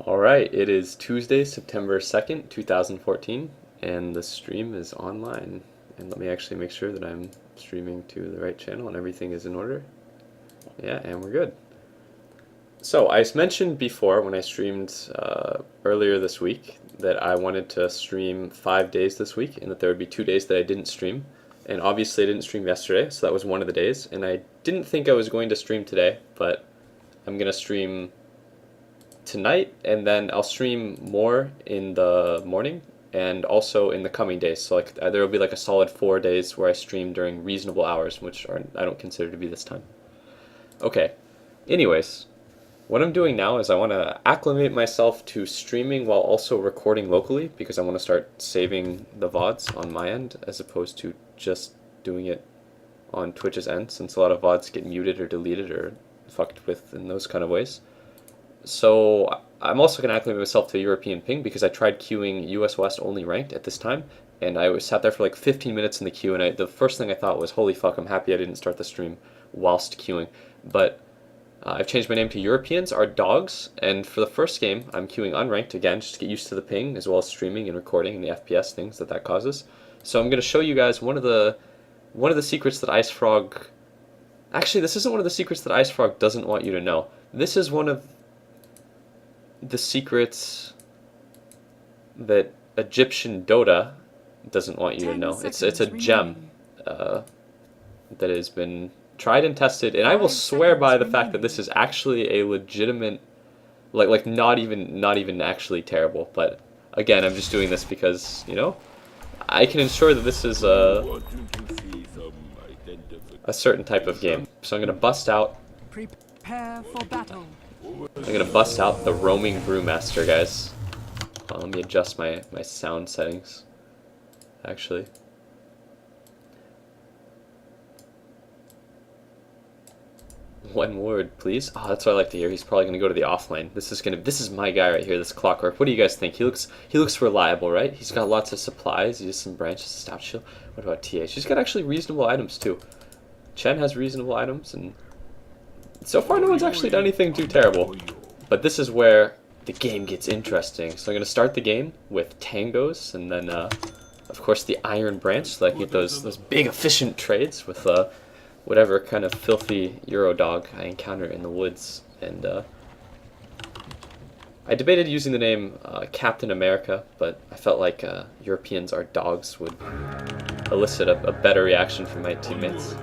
Alright, it is Tuesday, September 2nd, 2014, and the stream is online. And let me actually make sure that I'm streaming to the right channel and everything is in order. Yeah, and we're good. So, I mentioned before when I streamed earlier this week that I wanted to stream 5 days this week and that there would be 2 days that I didn't stream. And obviously I didn't stream yesterday, so that was one of the days. And I didn't think I was going to stream today, but I'm going to stream tonight, and then I'll stream more in the morning and also in the coming days. So like there will be like a solid 4 days where I stream during reasonable hours, which I don't consider to be this time. Okay, anyways, what I'm doing now is I want to acclimate myself to streaming while also recording locally, because I want to start saving the VODs on my end as opposed to just doing it on Twitch's end, since a lot of VODs get muted or deleted or fucked with in those kind of ways. So I'm also going to acclimate myself to European ping because I tried queuing US West only ranked at this time, and I sat there for like 15 minutes in the queue, and the first thing I thought was, holy fuck, I'm happy I didn't start the stream whilst queuing. But I've changed my name to Europeans Are Dogs, and for the first game I'm queuing unranked again just to get used to the ping as well as streaming and recording and the FPS things that causes. So I'm going to show you guys one of the secrets that Ice Frog... Actually, this isn't one of the secrets that Ice Frog doesn't want you to know. This is one of the secrets that Egyptian Dota doesn't want you to know. It's a gem that has been tried and tested, and I will swear by the fact that this is actually a legitimate, like not even actually terrible. But again, I'm just doing this because, you know, I can ensure that this is a certain type of game. So I'm gonna bust out. Prepare for battle. I'm gonna bust out the roaming brewmaster, guys. Let me adjust my sound settings. Actually, one word, please. Oh, that's what I like to hear. He's probably gonna go to the offlane. This is my guy right here. This Clockwork. What do you guys think? He looks reliable, right? He's got lots of supplies. He has some branches, stout shield. What about TA? She's got actually reasonable items too. Chen has reasonable items, and so far no one's actually done anything too terrible. But this is where the game gets interesting. So I'm going to start the game with tangos, and then of course the iron branch, so that I can get those big efficient trades with whatever kind of filthy Euro dog I encounter in the woods. And I debated using the name Captain America, but I felt like Europeans Are Dogs would elicit a better reaction from my teammates.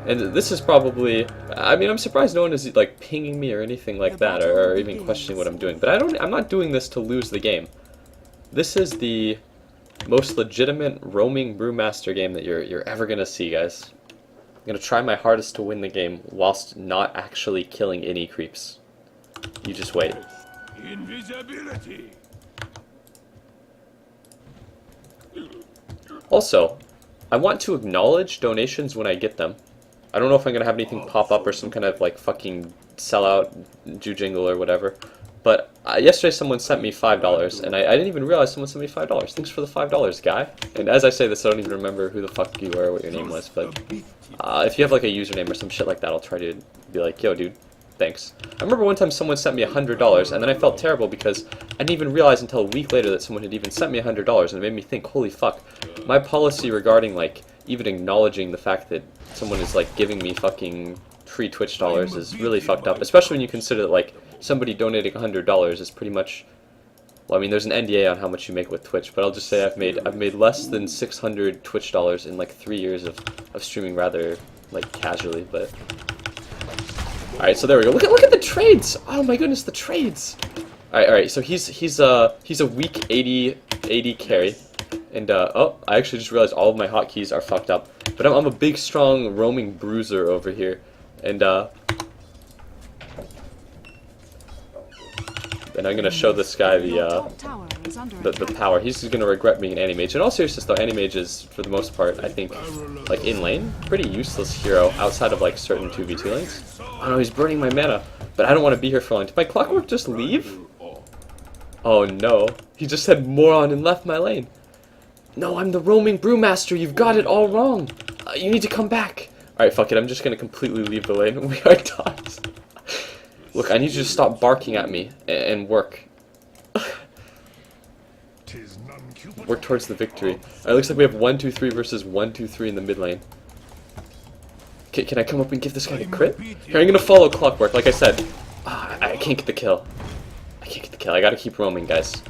And this is probably, I mean, I'm surprised no one is like pinging me or anything like that, or even questioning what I'm doing. But I'm not doing this to lose the game. This is the most legitimate roaming brewmaster game that you're ever gonna see, guys. I'm gonna try my hardest to win the game whilst not actually killing any creeps. You just wait. Invisibility. Also, I want to acknowledge donations when I get them. I don't know if I'm going to have anything pop up or some kind of like fucking sellout Jingle or whatever. But yesterday someone sent me $5, and I didn't even realize someone sent me $5. Thanks for the $5, guy. And as I say this, I don't even remember who the fuck you were or what your name was. But if you have like a username or some shit like that, I'll try to be like, yo dude, thanks. I remember one time someone sent me $100, and then I felt terrible because I didn't even realize until a week later that someone had even sent me $100, and it made me think, holy fuck, my policy regarding like even acknowledging the fact that someone is like giving me fucking free Twitch dollars is really fucked up, especially when you consider that like somebody donating $100 is pretty much, well, I mean, there's an NDA on how much you make with Twitch, but I'll just say I've made less than 600 Twitch dollars in like 3 years of streaming rather like casually. But alright, so there we go. Look at the trades. Oh my goodness, the trades. Alright, so he's a weak 80 carry. And, oh, I actually just realized all of my hotkeys are fucked up. But I'm a big, strong, roaming bruiser over here. And, I'm gonna show this guy the power. He's gonna regret being an Animage. In all seriousness, though, Animage is, for the most part, I think, like, in lane, pretty useless hero outside of, like, certain 2v2 lanes. Oh no, he's burning my mana. But I don't want to be here for long. Did my Clockwork just leave? Oh no. He just said moron and left my lane. No, I'm the roaming brewmaster. You've got it all wrong. You need to come back. Alright, fuck it. I'm just gonna completely leave the lane. We are done. Look, I need you to stop barking at me and work. Work towards the victory. It looks like we have 1, 2, 3 versus 1, 2, 3 in the mid lane. Can I come up and give this guy a crit? Here, I'm gonna follow Clockwork, like I said. I can't get the kill. I can't get the kill. I gotta keep roaming, guys.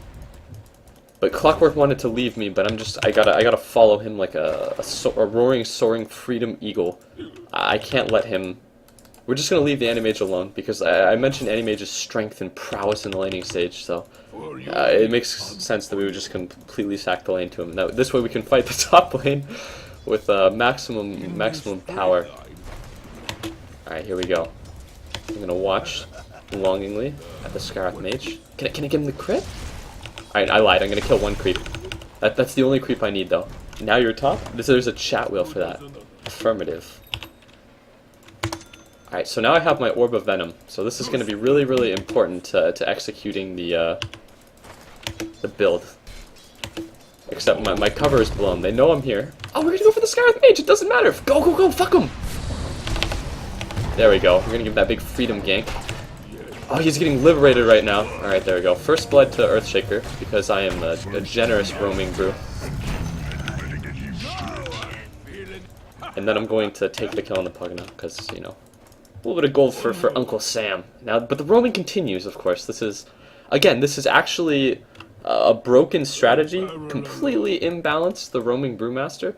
But Clockwork wanted to leave me, but I gotta follow him like a roaring, soaring freedom eagle. I can't let him. We're just gonna leave the Animage alone because I mentioned Animage's strength and prowess in the laning stage, so it makes sense that we would just completely sack the lane to him. Now, this way we can fight the top lane with maximum power. All right, here we go. I'm gonna watch longingly at the Scarab Mage. Can I give him the crit? Alright, I lied. I'm gonna kill one creep. That's the only creep I need, though. Now you're top? There's a chat wheel for that. Affirmative. Alright, so now I have my Orb of Venom. So this is gonna be really, really important to executing the build. Except my cover is blown. They know I'm here. Oh, we're gonna go for the Scarab Mage! It doesn't matter! Go, go, go! Fuck him! There we go. We're gonna give that big freedom gank. Oh, he's getting liberated right now. Alright, there we go. First blood to Earthshaker, because I am a generous roaming brew. And then I'm going to take the kill on the Pugna, because, you know, a little bit of gold for Uncle Sam. Now, but the roaming continues, of course. This is, again, this is actually a broken strategy, completely imbalanced, the roaming Brewmaster.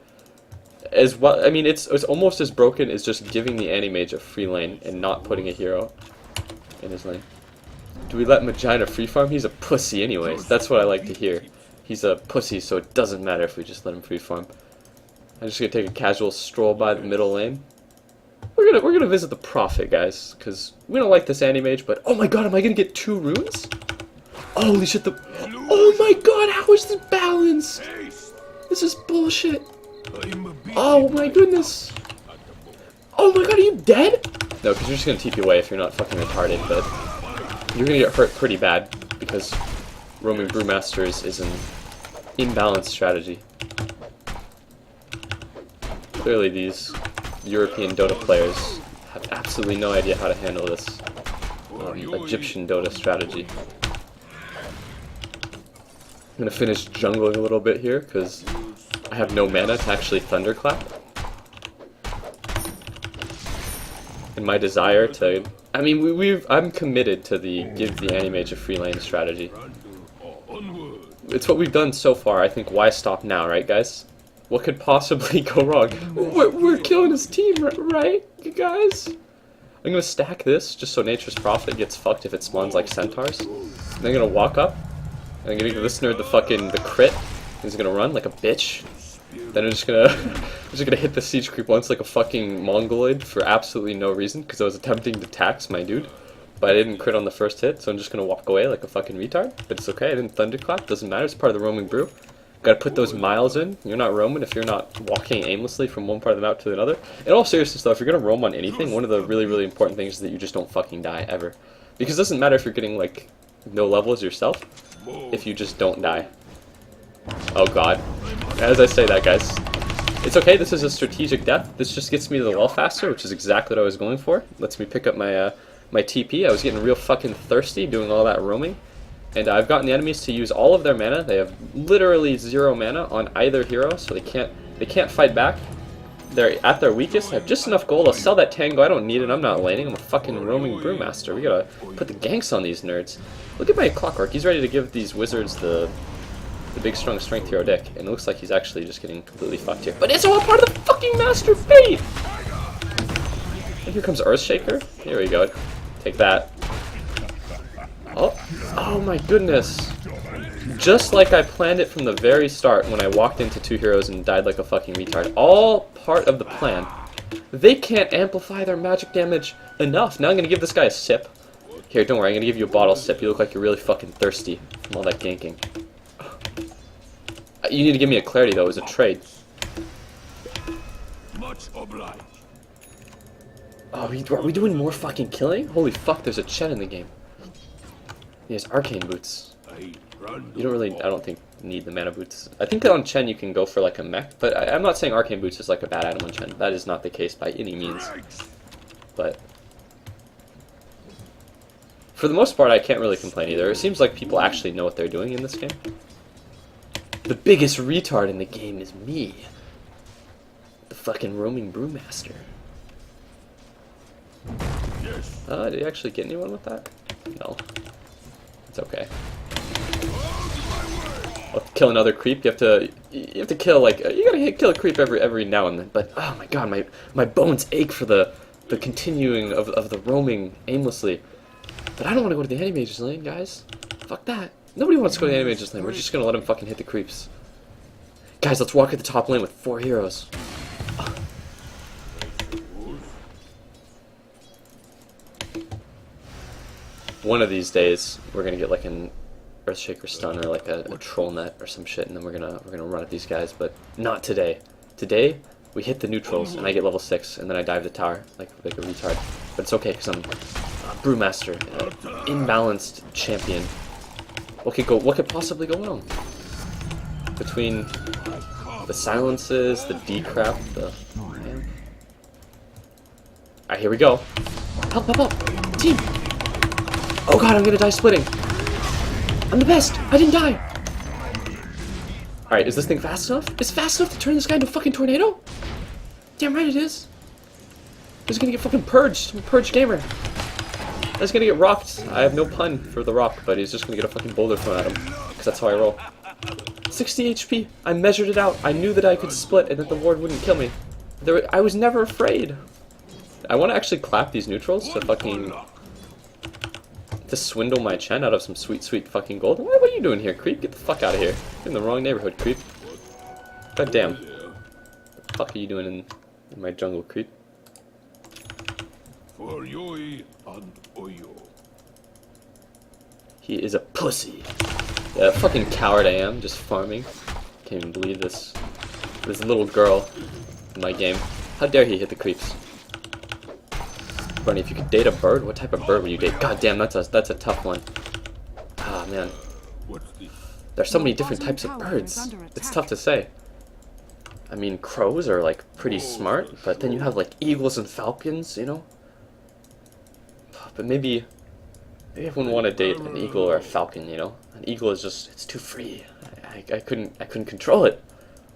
As well, I mean, it's almost as broken as just giving the Animage a free lane and not putting a hero in his lane. Do we let Magina free farm? He's a pussy anyways. That's what I like to hear. He's a pussy, so it doesn't matter if we just let him free farm. I'm just gonna take a casual stroll by the middle lane. We're gonna visit the Prophet, guys, because we don't like this Animage, but oh my god, am I gonna get 2 runes? Holy shit, oh my god, how is this balanced? This is bullshit. Oh my goodness. Oh my god, are you dead? No, because you're just gonna TP away if you're not fucking retarded, but you're gonna get hurt pretty bad because roaming Brewmaster is an imbalanced strategy. Clearly these European Dota players have absolutely no idea how to handle this Egyptian Dota strategy. I'm gonna finish jungling a little bit here because I have no mana to actually Thunderclap. And my desire to, I mean, I'm committed to the give the Animage a free lane strategy. It's what we've done so far. I think why stop now, right, guys? What could possibly go wrong? We're killing his team, right, you guys? I'm gonna stack this just so Nature's Prophet gets fucked if it spawns like centaurs. And I'm gonna walk up. And I'm gonna give this nerd the crit. He's gonna run like a bitch. Then I'm just gonna hit the siege creep once like a fucking mongoloid for absolutely no reason because I was attempting to tax my dude, but I didn't crit on the first hit, so I'm just gonna walk away like a fucking retard. But it's okay, I didn't thunderclap. Doesn't matter. It's part of the roaming brew. Gotta put those miles in. You're not roaming if you're not walking aimlessly from one part of the map to another. In all seriousness though, if you're gonna roam on anything, one of the really, really important things is that you just don't fucking die ever, because it doesn't matter if you're getting like no levels yourself if you just don't die. Oh god. As I say that, guys, it's okay, this is a strategic death. This just gets me to the well faster, which is exactly what I was going for. Lets me pick up my my TP. I was getting real fucking thirsty doing all that roaming. And I've gotten the enemies to use all of their mana. They have literally 0 mana on either hero, so they can't fight back. They're at their weakest. I have just enough gold. I'll sell that Tango. I don't need it. I'm not laning. I'm a fucking roaming Brewmaster. We gotta put the ganks on these nerds. Look at my Clockwork. He's ready to give these wizards the big strong strength hero deck, and it looks like he's actually just getting completely fucked here. But it's all part of the fucking master fate! And here comes Earthshaker. Here we go. Take that. Oh my goodness. Just like I planned it from the very start when I walked into 2 heroes and died like a fucking retard. All part of the plan. They can't amplify their magic damage enough. Now I'm gonna give this guy a sip. Here, don't worry, I'm gonna give you a bottle sip. You look like you're really fucking thirsty from all that ganking. You need to give me a clarity though, it was a trade. Much obliged. Oh, are we doing more fucking killing? Holy fuck, there's a Chen in the game. He has arcane boots. You don't really, I don't think, need the mana boots. I think that on Chen you can go for like a mech, but I'm not saying arcane boots is like a bad item on Chen. That is not the case by any means. But For the most part, I can't really complain either. It seems like people actually know what they're doing in this game. The biggest retard in the game is me. The fucking roaming brewmaster. Did you actually get anyone with that? No. It's okay. I'll kill another creep. You have to kill like you gotta kill a creep every now and then. But oh my god, my bones ache for the continuing of the roaming aimlessly. But I don't want to go to the Animages lane, guys. Fuck that. Nobody wants to go to the Animages lane. We're just gonna let him fucking hit the creeps. Guys, let's walk at the top lane with 4 heroes. One of these days, we're gonna get like an Earthshaker stun or like a troll net or some shit, and then we're gonna run at these guys. But not today. Today, we hit the neutrals, and I get level 6, and then I dive the tower like a retard. But it's okay because I'm Brewmaster, imbalanced champion. What could possibly go wrong? Between the silences, the decrap, the... Man. Alright, here we go. Help, help, help! Team! Oh god, I'm gonna die splitting! I'm the best! I didn't die! Alright, is this thing fast enough? Is it fast enough to turn this guy into a fucking tornado? Damn right it is! He's gonna get fucking purged. I'm a purged gamer. He's gonna get rocked. I have no pun for the rock, but he's just gonna get a fucking boulder thrown at him. Because that's how I roll. 60 HP. I measured it out. I knew that I could split and that the ward wouldn't kill me. I was never afraid. I want to actually clap these neutrals to fucking... to swindle my Chen out of some sweet, sweet fucking gold. What are you doing here, creep? Get the fuck out of here. You're in the wrong neighborhood, creep. God damn. What the fuck are you doing in my jungle, creep? He is a pussy. Yeah, fucking coward I am, just farming. Can't even believe this little girl in my game. How dare he hit the creeps? Bunny, if you could date a bird, what type of bird would you date? God damn, that's a tough one. Ah, man. There's so many different types of birds. It's tough to say. I mean, crows are like pretty smart, but then you have like eagles and falcons, you know? But maybe I wouldn't want to date an eagle or a falcon, you know? An eagle is just, it's too free. I couldn't control it.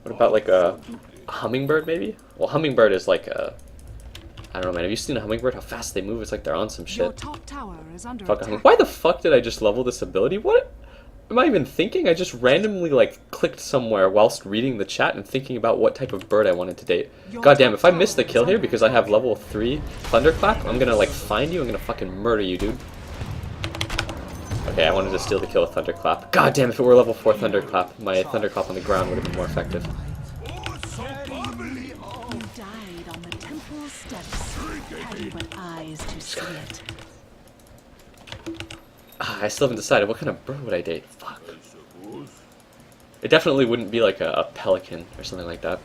What about like a hummingbird maybe? Well, hummingbird is like a, I don't know, man. Have you seen a hummingbird? How fast they move? It's like they're on some shit. Top tower is under Fuck, why the fuck did I just level this ability? What am I even thinking? I just randomly like clicked somewhere whilst reading the chat and thinking about what type of bird I wanted to date. God damn, if I miss the kill here because I have level 3 Thunderclap, I'm gonna like find you, I'm gonna fucking murder you, dude. Okay, I wanted to steal the kill with Thunderclap. God damn, if it were level 4 Thunderclap, my Thunderclap on the ground would have been more effective. I still haven't decided what kind of bird would I date. Fuck. It definitely wouldn't be like a pelican or something like that.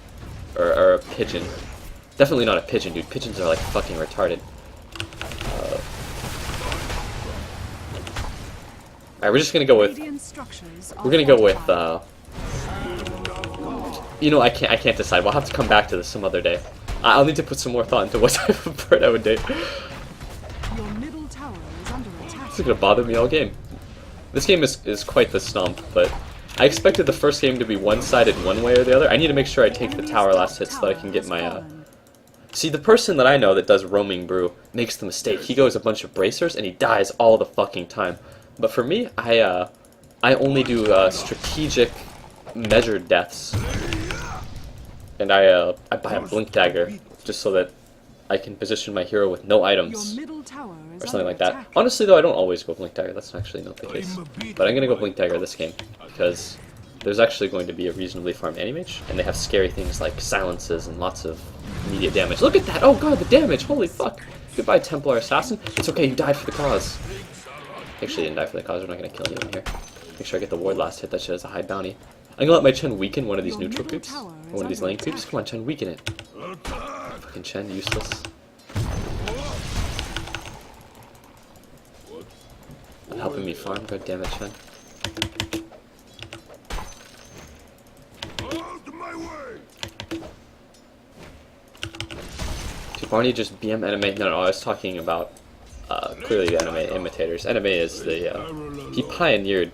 Or a pigeon. Definitely not a pigeon, dude. Pigeons are like fucking retarded. Alright, we're just gonna go with... We're gonna go with, you know, I can't decide. We'll have to come back to this some other day. I'll need to put some more thought into what type of bird I would date. It's gonna bother me all game. This game is quite the stomp, but I expected the first game to be one-sided one way or the other. I need to make sure I take the tower last hit so that I can get my, See, the person that I know that does roaming brew makes the mistake. He goes a bunch of bracers and he dies all the fucking time. But for me, I only do strategic measured deaths. And I buy a blink dagger just so that I can position my hero with no items. Or something like that. Honestly though, I don't always go blink dagger, that's actually not the case. But I'm gonna go blink dagger this game, because there's actually going to be a reasonably farmed Animage, and they have scary things like silences and lots of immediate damage. Look at that! Oh god, the damage! Holy fuck! Goodbye, Templar Assassin. It's okay, you died for the cause. Actually, you didn't die for the cause, we're not gonna kill you in here. Make sure I get the ward last hit, that shit has a high bounty. I'm gonna let my Chen weaken one of these neutral creeps. Or one of these lane creeps. Come on, Chen, weaken it. Fucking Chen, useless. Helping me farm, god damn it, Chen. Did Barney just BM anime? No, I was talking about clearly the anime imitators. Anime is the he pioneered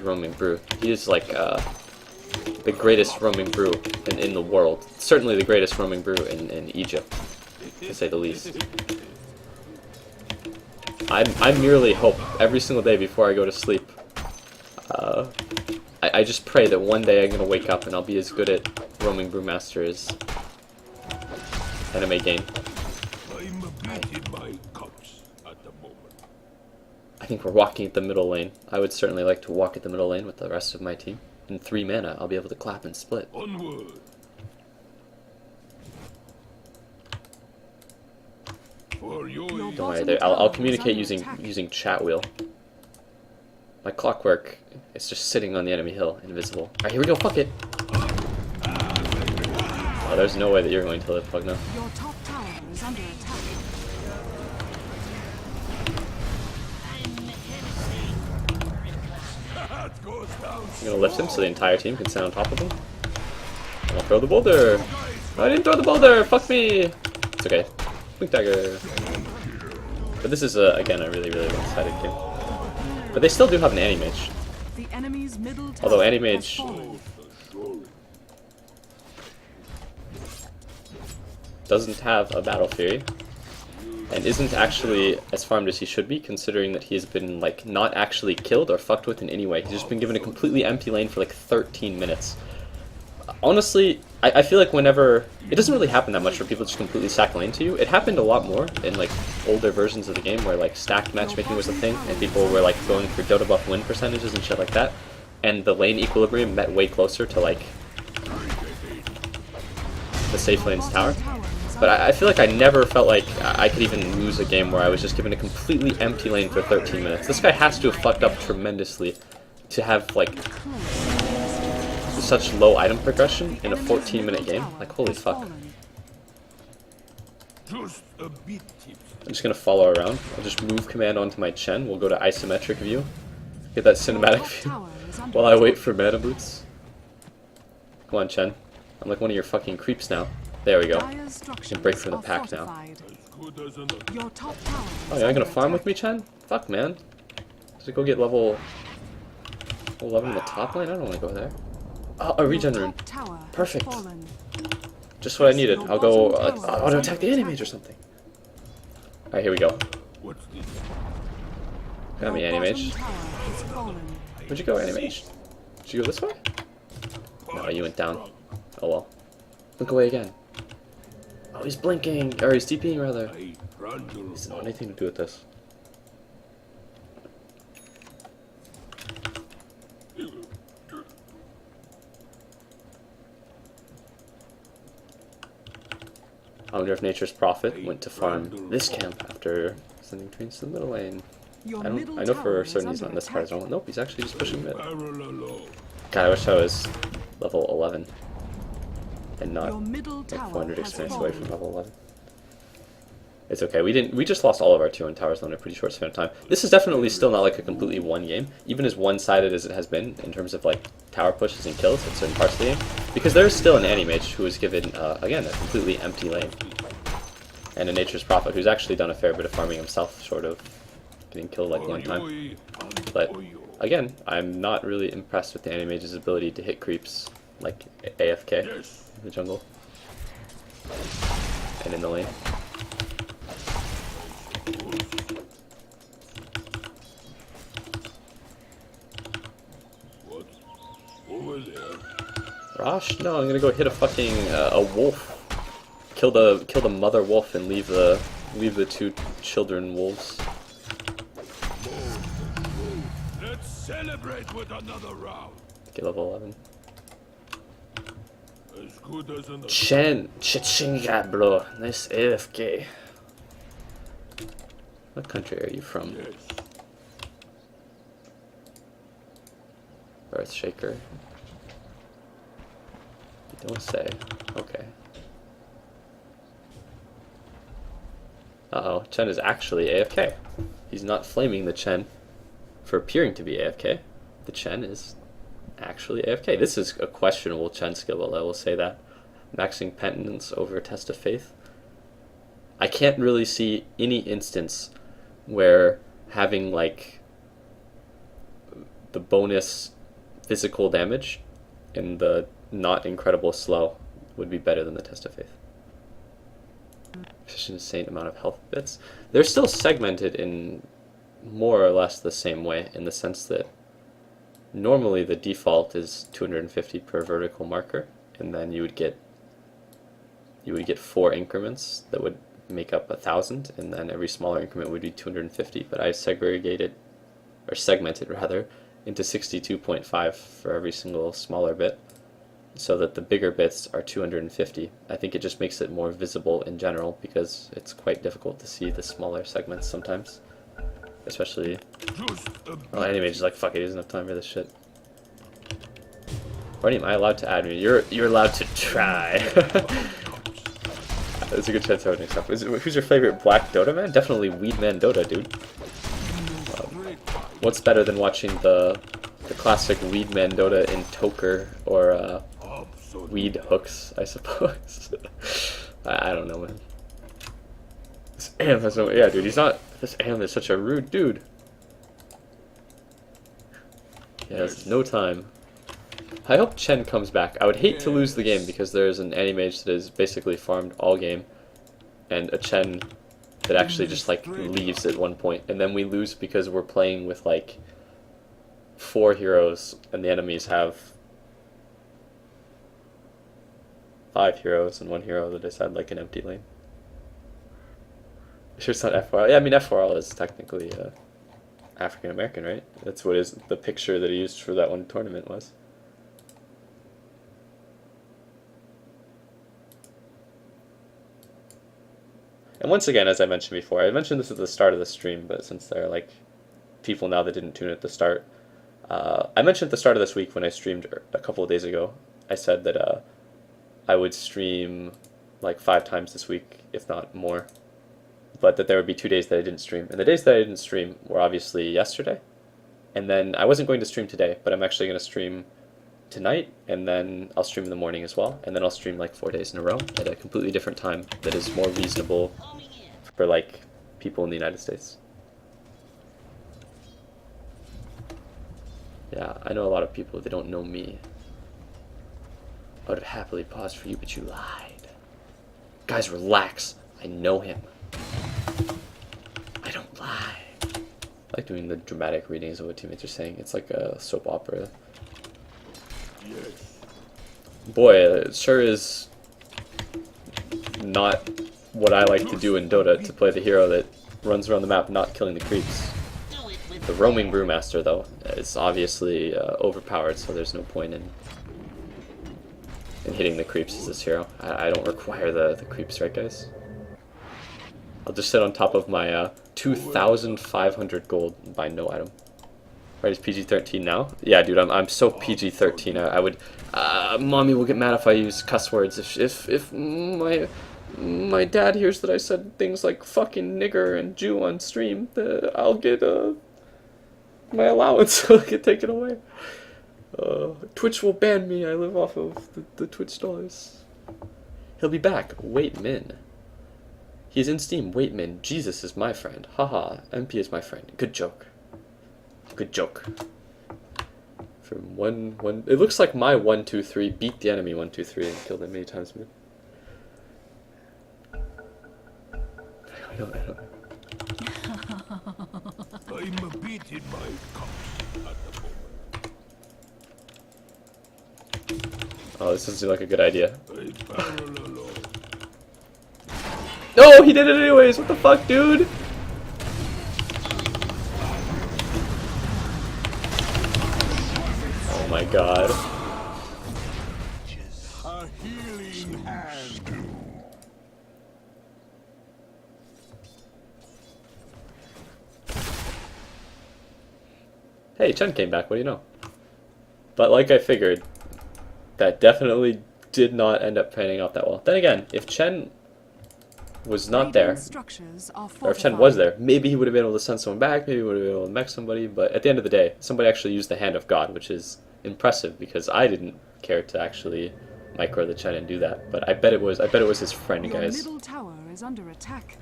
roaming brew. He is like the greatest roaming brew in the world. Certainly the greatest roaming brew in Egypt, to say the least. I merely hope every single day before I go to sleep. I just pray that one day I'm gonna wake up and I'll be as good at roaming brewmaster as anime game. I think we're walking at the middle lane. I would certainly like to walk at the middle lane with the rest of my team. In 3 mana, I'll be able to clap and split. Onward. Don't worry, I'll communicate using chat wheel. My clockwork is just sitting on the enemy hill, invisible. Alright, here we go, fuck it! Oh, there's no way that you're going to live, Pugna. Your top tower is under attack. I'm gonna lift him so the entire team can stand on top of him. And I'll throw the boulder! No, I didn't throw the boulder! Fuck me! It's okay. Blink dagger. But this is, again, a really, really one-sided game. But they still do have an anti-mage. The enemy's middle tower Although has anti-mage fallen. doesn't have a battle fury and isn't actually as farmed as he should be, considering that he has been like not actually killed or fucked with in any way. He's just been given a completely empty lane for like 13 minutes. Honestly, I feel like whenever it doesn't really happen that much where people just completely sack lane to you. It happened a lot more in like older versions of the game where like stacked matchmaking was a thing and people were like going for Dota buff win percentages and shit like that, and the lane equilibrium met way closer to like the safe lane's tower. But I feel like I never felt like I could even lose a game where I was just given a completely empty lane for 13 minutes. This guy has to have fucked up tremendously to have like such low item progression in a 14-minute game. Like, holy fuck. I'm just gonna follow around. I'll just move command onto my Chen. We'll go to isometric view. Get that cinematic view while I wait for mana boots. Come on, Chen. I'm like one of your fucking creeps now. There we go. You can break from the pack now. Oh, you're not gonna farm with me, Chen? Fuck, man. Should I go get level 11 in the top lane? I don't want to go there. Oh, a regen rune. Perfect. Just what I needed. I'll go auto attack the enemies or something. Alright, here we go. Got me, anti-mage. Where'd you go, anti-mage? Did you go this way? No, you went down. Oh well. Look away again. Oh, he's blinking! Or he's TPing, rather. He doesn't want anything to do with this. I wonder if Nature's Prophet went to farm this camp after sending trains to the middle lane. I know for certain he's not in this part of the zone. Nope, he's actually just pushing mid. God, I wish I was level 11 and not like 400 experience away from level 11. It's okay. We just lost all of our 2-1 towers in a pretty short span of time. This is definitely still not like a completely won game, even as one-sided as it has been in terms of like tower pushes and kills in certain parts of the game, because there's still an anti-mage who was given again a completely empty lane, and a Nature's Prophet who's actually done a fair bit of farming himself, short of getting killed like one time. But again, I'm not really impressed with the anti-mage's ability to hit creeps like AFK in the jungle and in the lane. Rosh? No, I'm gonna go hit a fucking a wolf. Kill the mother wolf and leave the 2 children wolves. Let's celebrate with another round. Get level 11. As good as another. Chen, Chichinga, bro. Nice AFK. What country are you from? Yes. Earthshaker. You don't say. Okay. Uh-oh, Chen is actually AFK. He's not flaming the Chen for appearing to be AFK. The Chen is actually AFK. This is a questionable Chen skill, I will say that. Maxing Penitence over Test of Faith. I can't really see any instance where having like the bonus physical damage and the not incredible slow would be better than the Test of Faith. Such an insane amount of health bits. They're still segmented in more or less the same way, in the sense that normally the default is 250 per vertical marker, and then you would get 4 increments that would make up 1,000, and then every smaller increment would be 250. But I segmented rather into 62.5 for every single smaller bit, so that the bigger bits are 250. I think it just makes it more visible in general, because it's quite difficult to see the smaller segments sometimes. Especially, well, Animage is like, fuck it, he doesn't have time for this shit. Barney, am I allowed to add me? You're allowed to try. That's a good chance to have next up. Who's your favorite black Dota man? Definitely Weedman Dota, dude. What's better than watching the classic Weedman Dota in Toker or Weed Hooks, I suppose? I don't know, man. This Am has no... Yeah, dude, he's not... This Am is such a rude dude. He has no time. I hope Chen comes back. I would hate to lose the game because there's an Animage that is basically farmed all game, and a Chen that actually just like leaves at one point, and then we lose because we're playing with like 4 heroes and the enemies have 5 heroes and 1 hero that just had like an empty lane. Sure, it's not FRL. Yeah, I mean FRL is technically African American, right? That's what the picture that he used for that one tournament was. And once again, as I mentioned before, I mentioned this at the start of the stream, but since there are like people now that didn't tune at the start, I mentioned at the start of this week when I streamed a couple of days ago, I said that I would stream like 5 times this week, if not more, but that there would be 2 days that I didn't stream. And the days that I didn't stream were obviously yesterday, and then I wasn't going to stream today, but I'm actually going to stream tonight, and then I'll stream in the morning as well, and then I'll stream like 4 days in a row at a completely different time that is more reasonable for like people in the United States. Yeah, I know a lot of people that don't know me. I would have happily paused for you, but you lied. Guys, relax. I know him. I don't lie. I like doing the dramatic readings of what teammates are saying. It's like a soap opera. Boy, it sure is not what I like to do in Dota, to play the hero that runs around the map not killing the creeps. The roaming brewmaster, though, is obviously overpowered, so there's no point in hitting the creeps as this hero. I don't require the creeps, right guys? I'll just sit on top of my 2,500 gold and buy no item. Right, it's PG-13 now? Yeah, dude, I'm so PG-13. I would... Mommy will get mad if I use cuss words. If my dad hears that I said things like fucking nigger and Jew on stream, I'll get my allowance will get taken away. Twitch will ban me. I live off of the Twitch dollars. He'll be back. Wait, Min. He's in Steam. Wait, Min. Jesus is my friend. Haha. MP is my friend. Good joke. Good joke. From one. It looks like my 1-2-3 beat the enemy 1-2-3 and killed him many times, man. I don't. I'm a bit in my cups at the moment. Oh, this doesn't seem like a good idea. A barrel alone. No, he did it anyways. What the fuck, dude? Oh my god. A healing hand. Hey, Chen came back. What do you know? But like I figured, that definitely did not end up panning out that well. Then again, if Chen was not there, or if Chen was there, maybe he would have been able to send someone back, maybe he would have been able to mech somebody, but at the end of the day, somebody actually used the hand of God, which is impressive, because I didn't care to actually micro the Chen and do that, but I bet it was his friend, guys. is under attack.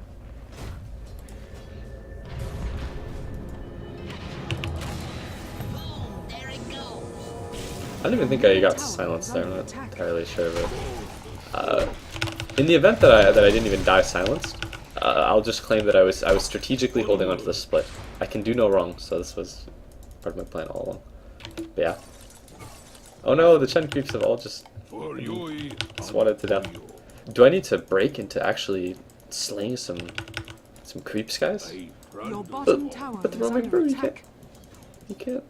I don't even think I got silenced there. I'm not entirely sure, but in the event that I didn't even die silenced, I'll just claim that I was strategically holding onto the split. I can do no wrong, so this was part of my plan all along. But yeah. Oh no, the Chen creeps have all just swatted to death. Do I need to break into actually slaying some creeps, guys? Your bottom tower But the is roaming under brew, you attack. can't.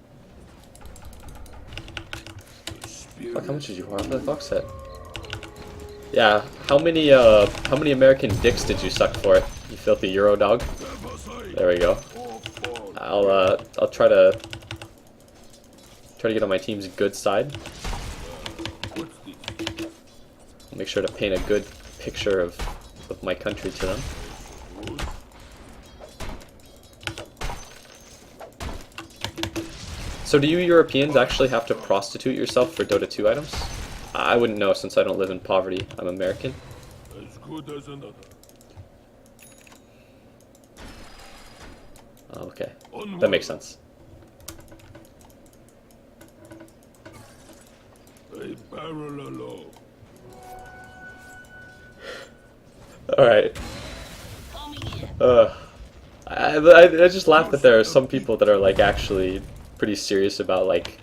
Fuck, how much did you pour out that box set? Yeah, how many American dicks did you suck for it? You filthy Euro dog. There we go. I'll try to get on my team's good side. Make sure to paint a good picture of my country to them. So do you Europeans actually have to prostitute yourself for Dota 2 items? I wouldn't know since I don't live in poverty. I'm American. As good as another. Okay, that makes sense. A barrel alone. Alright. I just laugh that there are some people that are like actually pretty serious about like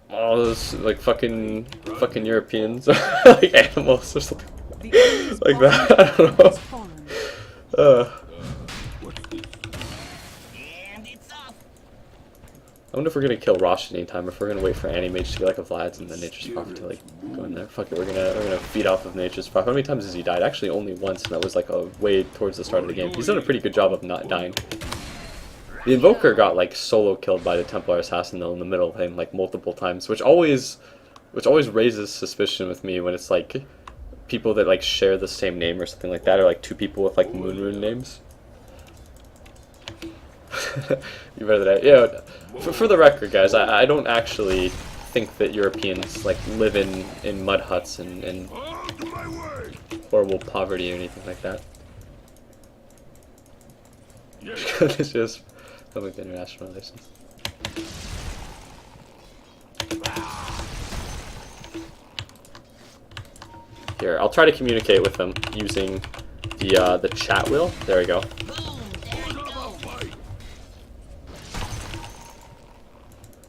all those like fucking Europeans like animals or something like that. I don't know. I wonder if we're gonna kill Rosh anytime, or if we're gonna wait for Animage to get like a Vlad's and then Nature's Prophet to like go in there. Fuck it, we're gonna feed off of Nature's Prophet. How many times has he died? Actually, only once, and that was like a way towards the start of the game. He's done a pretty good job of not dying. The Invoker got like solo killed by the Templar Assassin though in the middle of him like multiple times, which always raises suspicion with me when it's like people that like share the same name or something like that, or like two people with like moon rune names. You better than yeah. For the record, guys, I don't actually think that Europeans like live in mud huts and horrible poverty or anything like that. It's just public international relations. Here, I'll try to communicate with them using the chat wheel. There we go.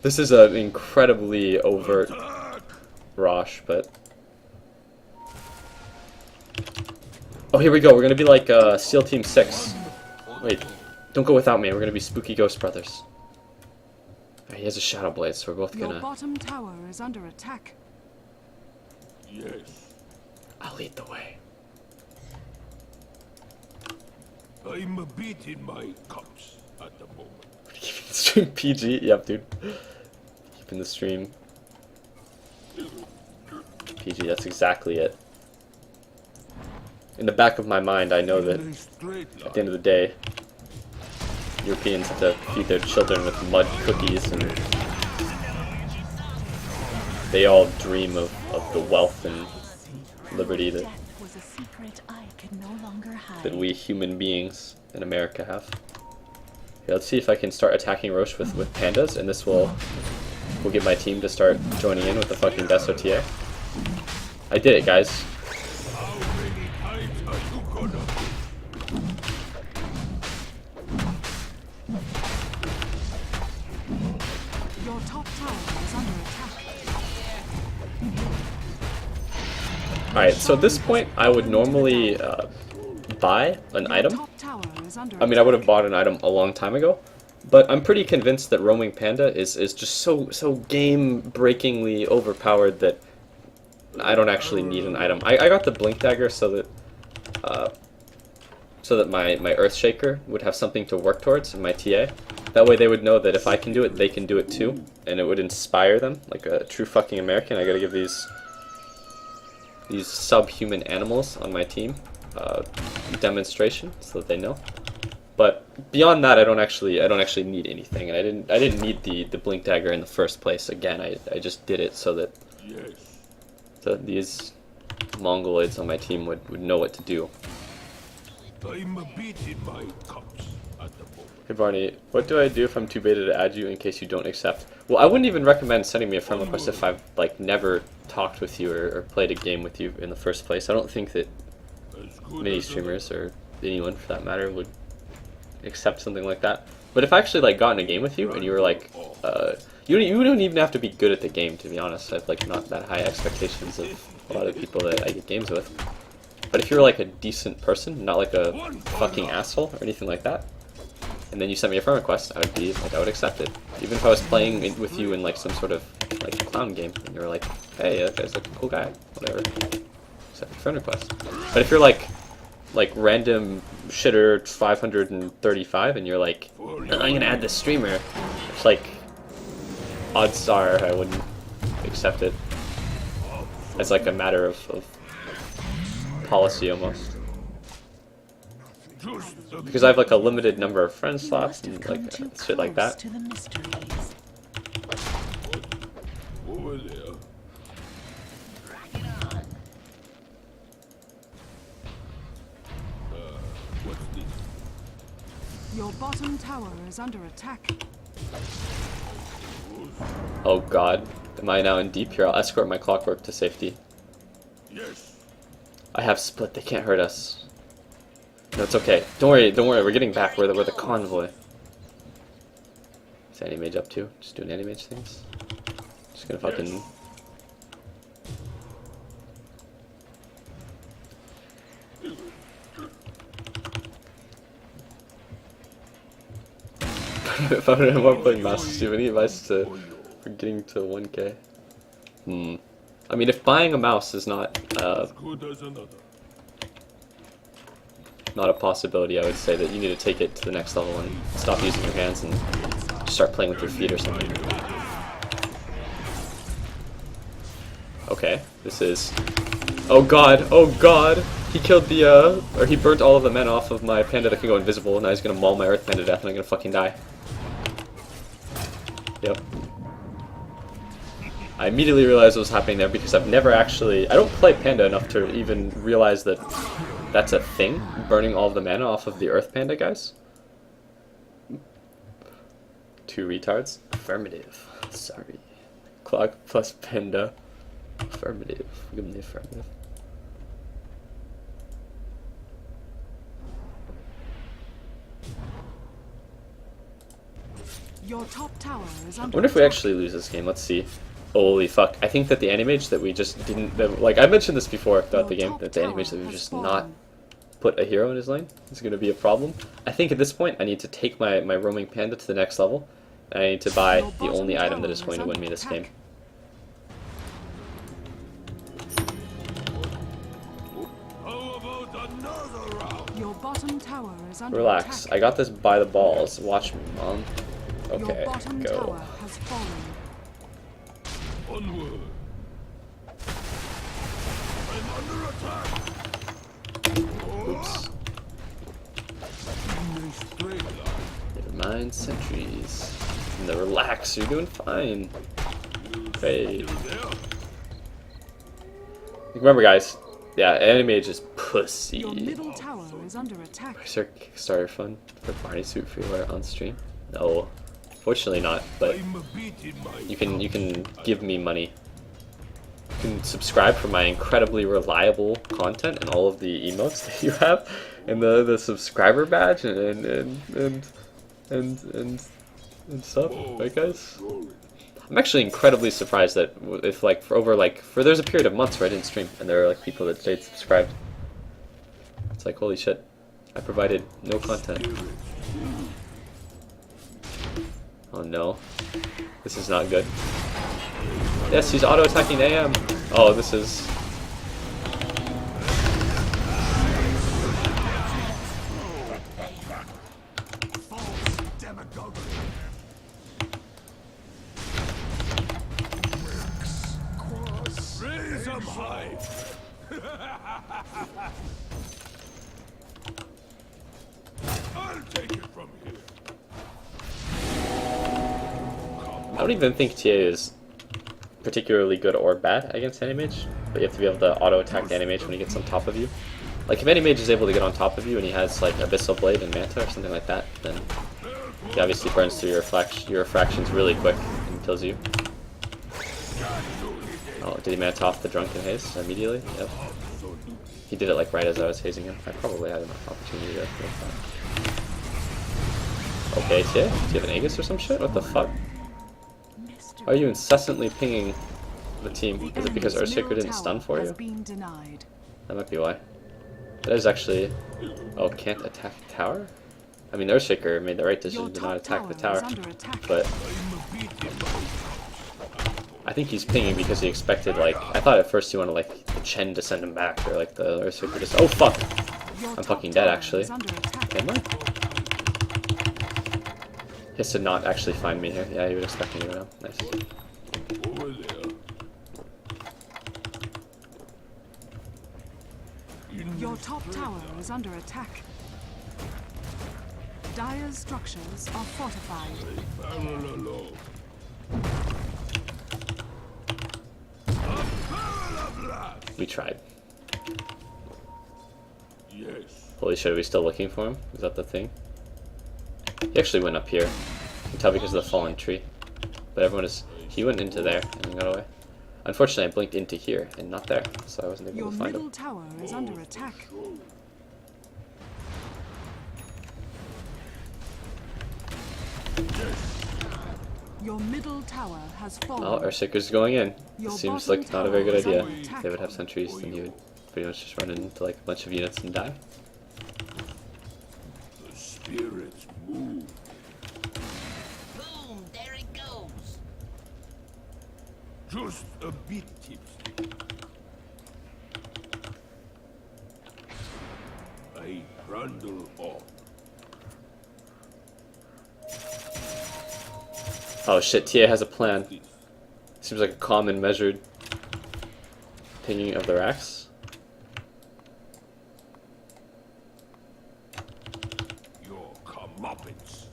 This is an incredibly overt Rosh, but... Oh, here we go. We're gonna be like SEAL Team 6. Wait, don't go without me. We're gonna be Spooky Ghost Brothers. Right, he has a Shadow Blade, so we're both gonna... Your bottom tower is under attack. Yes. I'll lead the way. I'm a bit in my cups at the moment. Keeping the stream PG? Yep, dude. Keeping the stream PG, that's exactly it. In the back of my mind, I know that at the end of the day, Europeans have to feed their children with mud cookies, and they all dream of the wealth and liberty that we human beings in America have. Okay, let's see if I can start attacking Roche with pandas, and this will get my team to start joining in with the fucking best OTA. I did it, guys. Your top tower is under attack. Alright, so at this point, I would normally buy an item. I mean, I would have bought an item a long time ago, but I'm pretty convinced that Roaming Panda is just so game-breakingly overpowered that I don't actually need an item. I got the Blink Dagger so that my Earthshaker would have something to work towards in my TA. That way they would know that if I can do it, they can do it too, and it would inspire them like a true fucking American. I gotta give these subhuman animals on my team demonstration so that they know. But beyond that, I don't actually need anything, and I didn't need the Blink Dagger in the first place. Again, I just did it so that these Mongoloids on my team would know what to do. I'm beating my cups at the moment. Hey Barney, what do I do if I'm too beta to add you in case you don't accept? Well, I wouldn't even recommend sending me a friend request if I've like never talked with you or played a game with you in the first place. I don't think that As good many as streamers or anyone for that matter would accept something like that. But if I actually like got in a game with you and you were like, you don't even have to be good at the game, to be honest. I have like not that high expectations of a lot of people that I get games with. But if you're like a decent person, not like a fucking asshole or anything like that, and then you sent me a friend request, I would accept it. Even if I was playing with you in like some sort of like clown game, and you were like, hey, that guy's like a cool guy, whatever. Accept your friend request. But if you're like random shitter 535 and you're like, I'm gonna add this streamer, it's like odds are I wouldn't accept it as like a matter of policy almost. Because I have like a limited number of friend slots and like shit like that. To the mysteries. over there. What's this? Your bottom tower is under attack. Oh god. Am I now in deep here? I'll escort my clockwork to safety. Yes. I have split, they can't hurt us. No, it's okay. Don't worry, we're getting back. We're the convoy. What's Anti-Mage up to? Just doing Anti-Mage things? Just gonna fucking... If I want to play Master, do you have any advice for getting to 1k? I mean, if buying a mouse is not Good as another. not a possibility, I would say that you need to take it to the next level and stop using your hands and start playing with your feet or something. Okay, this is... Oh god, oh god! He killed the, or he burnt all of the men off of my panda that can go invisible, and now he's gonna maul my earth panda to death and I'm gonna fucking die. Yep. I immediately realized what was happening there because I've never actually... I don't play Panda enough to even realize that that's a thing, burning all of the mana off of the Earth Panda guys. 2 retards? Affirmative. Sorry. Clock plus Panda. Affirmative. Give me the affirmative. Your top tower is I under wonder if we attack. actually lose this game. Let's see. Holy fuck. I think that the Anti-Mage that we just didn't... That, like, I mentioned this before throughout the Your game, top that the tower Anti-Mage that we has just fallen. not put a hero in his lane is going to be a problem. I think at this point I need to take my roaming panda to the next level, and I need to buy Your the bottom only item that is tower going to is win me under this game. How about another round? Your bottom tower is under Relax, attack. I got this by the balls. Watch me, Mom. Okay, Your bottom go. tower has fallen. Onward. I'm under attack. Oops. In a straight line. Never mind, sentries. No, relax, you're doing fine. Hey. You there? Remember guys, yeah, Anti-Mage is pussy. Your middle tower is under attack. Is there Kickstarter fund for Barney Suit freeware on stream? No. Fortunately not, but I'm beating my you can give me money. You can subscribe for my incredibly reliable content and all of the emotes that you have, and the subscriber badge and stuff, right guys? I'm actually incredibly surprised that if like for there's a period of months where I didn't stream and there are like people that stayed subscribed. It's like holy shit, I provided no content. Oh no, this is not good. Yes, he's auto-attacking AM. Oh, this is... raise them high. I'll take it from here. I don't even think TA is particularly good or bad against Anti-Mage, but you have to be able to auto-attack the Anti-Mage when he gets on top of you. Like if any mage is able to get on top of you and he has like Abyssal Blade and Manta or something like that, then he obviously burns through your refractions really quick and kills you. Oh, did he Manta off the Drunken Haze immediately? Yep. He did it like right as I was hazing him. I probably had an opportunity to make that. Okay, Tia, do you have an Aegis or some shit? What the fuck? Why are you incessantly pinging the team? Is it because Earthshaker didn't stun for you? That might be why. That is actually... Oh, can't attack tower? I mean, Earthshaker made the right decision to not attack the tower, but... I think he's pinging because he expected, like... I thought at first he wanted, like, the Chen to send him back, or, like, the Earthshaker just... Oh, fuck! I'm fucking dead, actually. Am I? He has to not actually find me here. Yeah, he would expect me to go down. Nice. Over there. Your top tower is under attack. Dire's structures are fortified. We tried. Yes. Holy shit, are we still looking for him? Is that the thing? He actually went up here. You can tell because of the fallen tree. But everyone is... He went into there and then got away. Unfortunately, I blinked into here and not there, so I wasn't able Your to find middle him. tower is under attack. Your middle tower has fallen. Oh, Earthshaker's going in. Your This seems bottom like not a very good tower is idea. under attack. If they would have sentries, then he would pretty much just run into like a bunch of units and die. The spirits move. Boom! There it goes. Just a bit tipsy. I trundle off. Oh shit, TA has a plan. Seems like a calm and measured pinging of the racks. Your comeuppance.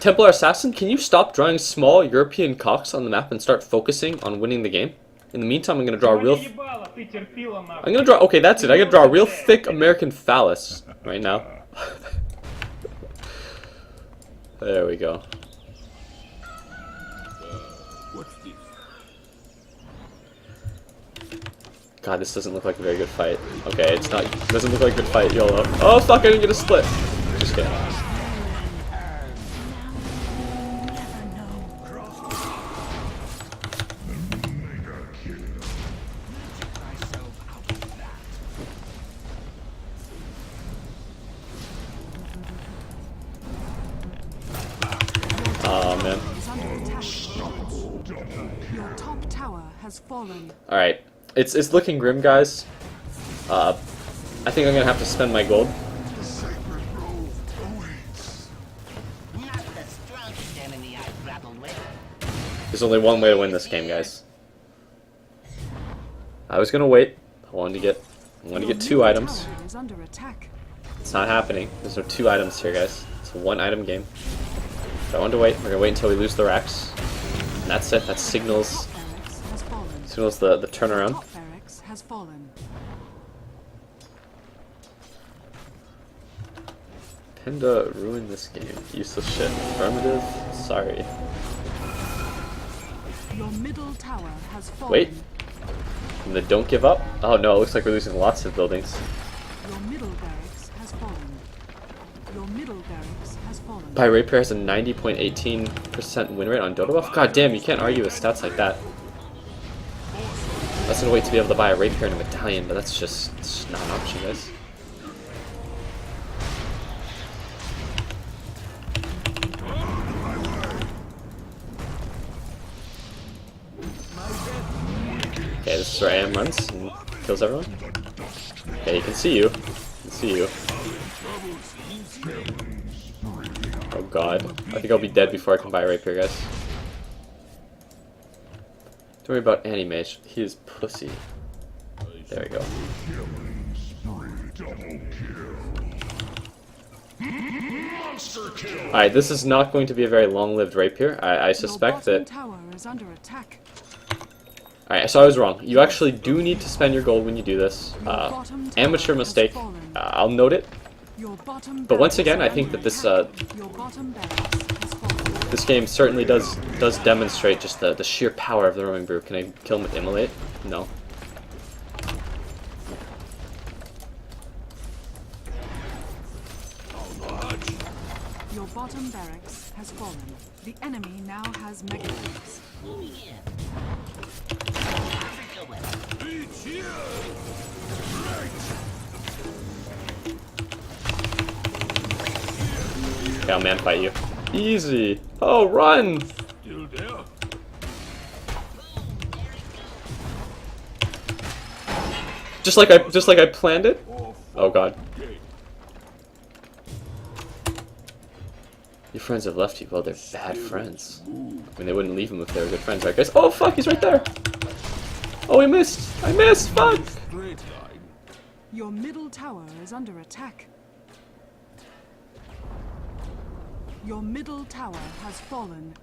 Templar Assassin, can you stop drawing small European cocks on the map and start focusing on winning the game? In the meantime, I'm gonna draw a real... I'm gonna draw... Okay, that's it. I'm gonna draw a real thick American phallus right now. There we go. What's this? God, this doesn't look like a very good fight. Okay, it's not... It doesn't look like a good fight, YOLO. Oh, fuck, I didn't get a split. Just kidding. Oh, man. Is under attack. Your top tower has fallen. Alright. It's looking grim, guys. I think I'm gonna have to spend my gold. Not the strongest enemy I've grappled with. There's only one way to win this game, guys. I was gonna wait. I wanted to get two items. Tower is under attack. It's not happening. There's no two items here, guys. It's a one item game. So I wanted to wait. We're gonna wait until we lose the racks. And that's it. That signals Barracks has fallen. the turnaround. Top barracks has fallen. Panda ruined this game. Useless shit. Affirmative. Sorry. Your middle tower has fallen. Wait. And the don't give up. Oh no, it looks like we're losing lots of buildings. Your middle barracks has fallen. Your middle barracks has fallen. By Rapier has a 90.18% win rate on Dota buff. God damn, you can't argue with stats like that. I was gonna wait to be able to buy a Rapier and a medallion, but that's just, it's just not an option, guys. Okay, this is where AM runs and kills everyone. Okay, he can see you. He can see you. Oh god. I think I'll be dead before I can buy a Rapier, guys. Don't worry about Anti-Mage. He is pussy. There we go. Alright, this is not going to be a very long-lived Rapier. I suspect Your that... bottom tower is under attack. Alright, so I was wrong. You actually do need to spend your gold when you do this. Your bottom tower Amateur has mistake. fallen. I'll note it. Your bottom But once barracks again, I are think under that this attack. Your bottom barracks has fallen. this game certainly does demonstrate just the sheer power of the roaming brew. Can I kill him with immolate? No. Your bottom barracks has fallen. The enemy now has megaways. Moving in. Africa well. It's here! Okay, I'll man fight you. Easy. Oh, run! Still there? Just like I planned it. Oh god. Okay. Your friends have left you. Well, they're bad friends. I mean, they wouldn't leave him if they were good friends, right, guys? Oh fuck, he's right there. Oh, he missed. I missed. Fuck. Straight line. Your middle tower is under attack. Your middle tower has fallen.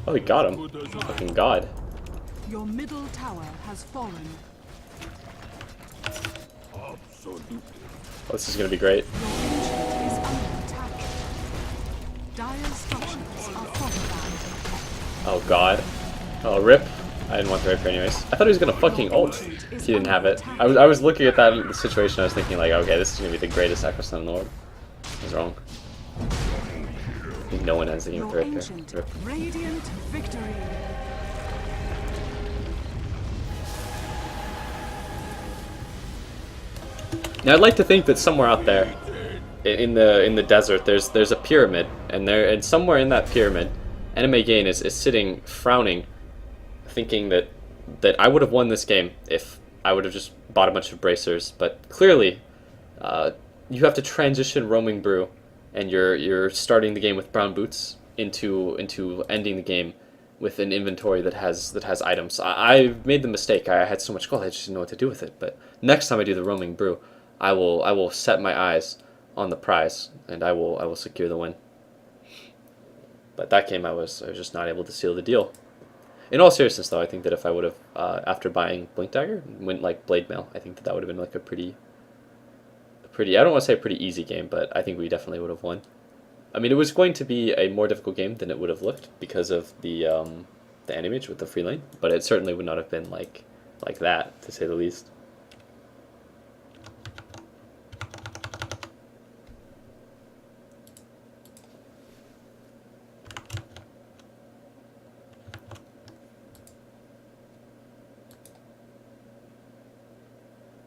Oh, he got him. Good as a Fucking god. Your middle tower has fallen. absolutely. Oh, this is gonna be great. Your ancient is under attack. Dire structures are fortified. Oh god. Oh, rip. I didn't want the rip anyways. I thought he was gonna fucking ult. He didn't have it. I was looking at that situation. I was thinking like, okay, this is gonna be the greatest Sacrosanct in the world. I was wrong. I think no one ends the game with the Your rip here. ancient Rip. radiant victory. Now I'd like to think that somewhere out there, in the desert, there's a pyramid, and somewhere in that pyramid, Enemy Gain is sitting frowning, thinking that I would have won this game if I would have just bought a bunch of bracers. But clearly, you have to transition roaming brew, and you're starting the game with brown boots into ending the game with an inventory that has items. I made the mistake. I had so much gold, I just didn't know what to do with it. But next time I do the roaming brew, I will set my eyes on the prize, and I will secure the win. But that game, I was just not able to seal the deal. In all seriousness, though, I think that if I would have, after buying Blink Dagger, went like Blade Mail, I think that would have been like a pretty. I don't want to say a pretty easy game, but I think we definitely would have won. I mean, it was going to be a more difficult game than it would have looked because of the animage with the free lane, but it certainly would not have been like that, to say the least.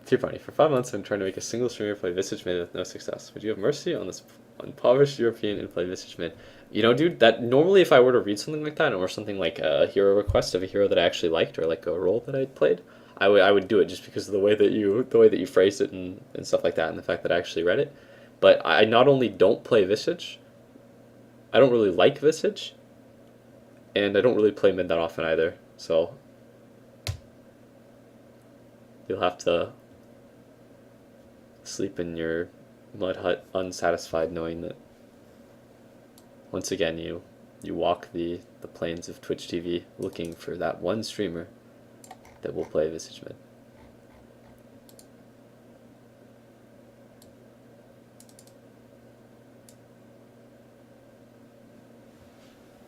Tier Party. For 5 months, I'm trying to make a single streamer play Visage Mid with no success. Would you have mercy on this impoverished European and play Visage Mid? You know, dude, that normally if I were to read something like that, or something like a hero request of a hero that I actually liked, or like a role that I played, I would do it just because of the way that you phrased it and stuff like that, and the fact that I actually read it. But I not only don't play Visage, I don't really like Visage, and I don't really play mid that often either. So you'll have to sleep in your mud hut unsatisfied, knowing that once again you walk the plains of Twitch TV looking for that one streamer that will play Visage Mid.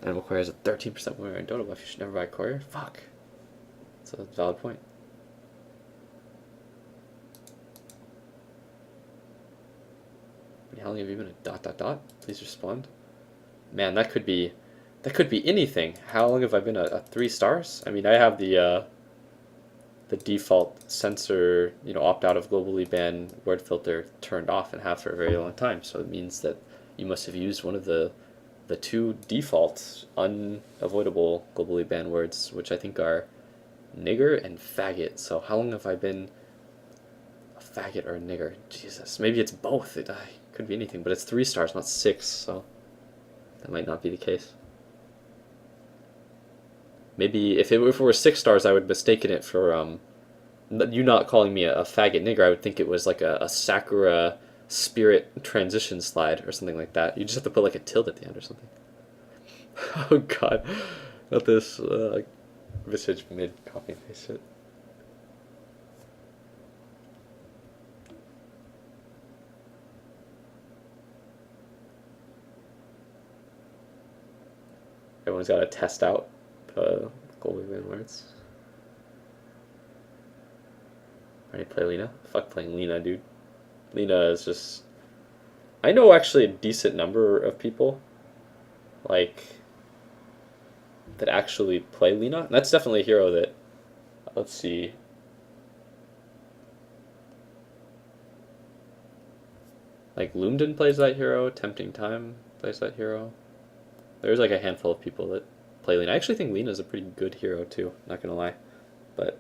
Animal Courier has a 13% win rate in Dota buff. You should never buy Courier? Fuck. That's a valid point. How long have you been a ... Please respond. Man, that could be anything. How long have I been a 3 stars? I mean, I have the default censor, opt out of globally banned word filter turned off and have for a very long time. So it means that you must have used one of the 2 default unavoidable globally banned words, which I think are nigger and faggot. So how long have I been a faggot or a nigger? Jesus, maybe it's both. It could be anything, but it's 3 stars, not 6, so that might not be the case. Maybe if it were 6 stars, I would mistaken it for you not calling me a faggot nigger. I would think it was like a Sakura spirit transition slide or something like that. You just have to put like a tilde at the end or something. Oh god, not this. Visage mid copy and paste it. Everyone's got to test out goalie win words. Ready to play Lena? Fuck playing Lena, dude. Lena is just... I know actually a decent number of people like that actually play Lena. And that's definitely a hero that, let's see. Like Lumden plays that hero, Tempting Time plays that hero. There's like a handful of people that play Lena. I actually think Lena's a pretty good hero too, not gonna lie. But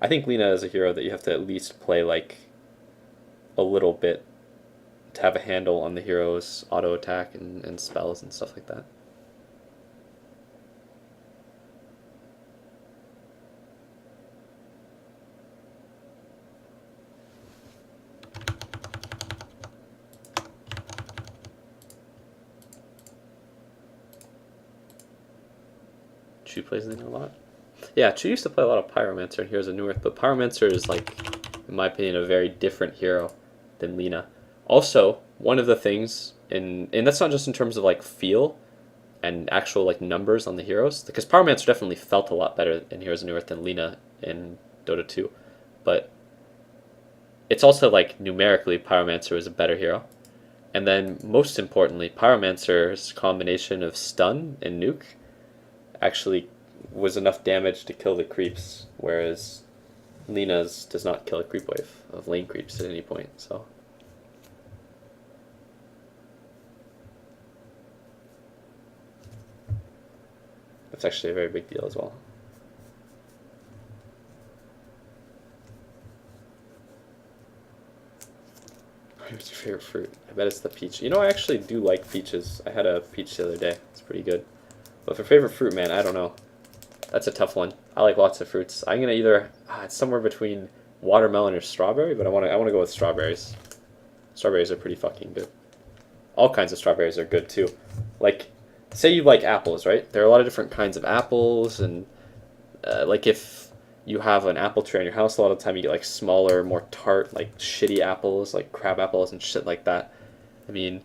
I think Lena is a hero that you have to at least play like a little bit to have a handle on the hero's auto attack and spells and stuff like that. Chu plays Lena a lot. Yeah, Chu used to play a lot of Pyromancer in Heroes of Newerth, but Pyromancer is, like, in my opinion, a very different hero than Lena. Also, one of the things, and that's not just in terms of, like, feel and actual, like, numbers on the heroes, because Pyromancer definitely felt a lot better in Heroes of Newerth than Lena in Dota 2, but it's also, like, numerically, Pyromancer is a better hero. And then, most importantly, Pyromancer's combination of stun and nuke actually was enough damage to kill the creeps, whereas Lena's does not kill a creep wave of lane creeps at any point, so. That's actually a very big deal as well. What's your favorite fruit? I bet it's the peach. You know, I actually do like peaches. I had a peach the other day. It's pretty good. But for favorite fruit, man, I don't know. That's a tough one. I like lots of fruits. I'm gonna either it's somewhere between watermelon or strawberry, but I wanna go with strawberries. Strawberries are pretty fucking good. All kinds of strawberries are good too. Like, say you like apples, right? There are a lot of different kinds of apples, and like if you have an apple tree in your house, a lot of the time you get like smaller, more tart, like shitty apples, like crab apples and shit like that. I mean,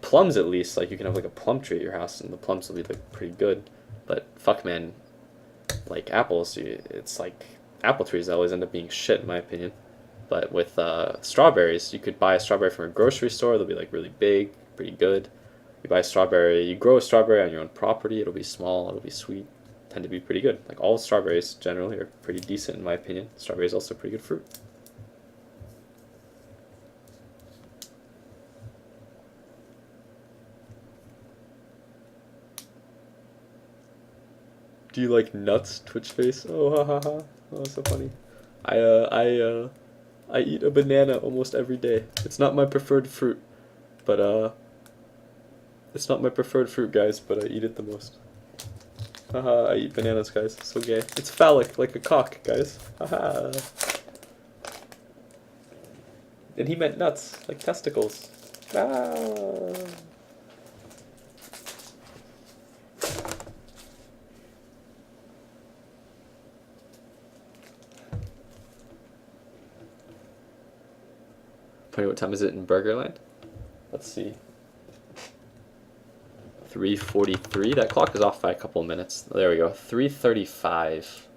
plums at least, like you can have like a plum tree at your house and the plums will be like pretty good. But fuck man, like apples, it's like apple trees always end up being shit in my opinion. But with strawberries, you could buy a strawberry from a grocery store, they'll be like really big, pretty good. You buy a strawberry, you grow a strawberry on your own property, it'll be small, it'll be sweet, tend to be pretty good. Like all strawberries generally are pretty decent in my opinion. Strawberries are also pretty good fruit. Do you like nuts, Twitch face? Oh, ha ha ha. Oh, so funny. I eat a banana almost every day. It's not my preferred fruit, but it's not my preferred fruit, guys, but I eat it the most. Haha, I eat bananas, guys. So gay. It's phallic, like a cock, guys. Haha. And he meant nuts, like testicles. Ah. Funny, what time is it in Burgerland? Let's see. 3:43. That clock is off by a couple of minutes. There we go. 3:35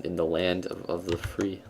in the land of the free.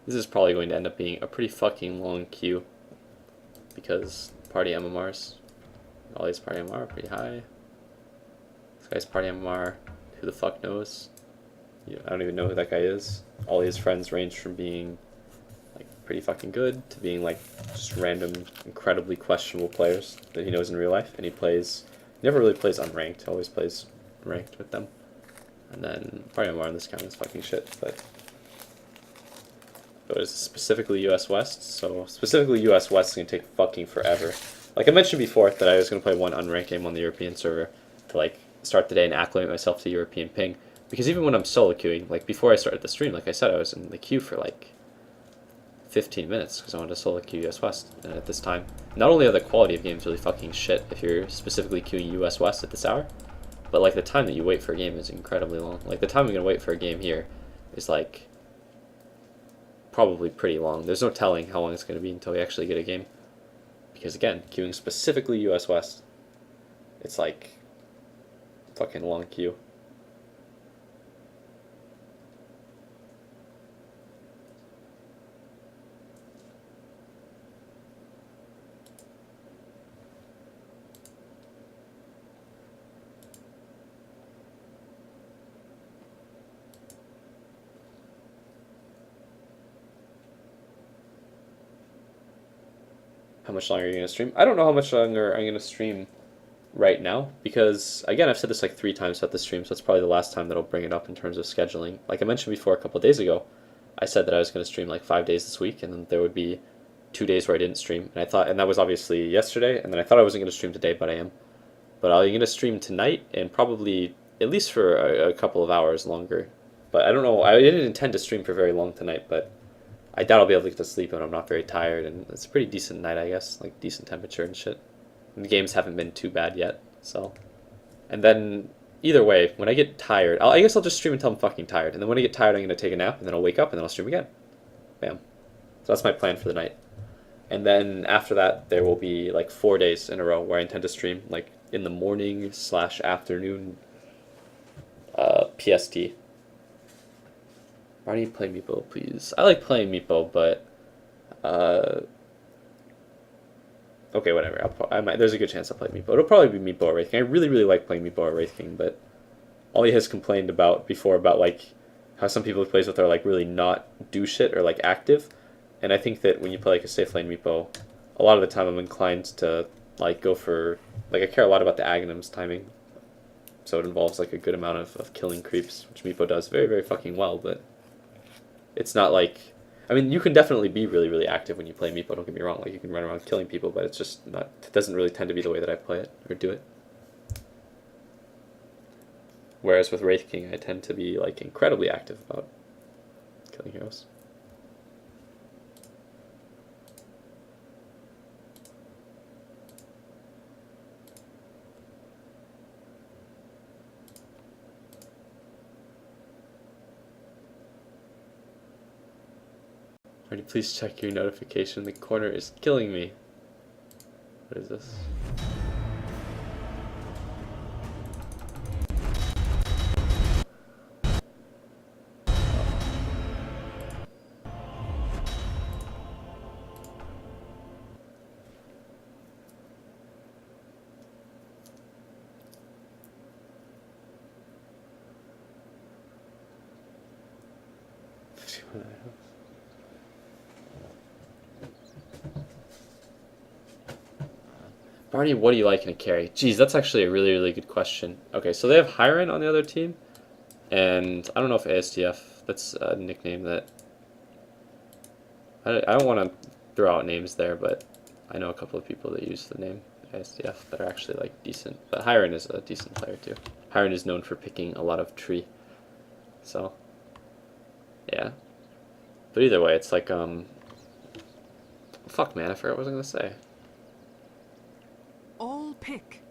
This is probably going to end up being a pretty fucking long queue because party MMRs. All his party MMR pretty high. This guy's party MMR, who the fuck knows? Yeah, I don't even know who that guy is. All his friends range from being like pretty fucking good to being like just random, incredibly questionable players that he knows in real life, and he never really plays unranked, always plays ranked with them. And then party MMR on this account is fucking shit, but it was specifically US West, so specifically US West is gonna take fucking forever. Like I mentioned before, that I was gonna play one unranked game on the European server to like start the day and acclimate myself to European ping. Because even when I'm solo queuing, like before I started the stream, like I said, I was in the queue for like 15 minutes because I wanted to solo queue US West. And at this time, not only are the quality of games really fucking shit if you're specifically queuing US West at this hour, but like the time that you wait for a game is incredibly long. Like the time I'm gonna wait for a game here is like probably pretty long. There's no telling how long it's gonna be until we actually get a game. Because again, queuing specifically US West, it's like fucking long queue. How much longer are you going to stream? I don't know how much longer I'm going to stream right now because, again, I've said this like 3 times throughout the stream, so it's probably the last time that I'll bring it up in terms of scheduling. Like I mentioned before a couple of days ago, I said that I was going to stream like 5 days this week, and then there would be 2 days where I didn't stream. And that was obviously yesterday, and then I thought I wasn't going to stream today, but I am. But I'm going to stream tonight and probably at least for a couple of hours longer. But I don't know, I didn't intend to stream for very long tonight, but I doubt I'll be able to get to sleep when I'm not very tired, and it's a pretty decent night, I guess, like decent temperature and shit. And the games haven't been too bad yet, so. And then, either way, when I get tired, I guess I'll just stream until I'm fucking tired, and then when I get tired, I'm going to take a nap, and then I'll wake up, and then I'll stream again. Bam. So that's my plan for the night. And then after that, there will be like 4 days in a row where I intend to stream, like in the morning / afternoon PST. Why do you play Meepo, please? I like playing Meepo, but okay, whatever. There's a good chance I'll play Meepo. It'll probably be Meepo or Wraith King. I really, really like playing Meepo or Wraith King, but Ollie has complained about before about like how some people he plays with are like really not do shit or like active, and I think that when you play like a safe lane Meepo, a lot of the time I'm inclined to like go for like I care a lot about the Aghanim's timing, so it involves like a good amount of killing creeps, which Meepo does very, very fucking well, but it's not like, I mean, you can definitely be really, really active when you play Meepo, don't get me wrong, like you can run around killing people, but it's just not, it doesn't really tend to be the way that I play it, or do it. Whereas with Wraith King, I tend to be like incredibly active about killing heroes. Already, please check your notification. The corner is killing me. What is this? Barney, what do you like in a carry? Geez, that's actually a really, really good question. Okay, so they have Hiren on the other team, and I don't know if ASTF, that's a nickname that... I don't want to throw out names there, but I know a couple of people that use the name ASTF that are actually like decent. But Hiren is a decent player too. Hiren is known for picking a lot of tree. So, yeah. But either way, it's like, fuck man, I forgot what I was going to say. All pick.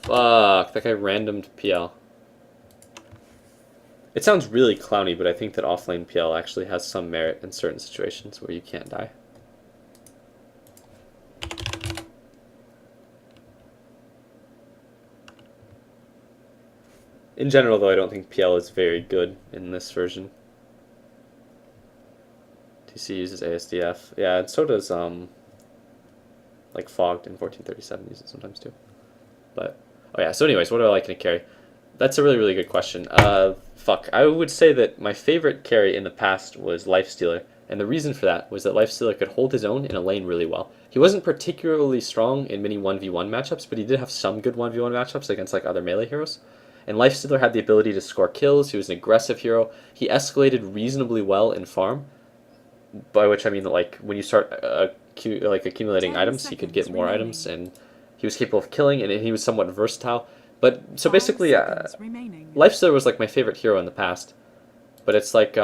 Fuck, that guy randomed PL. It sounds really clowny, but I think that offlane PL actually has some merit in certain situations where you can't die. In general, though, I don't think PL is very good in this version. PC uses ASDF. Yeah, and so does like Fogged in 1437 uses it sometimes too. But oh yeah. So anyways, what do I like in a carry? That's a really, really good question. Fuck. I would say that my favorite carry in the past was Lifestealer, and the reason for that was that Lifestealer could hold his own in a lane really well. He wasn't particularly strong in many 1v1 matchups, but he did have some good 1v1 matchups against like other melee heroes. And Lifestealer had the ability to score kills. He was an aggressive hero. He escalated reasonably well in farm, by which I mean that like when you start accumulating 10 items, he could get more remaining. items, and he was capable of killing, and he was somewhat versatile. But so 5 basically, seconds remaining. Lifestealer was like my favorite hero in the past, but it's like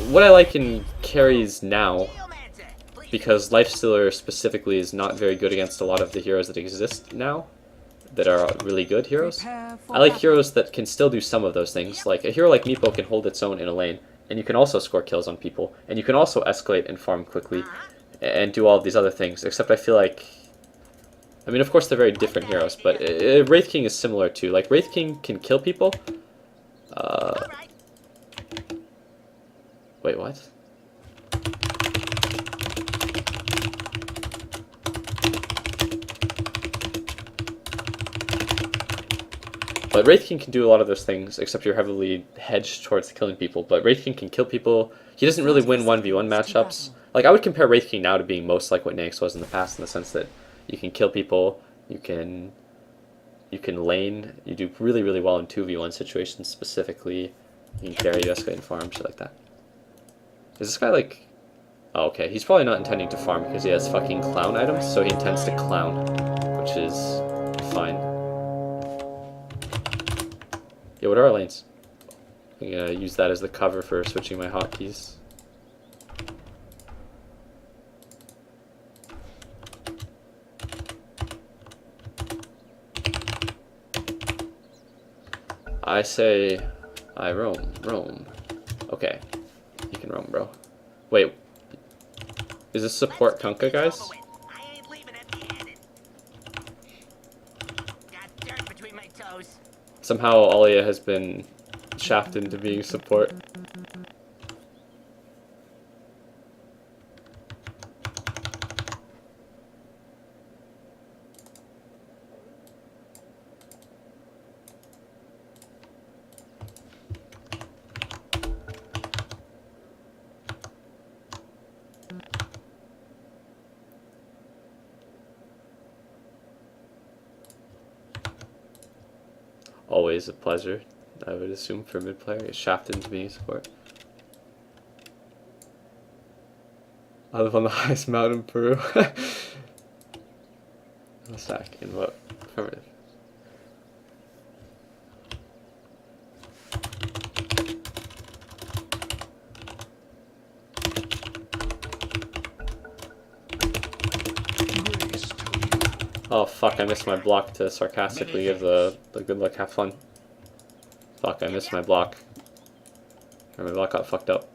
what I like in carries now, because Lifestealer specifically is not very good against a lot of the heroes that exist now, that are really good heroes. Prepare for I like battle. heroes that can still do some of those things. Like a hero like Meepo can hold its own in a lane, and you can also score kills on people, and you can also escalate and farm quickly, and do all of these other things. Except I feel like, I mean, of course they're very different heroes, but Wraith King is similar too. Like Wraith King can kill people. Wait, what? But Wraith King can do a lot of those things, except you're heavily hedged towards killing people. But Wraith King can kill people. He doesn't really win 1v1 matchups. Like, I would compare Wraith King now to being most like what Nyx was in the past, in the sense that you can kill people, you can lane, you do really, really well in 2v1 situations specifically. You can carry, you escalate and farm, shit like that. Is this guy like... Oh, okay. He's probably not intending to farm because he has fucking clown items, so he intends to clown, which is fine. Yeah, what are our lanes? I'm gonna use that as the cover for switching my hotkeys. I say I roam. Okay. You can roam, bro. Wait. Is this support Kunkka, guys? I ain't leaving empty-handed. Got dirt between my toes. Somehow Alia has been shafted into being support. Always a pleasure, I would assume, for a mid player. Get shafted into being support. I live on the highest mountain in Peru. A sack in what? Affirmative. Oh fuck, I missed my block to sarcastically give the good luck, have fun. Fuck, I missed my block. Or my block got fucked up.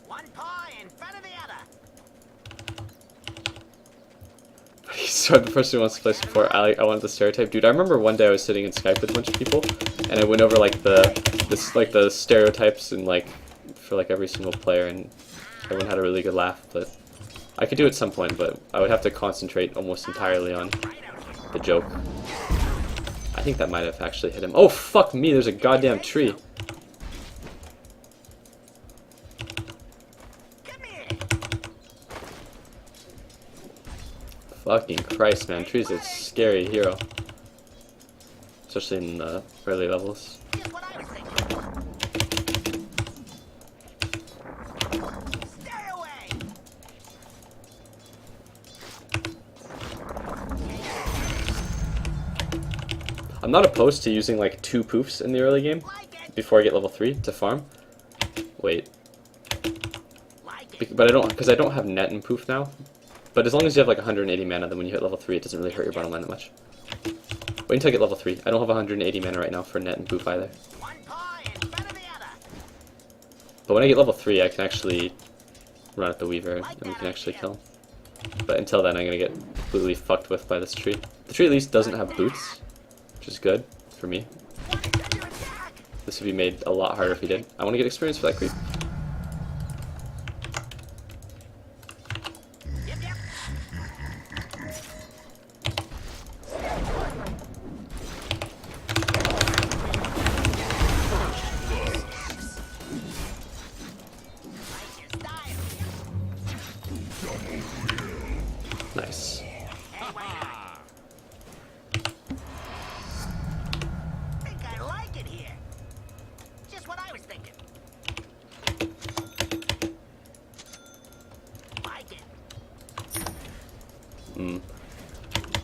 One paw in front of the other. So the person who wants to play support, I wanted the stereotype. Dude, I remember one day I was sitting in Skype with a bunch of people, and I went over like the stereotypes and like for like every single player, and everyone had a really good laugh. But I could do it at some point, but I would have to concentrate almost entirely on the joke. I think that might have actually hit him. Oh fuck me! There's a goddamn tree. Come here. Fucking Christ, man. Tree's a scary hero. Especially in the early levels. Just what I was thinking. Stay away. I'm not opposed to using like 2 poofs in the early game Like it. before I get level 3 to farm. Wait. Like it. But I don't, because I don't have net and poof now. But as long as you have like 180 mana, then when you hit level 3, it doesn't really hurt your bottom line that much. Wait until I get level 3. I don't have 180 mana right now for net and poof either. One paw in front of the other. But when I get level 3, I can actually run at the Weaver, and we can actually kill him. But until then, I'm gonna get completely fucked with by this tree. The tree at least doesn't have boots, which is good for me. Wanted to attack. This would be made a lot harder if he did. I want to get experience for that creep. Yep, yep. Like your style. Nice. Hey, why not? Think I like it here. Just what I was thinking. Like it.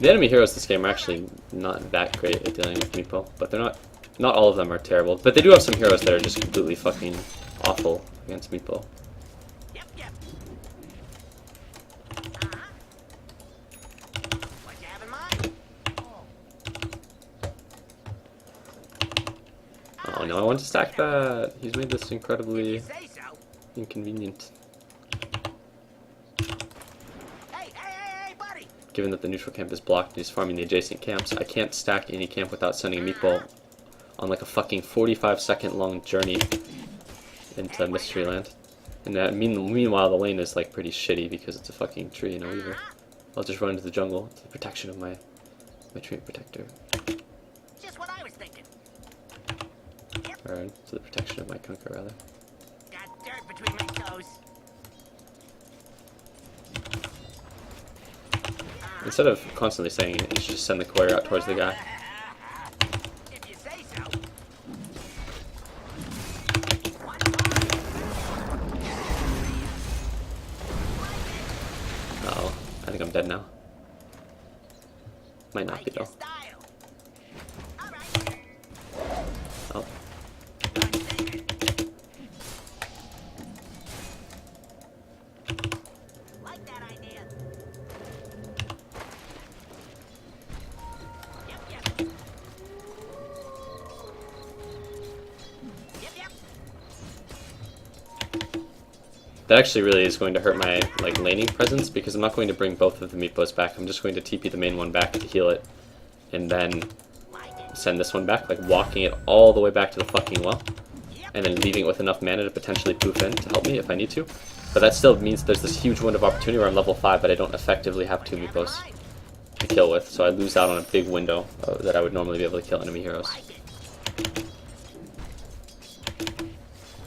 The enemy heroes this game are actually not that great at dealing with meepo, but they're not all of them are terrible. But they do have some heroes that are just completely fucking awful against meepo. Yep, yep. Uh-huh. What you have in mind? Oh no, I want to stack that. He's made this You incredibly say so. inconvenient. Hey, buddy. Given that the neutral camp is blocked and he's farming the adjacent camps, I can't stack any camp without sending a meatball on like a fucking 45-second long journey into Mystery Land. And meanwhile, the lane is like pretty shitty because it's a fucking tree and a weaver. I'll just run into the jungle to the protection of my tree protector. Just what I was thinking. Or to the protection of my kunka, rather. Got dirt between my toes. Instead of constantly saying it, you should just send the courier out towards the guy. If you say so. Uh-oh, I think I'm dead now. Might not be Like your though. style. All right. Oh, Like that idea. Yep, yep. Yep, yep. that actually really is going to hurt my like laning presence because I'm not going to bring both of the meepos back. I'm just going to TP the main one back to heal it, and then Like it. send this one back, like walking it all the way back to the fucking well, Yep. and then leaving it with enough mana to potentially poof in to help me if I need to. But that still means there's this huge window of opportunity where I'm level 5, but I don't effectively have 2 meepos to kill with, so I lose out on a big window that I would normally be able to kill enemy heroes. Like it.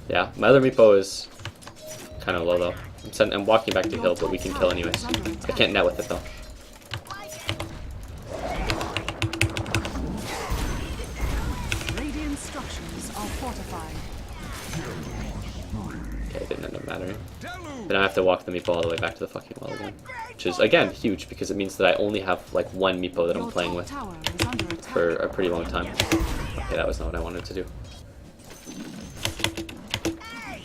Yeah, my other meepo is kind of low though. I'm walking back to heal, but we can kill anyways. I can't net with it though. Like it. Radiant structures are fortified. Yeah, it didn't end up mattering. Then I have to walk the meepo all the way back to the fucking well again. Which is, again, huge because it means that I only have like one meepo that I'm Your playing top with tower is under attack. for a pretty long time. Okay, that was not what I wanted to do. Hey.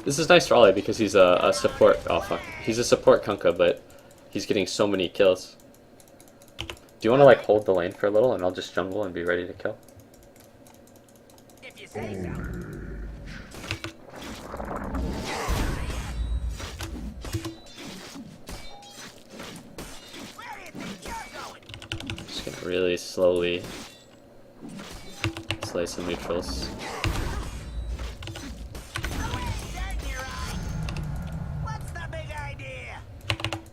This is nice for Ollie because he's a support. Oh fuck, he's a support Kunkka, but he's getting so many kills. Do you want to like hold the lane for a little, and I'll just jungle and be ready to kill? If you say so. Where do you think you're going? Just gonna really slowly slay some neutrals. Dirt in your eye. What's the big idea?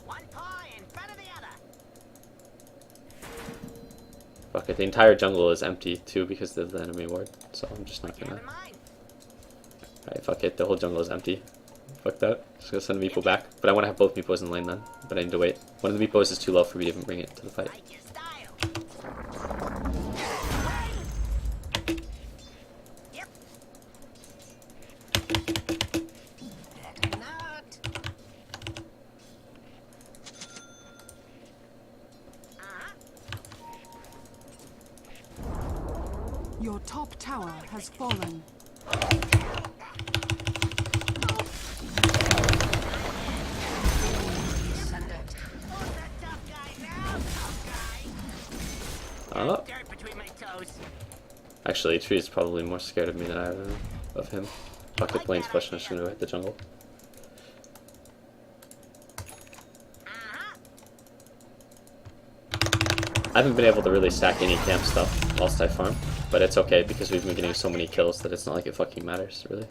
One paw in front of the other. Fuck it, the entire jungle is empty too because of the enemy ward, so I'm just not You have gonna. in mind? Alright, fuck it, the whole jungle is empty. Fuck that. Just gonna send the meepo back. But I want to have both meepos in lane then. But I need to wait. One of the meepos is too low for me to even bring it to the fight. Like your style. Yep. Better not. Uh-huh. Your top tower has fallen. Who's that tough guy now, tough guy? Oh, Dirt between my toes. actually, Tree is probably more scared of me than I am of him. Fuck the lane's pushing, I'm just gonna hit the jungle. Uh-huh. I haven't been able to really stack any camp stuff whilst I farm, but it's okay because we've been getting so many kills that it's not like it fucking matters, really.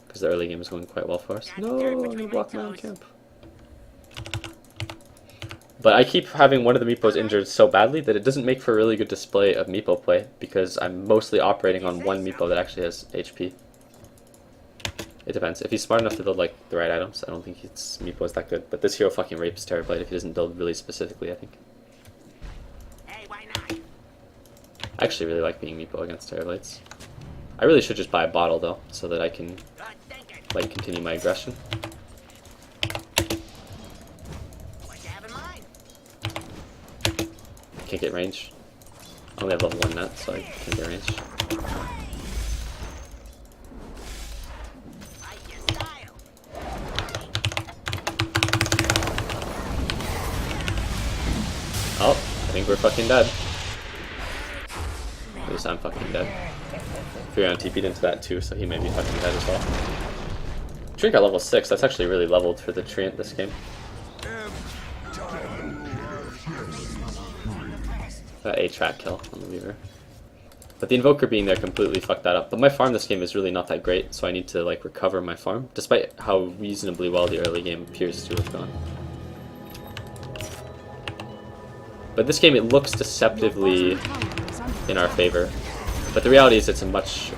Because the early game is going quite well for us. No, I'm gonna block my own camp. But I keep having one of the Meepos injured so badly that it doesn't make for a really good display of Meepo play because I'm mostly operating on one Meepo that actually has HP. It depends. If he's smart enough to build like the right items, I don't think his Meepo is that good. But this hero fucking rapes Terrorblade if he doesn't build really specifically, I think. Hey, why not? I actually really like being Meepo against Terrorblades. I really should just buy a bottle though, so that I can Good thinking. like continue my aggression. What you have in mind? Can't get range. I only have level 1 net, so I can't get range. Like your style. Oh, I think we're fucking dead. At least I'm fucking dead. Furion TP'd into that too, so he may be fucking dead as well. Treant got level 6, that's actually really leveled for the Treant this game. A track kill on the Weaver. But the Invoker being there completely fucked that up. But my farm this game is really not that great, so I need to like recover my farm, despite how reasonably well the early game appears to have gone. But this game, it looks deceptively in our favor. But the reality is it's a much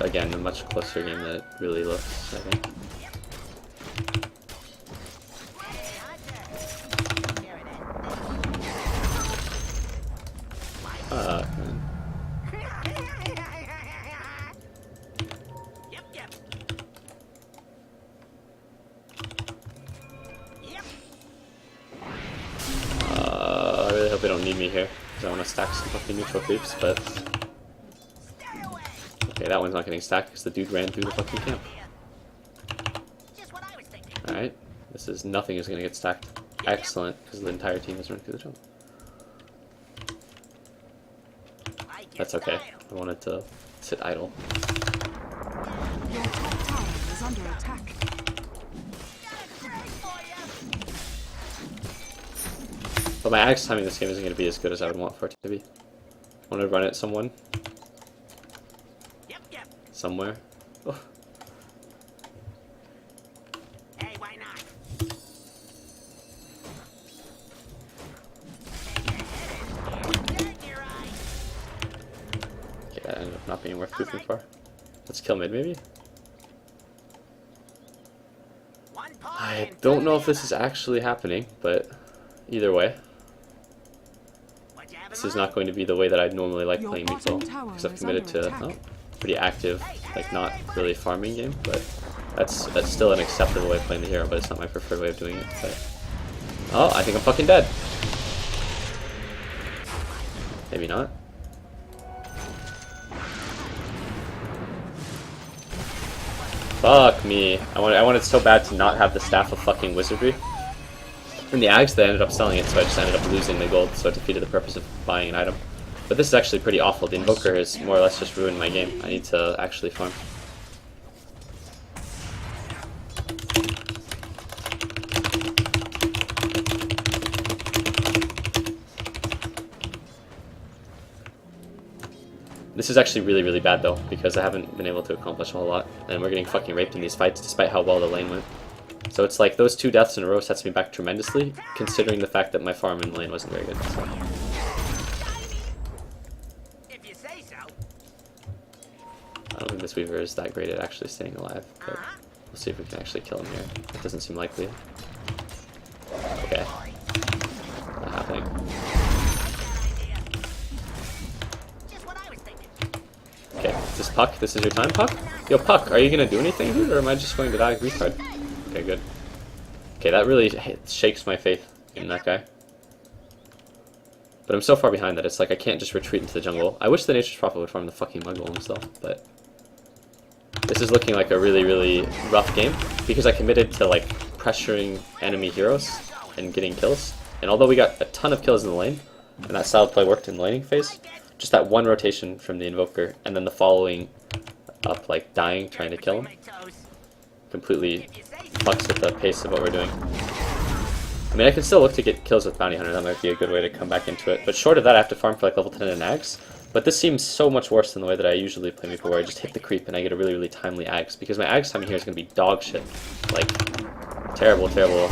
closer game than it really looks, I think. Man. Yep, yep. Yep. I really hope they don't need me here, because I want to stack some fucking neutral creeps, but... Stay away. Okay, that one's not getting stacked because the dude ran through the fucking camp. Just what I was thinking. Alright, nothing is going to get stacked. Excellent, because the entire team has run through the jump. Like your That's okay. style. I wanted to sit idle. Your top tower is under attack. Got a drag for ya. But my axe timing this game isn't going to be as good as I would want for it to be. I want to run at someone. Yep, yep. Somewhere. Oh. Hey, why not? Take your eye. Okay, that ended up not being worth goofing for. Let's kill mid, maybe? One paw I and don't know if this is actually happening, but either way, what you have in this is mind? not going to be the way that I'd normally like Your playing bottom Meepo, tower because I've is committed under to attack. pretty active, like not really farming game, but that's still an acceptable way of playing the hero, but it's not my preferred way of doing it. But... oh, I think I'm fucking dead. Maybe not. Fuck me. I wanted so bad to not have the Staff of fucking Wizardry. In the Ags, they ended up selling it, so I just ended up losing the gold, so it defeated the purpose of buying an item. But this is actually pretty awful. The Invoker has more or less just ruined my game. I need to actually farm. This is actually really, really bad though, because I haven't been able to accomplish a whole lot, and we're getting fucking raped in these fights despite how well the lane went. So it's like those 2 deaths in a row sets me back tremendously, considering the fact that my farm in lane wasn't very good. So. If you say so. I don't think this Weaver is that great at actually staying alive, but we'll see if we can actually kill him here. It doesn't seem likely. Okay. Not happening. Just what I was thinking. Okay, is this Puck? This is your time, Puck? Yo, Puck, are you gonna do anything, dude, or am I just going to die retard? Okay, good. Okay, that really shakes my faith in that guy. But I'm so far behind that it's like I can't just retreat into the jungle. I wish the Nature's Prophet would farm the fucking mud golem still, but... this is looking like a really, really rough game, because I committed to, like, pressuring enemy heroes and getting kills. And although we got a ton of kills in the lane, and that style of play worked in the laning phase, just that one rotation from the Invoker, and then the following up, like, dying, trying to kill him, completely fucks with the pace of what we're doing. I mean, I can still look to get kills with Bounty Hunter. That might be a good way to come back into it. But short of that, I have to farm for like level 10 and Ags. But this seems so much worse than the way that I usually play Meeple, where I just hit the creep and I get a really, really timely Ags. Because my Ags timing here is going to be dog shit. Like, terrible, terrible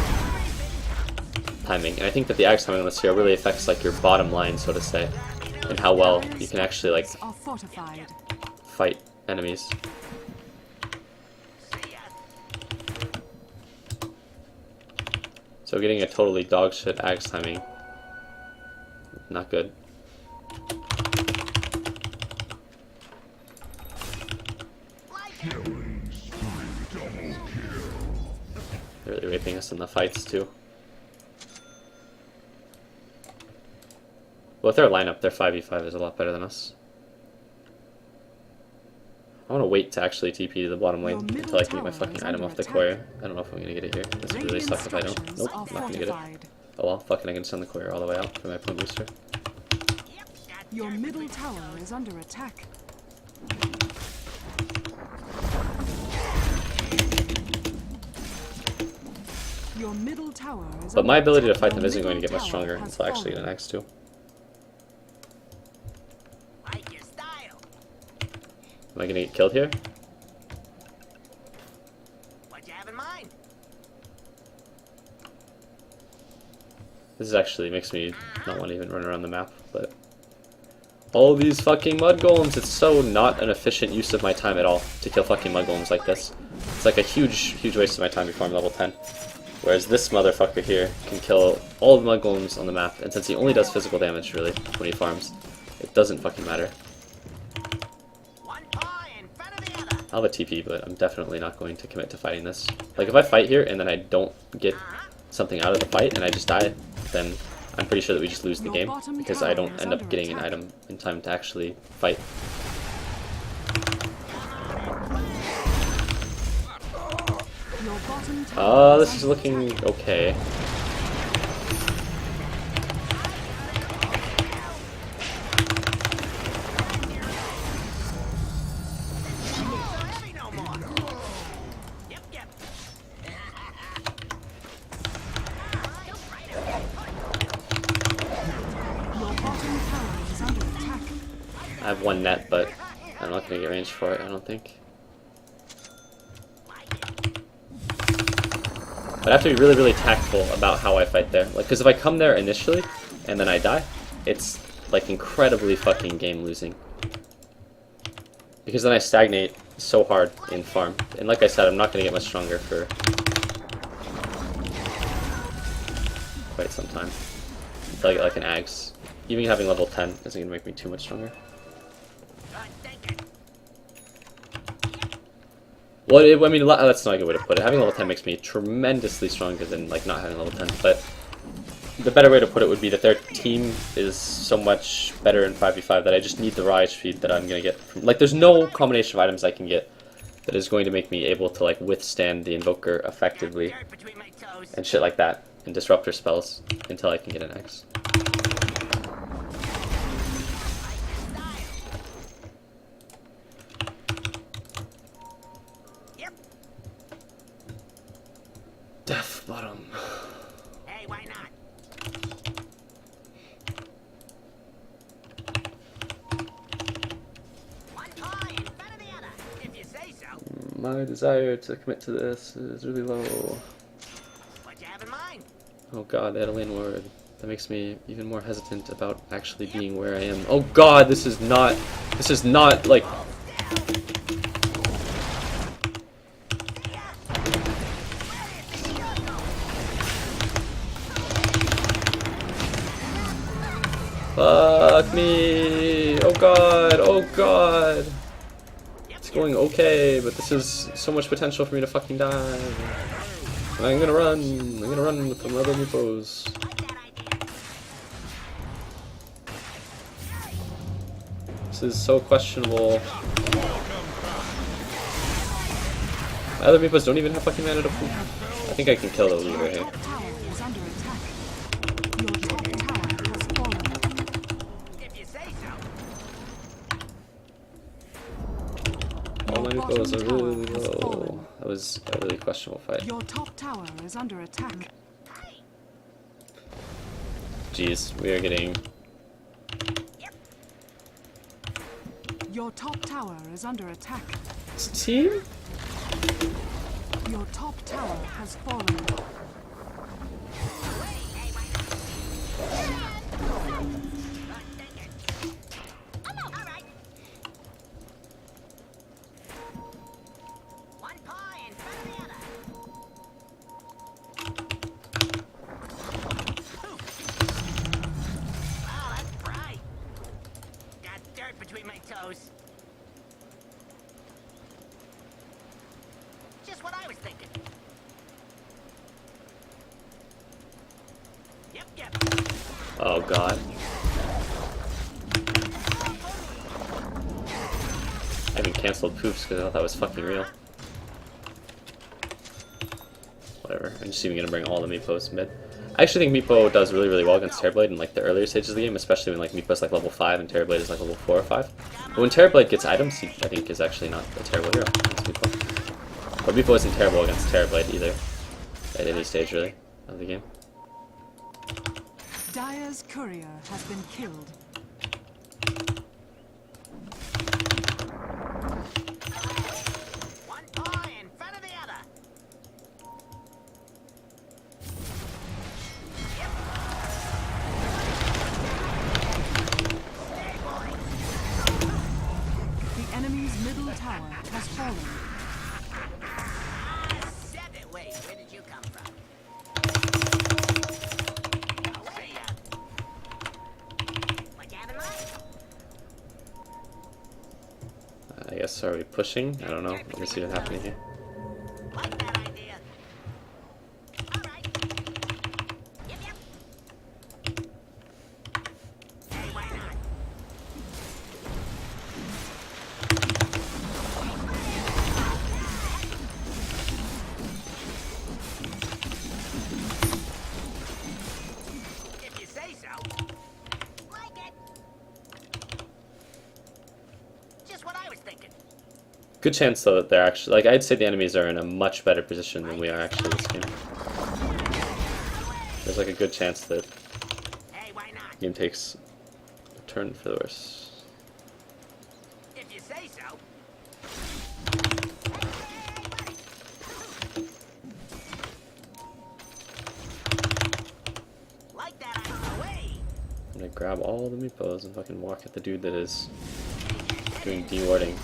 timing. And I think that the Ags timing on this here really affects like your bottom line, so to say. And how well you can actually like Are fortified. fight enemies. So getting a totally dog shit Ags timing, not good. They're really raping us in the fights too. Well, with their lineup, their 5v5 is a lot better than us. I want to wait to actually TP to the bottom lane until I can get my fucking item off the courier. I don't know if I'm going to get it here. This would really suck if I don't. Nope, I'm not going to get it. Oh well, fucking I can send the courier all the way out for my point booster. Your middle tower is under attack. Your middle tower is But my under ability to attack. fight them Your isn't going to middle get much tower stronger has until I actually get fallen. an X2. Like your style. Am I going to get killed here? What you have in mind? This is actually makes me not want to even run around the map, but all these fucking mud golems, it's so not an efficient use of my time at all to kill fucking mud golems like this. It's like a huge waste of my time before I'm level 10. Whereas this motherfucker here can kill all the mud golems on the map, and since he only does physical damage really when he farms, it doesn't fucking matter. One paw in front of the other. I'll have a TP, but I'm definitely not going to commit to fighting this. Like if I fight here and then I don't get something out of the fight and I just die, then I'm pretty sure that we just lose the game because I don't end up getting an item in time to actually fight. Your bottom tower This is looking okay. Heavy no more. Yep. Your bottom tower is under attack. I have one net, but I'm not going to get range for it, I don't think. But I have to be really, really tactful about how I fight there. Like, because if I come there initially, and then I die, it's, like, incredibly fucking game losing. Because then I stagnate so hard in farm. And like I said, I'm not going to get much stronger for quite some time. Until I get, like, an Ags. Even having level 10 isn't going to make me too much stronger. Well, I mean, that's not a good way to put it. Having level 10 makes me tremendously stronger than, like, not having level 10. But the better way to put it would be that their team is so much better in 5v5 that I just need the raw HP that I'm going to get from... Like, there's no combination of items I can get that is going to make me able to, like, withstand the Invoker effectively Dirt between my toes. and shit like that, and Disruptor spells, until I can get an X. Yep. Death bottom. Hey, why not? One paw in front of the other, if you say so. My desire to commit to this is really low. What you have in mind? Oh god, they had a lane ward. That makes me even more hesitant about actually being where I am. Oh god, this is not, like... Fuck me! Oh god, oh god! It's going okay, but this is so much potential for me to fucking die. And I'm gonna run with some other Meepos. This is so questionable. My other Meepos don't even have fucking mana to poop. I think I can kill the leader here. Top tower is under attack. Your top tower has fallen. If you say so. All my Your Meepos bottom are really tower has low. fallen. That was a really questionable fight. Your top tower is under attack. Jeez, we are getting... Your top tower is under attack. Team? Your top tower has fallen. One paw in front of the other. Wow, that's bright. Got dirt between my toes. Just what I was thinking. Yep. Oh god. I even canceled poofs because I thought that was fucking real. Whatever. I'm just even gonna bring all the Meepos mid. I actually think Meepo does really well against Terrorblade in like the earlier stages of the game, especially when like Meepo's like level 5 and Terrorblade is like level 4 or 5. But when Terrorblade gets items, he I think is actually not a terrible hero against Meepo. But Meepo isn't terrible against Terrorblade either. At any stage really of the game. Dire's courier has been killed. One paw in front of the other. The enemy's middle tower has fallen. Wait, where did you come from? See ya. What you have in mind? I guess are we pushing? I don't know. Let me see what's happening here. Like that idea. All right. Yep. Hey, why not? If you say so. Like it. Just what I was thinking. Good chance though that they're actually like I'd say the enemies are in a much better position than we are actually this game. There's like a good chance that Hey, why not? the game takes a turn for the worse. If you say so. Like that out of the way. I'm gonna grab all the meepos and fucking walk at the dude that is doing de-warding.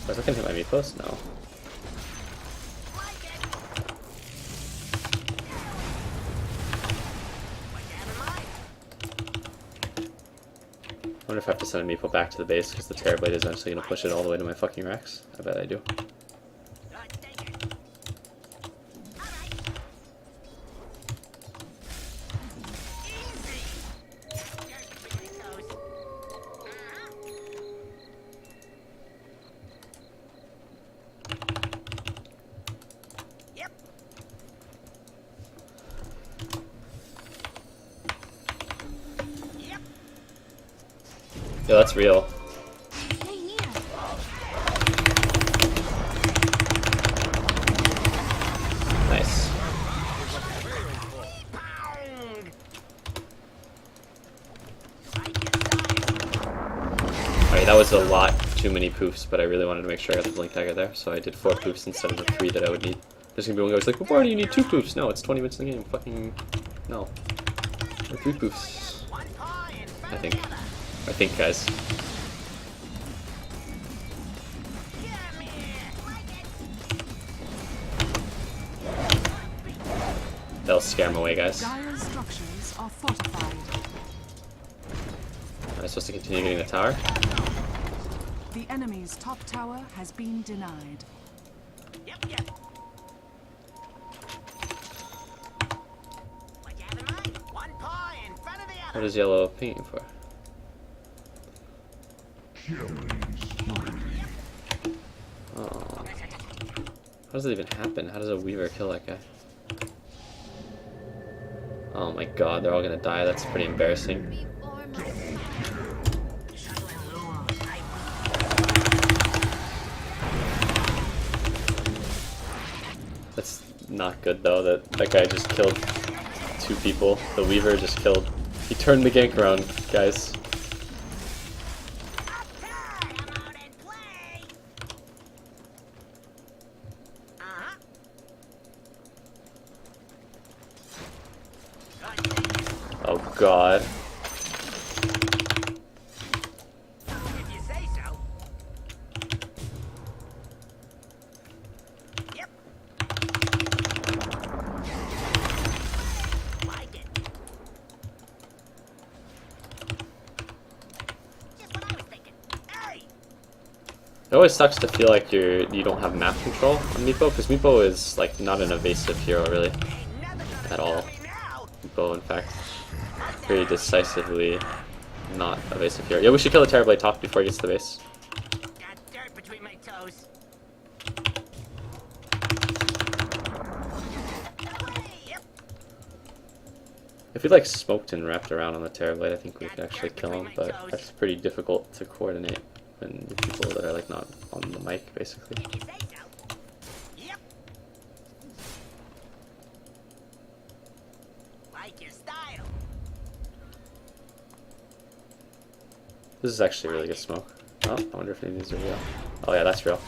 Was I gonna hit my meepos? No. Like it. What you have in mind? I wonder if I have to send a meepo back to the base because the Terrorblade is eventually gonna push it all the way to my fucking Rex. I bet I do. Take it. All right. Easy. Dirt between my toes. Yep. Yep. Yo, that's real. Stay near. Nice. Pound. Like your style. Alright, that was a lot too many poofs, but I really wanted to make sure I got the blink dagger there, so I did 4 poofs instead of the 3 that I would need. There's gonna be one guy who's like, well, why do you need 2 poofs? No, it's 20 minutes in the game. Fucking no. Or 3 poofs. One paw in front I of think. the other. I think, guys. Come here. Like it. They'll scare him away, guys. Dire's structures are fortified. Am I supposed to continue getting the tower? The enemy's top tower has been denied. Yep. What you have in mind? One paw in front of the other. What is yellow pinging for? Oh. How does it even happen? How does a Weaver kill that guy? Oh my god, they're all gonna die. That's pretty embarrassing. That's not good though, that guy just killed 2 people. The Weaver just killed He turned the gank around, guys. Okay, come out and play. Uh-huh. Oh god. If you say so. Yep. Like it. Just what I was thinking. Hey! It always sucks to feel like you don't have map control on Meepo, because Meepo is like not an evasive hero really Ain't nothing gonna at all. stop me now. Meepo, in fact, very decisively not a evasive hero. Yeah, we should kill the Terrorblade top before he gets to the base. Got dirt between my toes. Away! Yep. If we like smoked and wrapped around on the Terrorblade, I think we could actually kill him, but that's pretty difficult to coordinate when the people that are like not on the mic, basically. If you say so. Yep. Like your style. This is actually a really good smoke. Oh, I wonder if any of these are real. Oh yeah, that's real.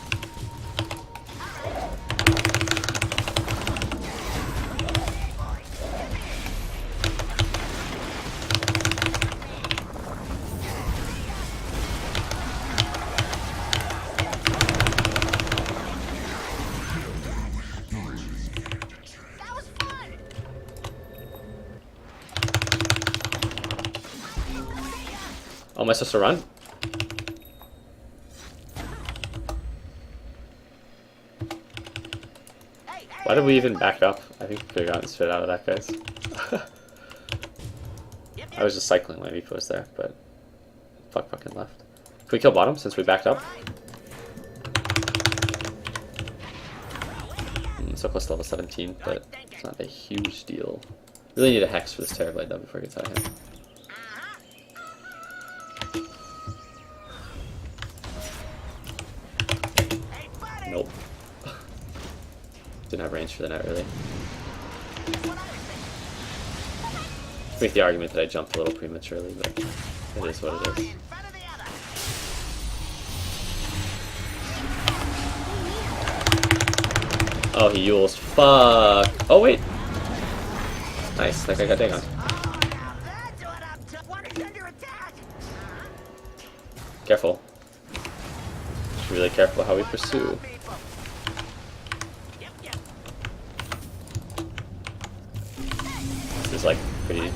That was fun. Oh, am I supposed to run? Hey, Why did we even back up? I think we could have gotten straight out of that, guys. Yep, I was just cycling my Meepos there, but fuck fucking left. Can we kill bottom since we backed up? So close to level 17, but it's not a huge deal. Really need a hex for this Terrorblade though before it gets out of hand. Hey, buddy. Nope. Didn't have range for the net really. Make the argument that I jumped a little prematurely, but it is what it is. In front of the other. Oh, he yules. Fuck. Oh, wait. Nice. That guy got dang on. Oh, now that's what I'm talking. One is under attack. Careful. Just really careful how we pursue. People. Yep, yep. This is like pretty.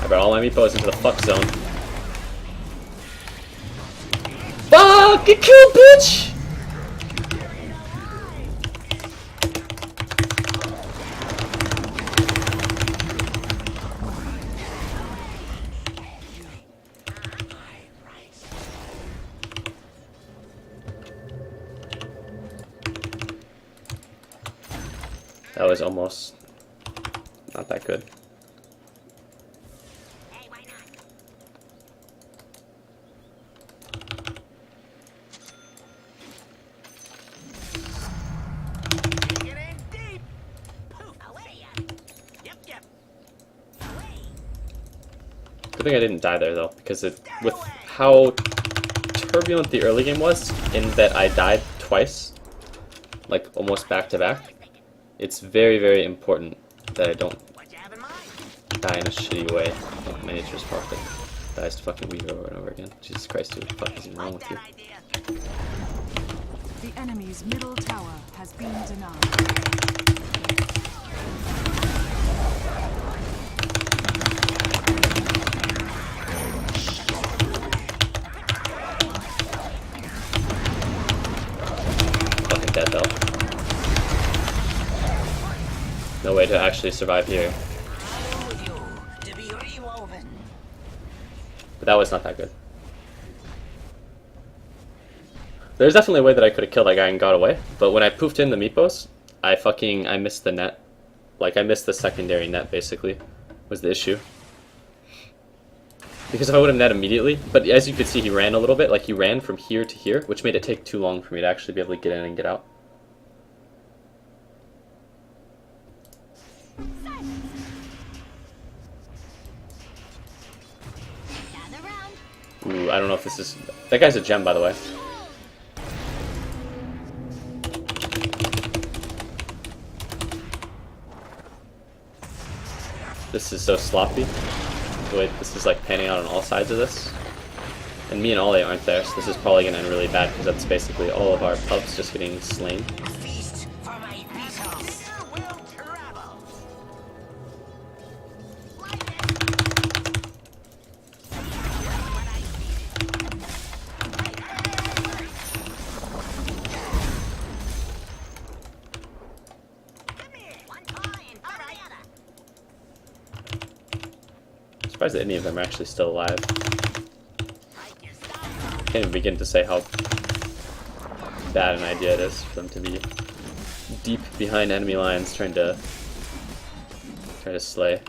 I brought all my meepos into the fuck zone. Fuck! Get killed, bitch! That was almost not that good. Hey, why not? Get in deep. Poof. Away. Yep, yep. Away. Good thing I didn't die there though, because with how turbulent the early game was, in that I died twice, like almost back to back, it's very, very important that I don't What you have in mind? die in a shitty way. Oh, my nature's perfect. Dies to fucking weave over and over again. Jesus Christ, dude, what the fuck is even wrong Like with you? that idea. The enemy's middle tower has been denied. Fucking dead though. No way to actually survive here. To be rewoven. But that was not that good. There's definitely a way that I could have killed that guy and got away, but when I poofed in the meepos, I missed the net. Like, I missed the secondary net, basically, was the issue. Because if I would have net immediately, but as you could see, he ran a little bit, like he ran from here to here, which made it take too long for me to actually be able to get in and get out. Ooh, I don't know if this is... That guy's a gem, by the way. This is so sloppy. The way this is like panning out on all sides of this. And me and Ollie aren't there, so this is probably going to end really bad because that's basically all of our pups just getting slain. Feast for my beetles. Will travel. I'm surprised that any of them are actually still alive. Can't even begin to say how bad an idea it is for them to be deep behind enemy lines trying to slay.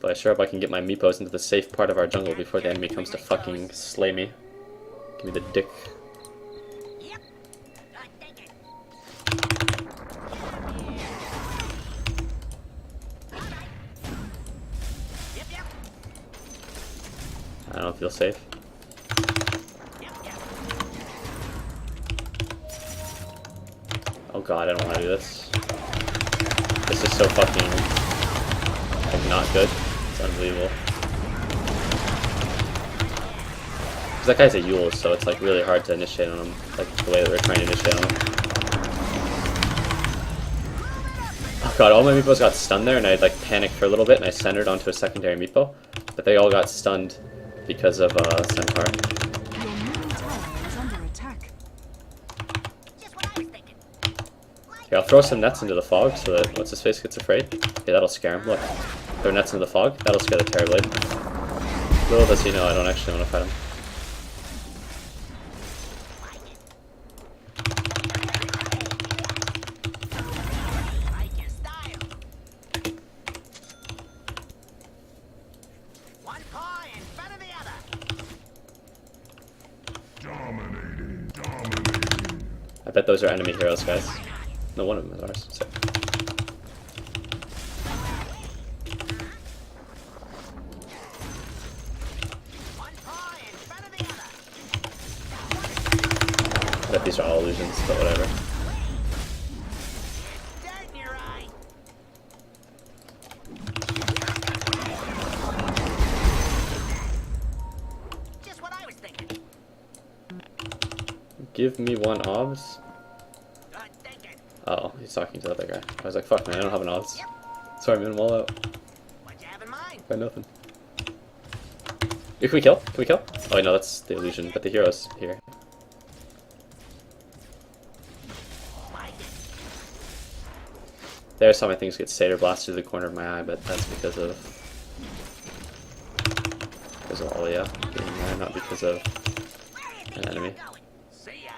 But I sure hope I can get my meepos into the safe part of our jungle before the enemy comes to fucking slay me. Give me the dick. I don't feel safe. Oh god, I don't want to do this. This is so fucking like not good. It's unbelievable. Because that guy's a Yule, so it's like really hard to initiate on him, like the way that we're trying to initiate on him. Oh god, all my meepos got stunned there, and I like panicked for a little bit, and I centered onto a secondary meepo, but they all got stunned because of Centaur. Your middle tower is under attack. Here, I'll throw some nets into the fog so that what's his face gets afraid. Okay, that'll scare him. Look, throw nets into the fog. That'll scare the Terrorblade. Little does he know, I don't actually want to fight him. I bet those are enemy heroes, guys. No, one of them is ours. So. I bet these are all illusions, but whatever. Give me one obs. Oh, he's talking to the other guy. I was like, fuck man, I don't have an obs. Sorry man, I'm all out. What you have in mind? Got nothing. Can we kill? Can we kill? Oh wait, no, that's the illusion, but the hero's here. There's how my things get Satyr blasted to the corner of my eye, but that's because of Alia being there, not because of an enemy. See ya.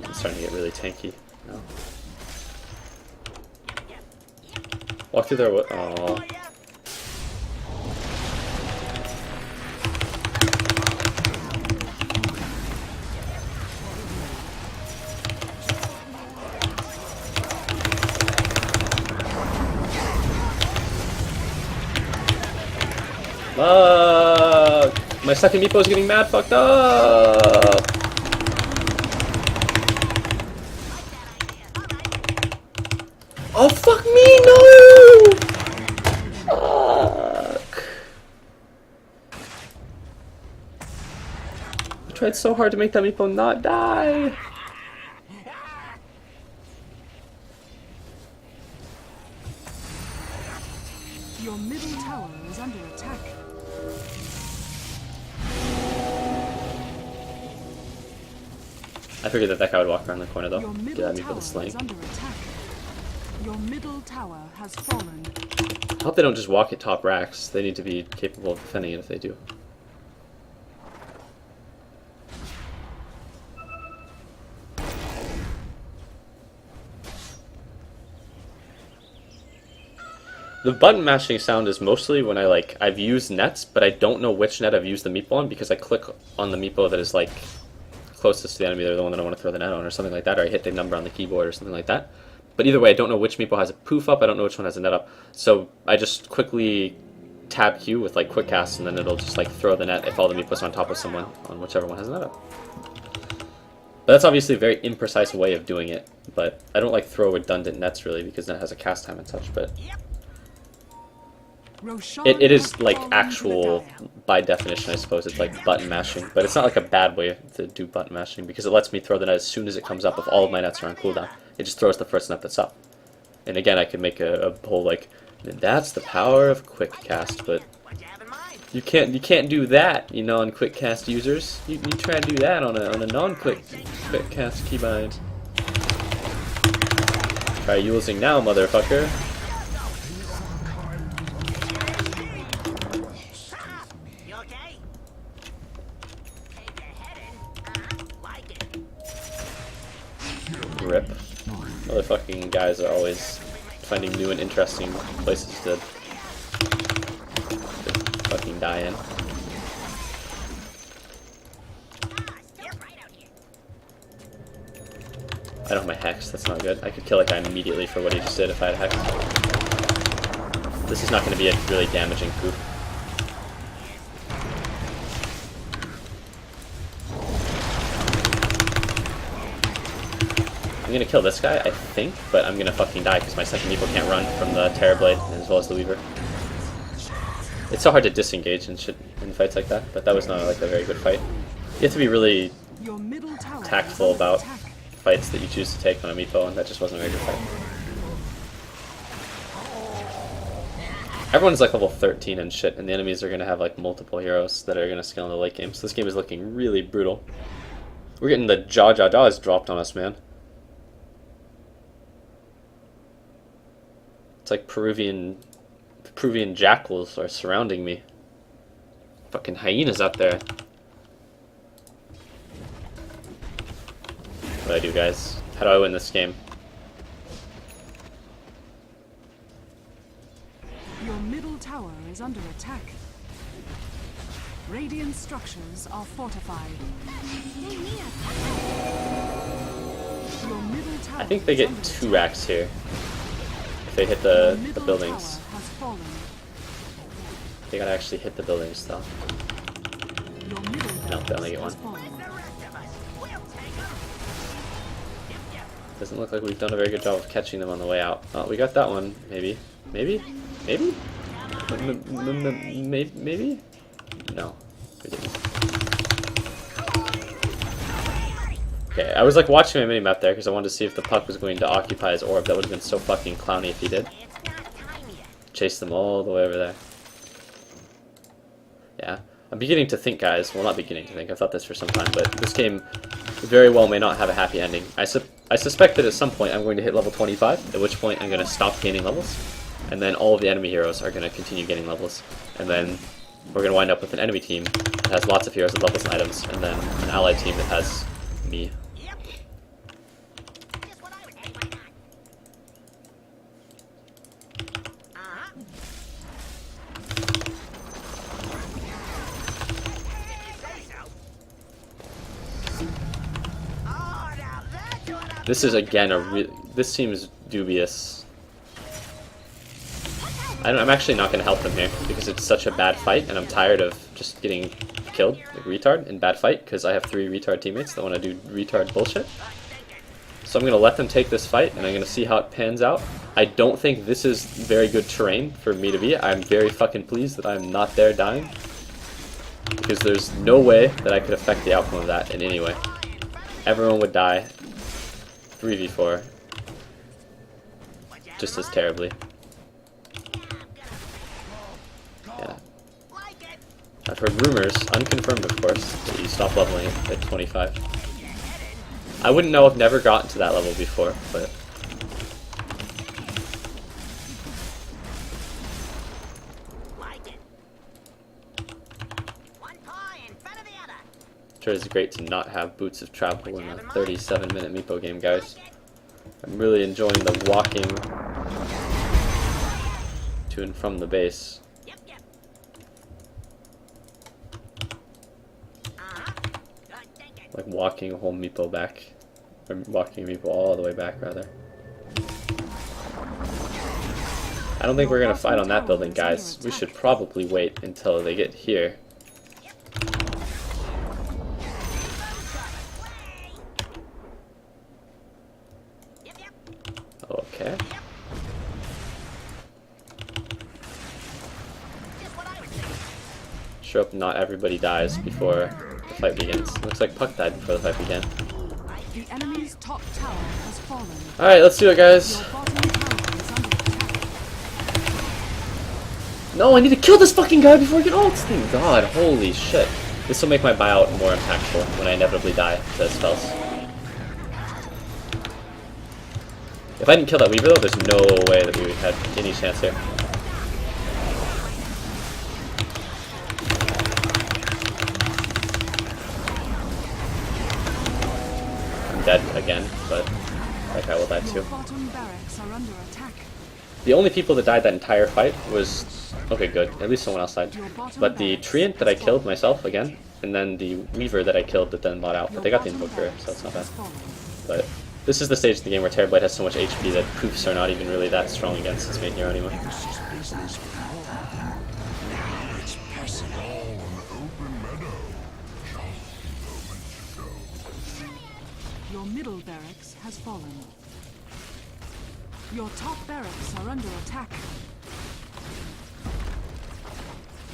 It's starting to get really tanky now. Walk through there. Oh. My second meepo is getting mad fucked up. Oh fuck me, no! Fuck. I tried so hard to make that meepo not die. Your middle tower is under attack. I figured that guy would walk around the corner though. Your Get middle at me with tower a sling. is under attack. Your middle tower has fallen. I hope they don't just walk at top racks. They need to be capable of defending it if they do. The button mashing sound is mostly when I've used nets, but I don't know which net I've used the meepo on because I click on the meepo that is like closest to the enemy, they're the one that I want to throw the net on or something like that, or I hit the number on the keyboard or something like that. But either way, I don't know which meepo has a poof up, I don't know which one has a net up. So I just quickly tab Q with like quick cast, and then it'll just like throw the net if all the meepos are on top of someone on whichever one has a net up. But that's obviously a very imprecise way of doing it, but I don't like throw redundant nets really because then it has a cast time and such, but it is like actual, by definition I suppose, it's like button mashing, but it's not like a bad way to do button mashing because it lets me throw the net as soon as it comes up if all of my nets are on cooldown. It just throws the first net that's up. And again, I could make a whole like, that's the power of quick cast, but you can't do that, you non-quick cast users. You try to do that on a non-quick cast keybind. Try using now, motherfucker. You okay? Take your head in. Like it. Rip. Motherfucking guys are always finding new and interesting places to fucking die in. I don't have my hex, that's not good. I could kill a guy immediately for what he just did if I had hex. This is not going to be a really damaging coup. I'm gonna kill this guy, I think, but I'm gonna fucking die because my second meeple can't run from the Terrorblade as well as the Weaver. It's so hard to disengage and shit in fights like that, but that was not like a very good fight. You have to be really tactful about fights that you choose to take on a meepo, and that just wasn't a very good fight. Everyone's like level 13 and shit, and the enemies are gonna have like multiple heroes that are gonna scale in the late game, so this game is looking really brutal. We're getting the jaws dropped on us, man. It's like Peruvian jackals are surrounding me. Fucking hyenas out there. What do I do, guys? How do I win this game? Your middle tower is under attack. Radiant structures are fortified. Your middle tower I think they get 2 racks here. If they hit the buildings. They gotta actually hit the buildings though. No, they only get 1. Doesn't look like we've done a very good job of catching them on the way out. Oh, we got that one. Maybe? Maybe? Maybe? Maybe? No. We didn't. Okay, I was like watching my minimap there because I wanted to see if the puck was going to occupy his orb. That would have been so fucking clowny if he did. Chase them all the way over there. Yeah. I'm beginning to think, guys. Well, not beginning to think. I've thought this for some time, but this game very well may not have a happy ending. I suspect that at some point I'm going to hit level 25, at which point I'm going to stop gaining levels, and then all of the enemy heroes are going to continue gaining levels, and then we're going to wind up with an enemy team that has lots of heroes with levels and items, and then an allied team that has me. This is again this seems dubious. I'm actually not going to help them here because it's such a bad fight, and I'm tired of just getting killed like retard in bad fight because I have 3 retard teammates that want to do retard bullshit. So I'm going to let them take this fight, and I'm going to see how it pans out. I don't think this is very good terrain for me to be. I'm very fucking pleased that I'm not there dying because there's no way that I could affect the outcome of that in any way. Everyone would die 3v4 just as terribly. Yeah. I've heard rumors, unconfirmed of course, that you stop leveling at 25. I wouldn't know, I've never gotten to that level before, but... Sure, it's great to not have boots of travel in a 37-minute meepo game, guys. I'm really enjoying the walking. to and from the base. Yep, yep. Uh-huh. Good thinking. Like walking a whole meeple back. Or walking a meeple all the way back, rather. I don't think we're gonna fight on that building, guys. We should probably wait until they get here. Yep, yep. Okay. Just what I was thinking. Sure hope not everybody dies before the fight begins. Looks like Puck died before the fight began. The enemy's top tower has fallen. Alright, let's do it, guys. Your bottom tower is under attack. No, I need to kill this fucking guy before I get ult. Thank God, holy shit. This will make my buyout more impactful when I inevitably die to spells. If I didn't kill that Weaver though, there's no way that we would have any chance here. I'm dead again, but that guy will die too. Your bottom barracks are under attack. The only people that died that entire fight was... Okay, good. At least someone else died. But the Treant that I killed myself again, and then the Weaver that I killed that then bought out. But they got the Invoker, so it's not bad. But this is the stage of the game where Terrorblade has so much HP that poofs are not even really that strong against his main hero anymore. Your middle barracks has fallen. Your top barracks are under attack.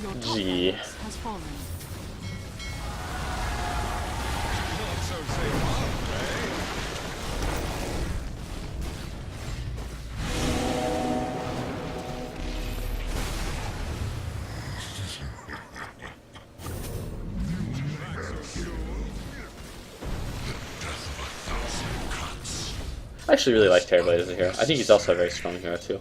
Your top Gee. barracks has fallen. Not so safe, eh? I actually really like Terrorblade as a hero. I think he's also a very strong hero too.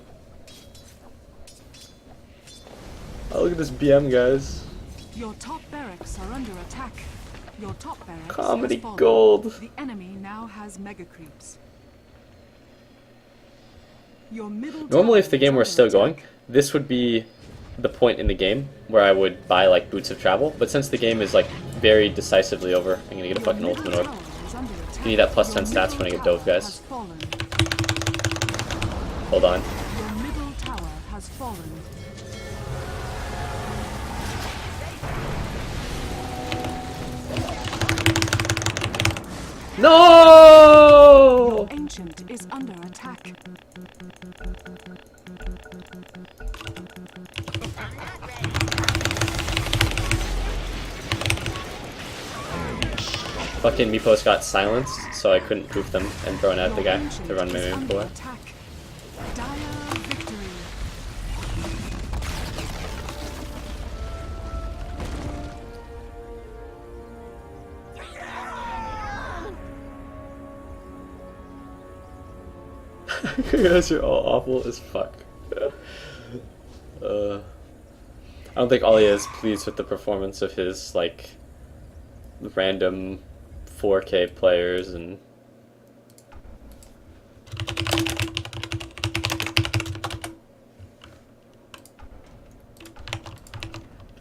Oh, look at this BM, guys. Your top barracks are under attack. Your top barracks Comedy has fallen. gold. The enemy now has mega creeps. Your middle Normally, if tower the game is were under still attack. going, this would be the point in the game where I would buy like Boots of Travel. But since the game is like very decisively over, I'm gonna get a Your fucking middle ultimate orb. tower is under attack. Give me that plus 10 Your stats when I middle get dove, tower guys. has fallen. Hold on. Your middle tower has fallen. No! Ancient is under attack. Fucking Meepos got silenced, so I couldn't poof them and throw out the guy to run my main for. Attack. Dire victory. You guys are all awful as fuck. I don't think Ollie is pleased with the performance of his, like, random 4K players and...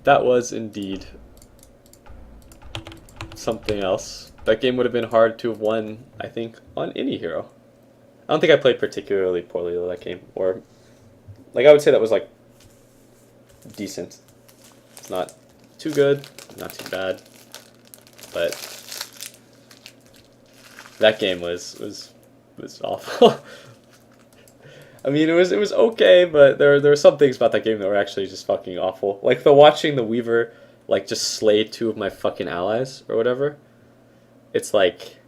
That was indeed something else. That game would have been hard to have won, I think, on any hero. I don't think I played particularly poorly that game, or like I would say that was like decent. It's not too good, not too bad, but that game was awful. I mean, it was okay, but there were some things about that game that were actually just fucking awful. Like watching the Weaver like just slay two of my fucking allies or whatever. It's like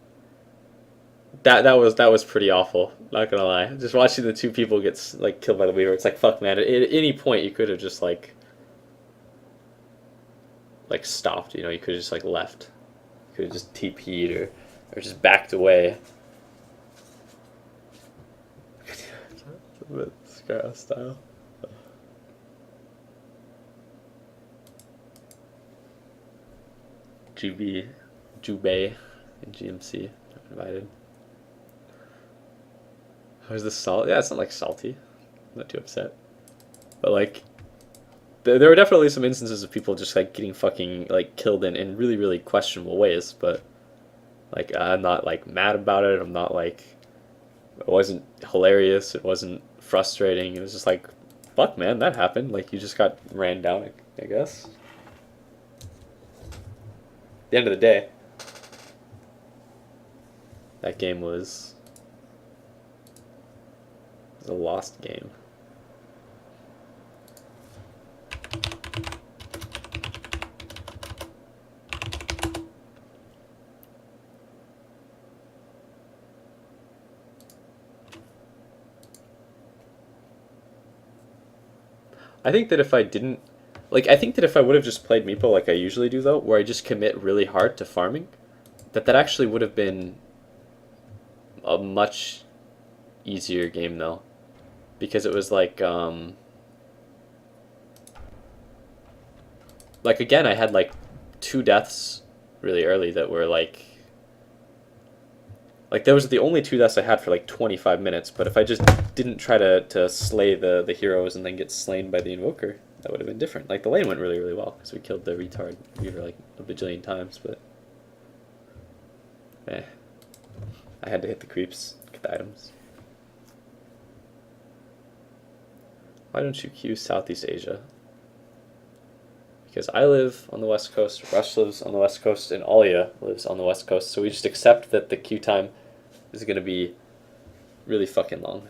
that was pretty awful. Not gonna lie, just watching the two people get like killed by the Weaver. It's like fuck, man. At any point you could have just like stopped. You know, you could have just like left. You could have just TP'd or just backed away. Scar style. Jubei and GMC are invited. How's this salt? Yeah, it's not like salty. I'm not too upset. But like, there were definitely some instances of people just like getting fucking like killed in really really questionable ways. But like, I'm not like mad about it. I'm not like, it wasn't hilarious. It wasn't frustrating. It was just like, fuck, man, that happened. Like, you just got ran down, I guess. At the end of the day, that game was a lost game. I think that if I didn't, like, I think that if I would have just played Meepo like I usually do, though, where I just commit really hard to farming, that actually would have been a much easier game, though. Because it was like, again, I had, like, 2 deaths really early that were, like, those were the only 2 deaths I had for, like, 25 minutes, but if I just didn't try to slay the heroes and then get slain by the Invoker, that would have been different. Like, the lane went really, really well, because we killed the retard Reaver, like, a bajillion times, but... I had to hit the creeps, get the items. Why don't you queue Southeast Asia? Because I live on the West Coast, Rush lives on the West Coast, and Alia lives on the West Coast, so we just accept that the queue time is going to be really fucking long.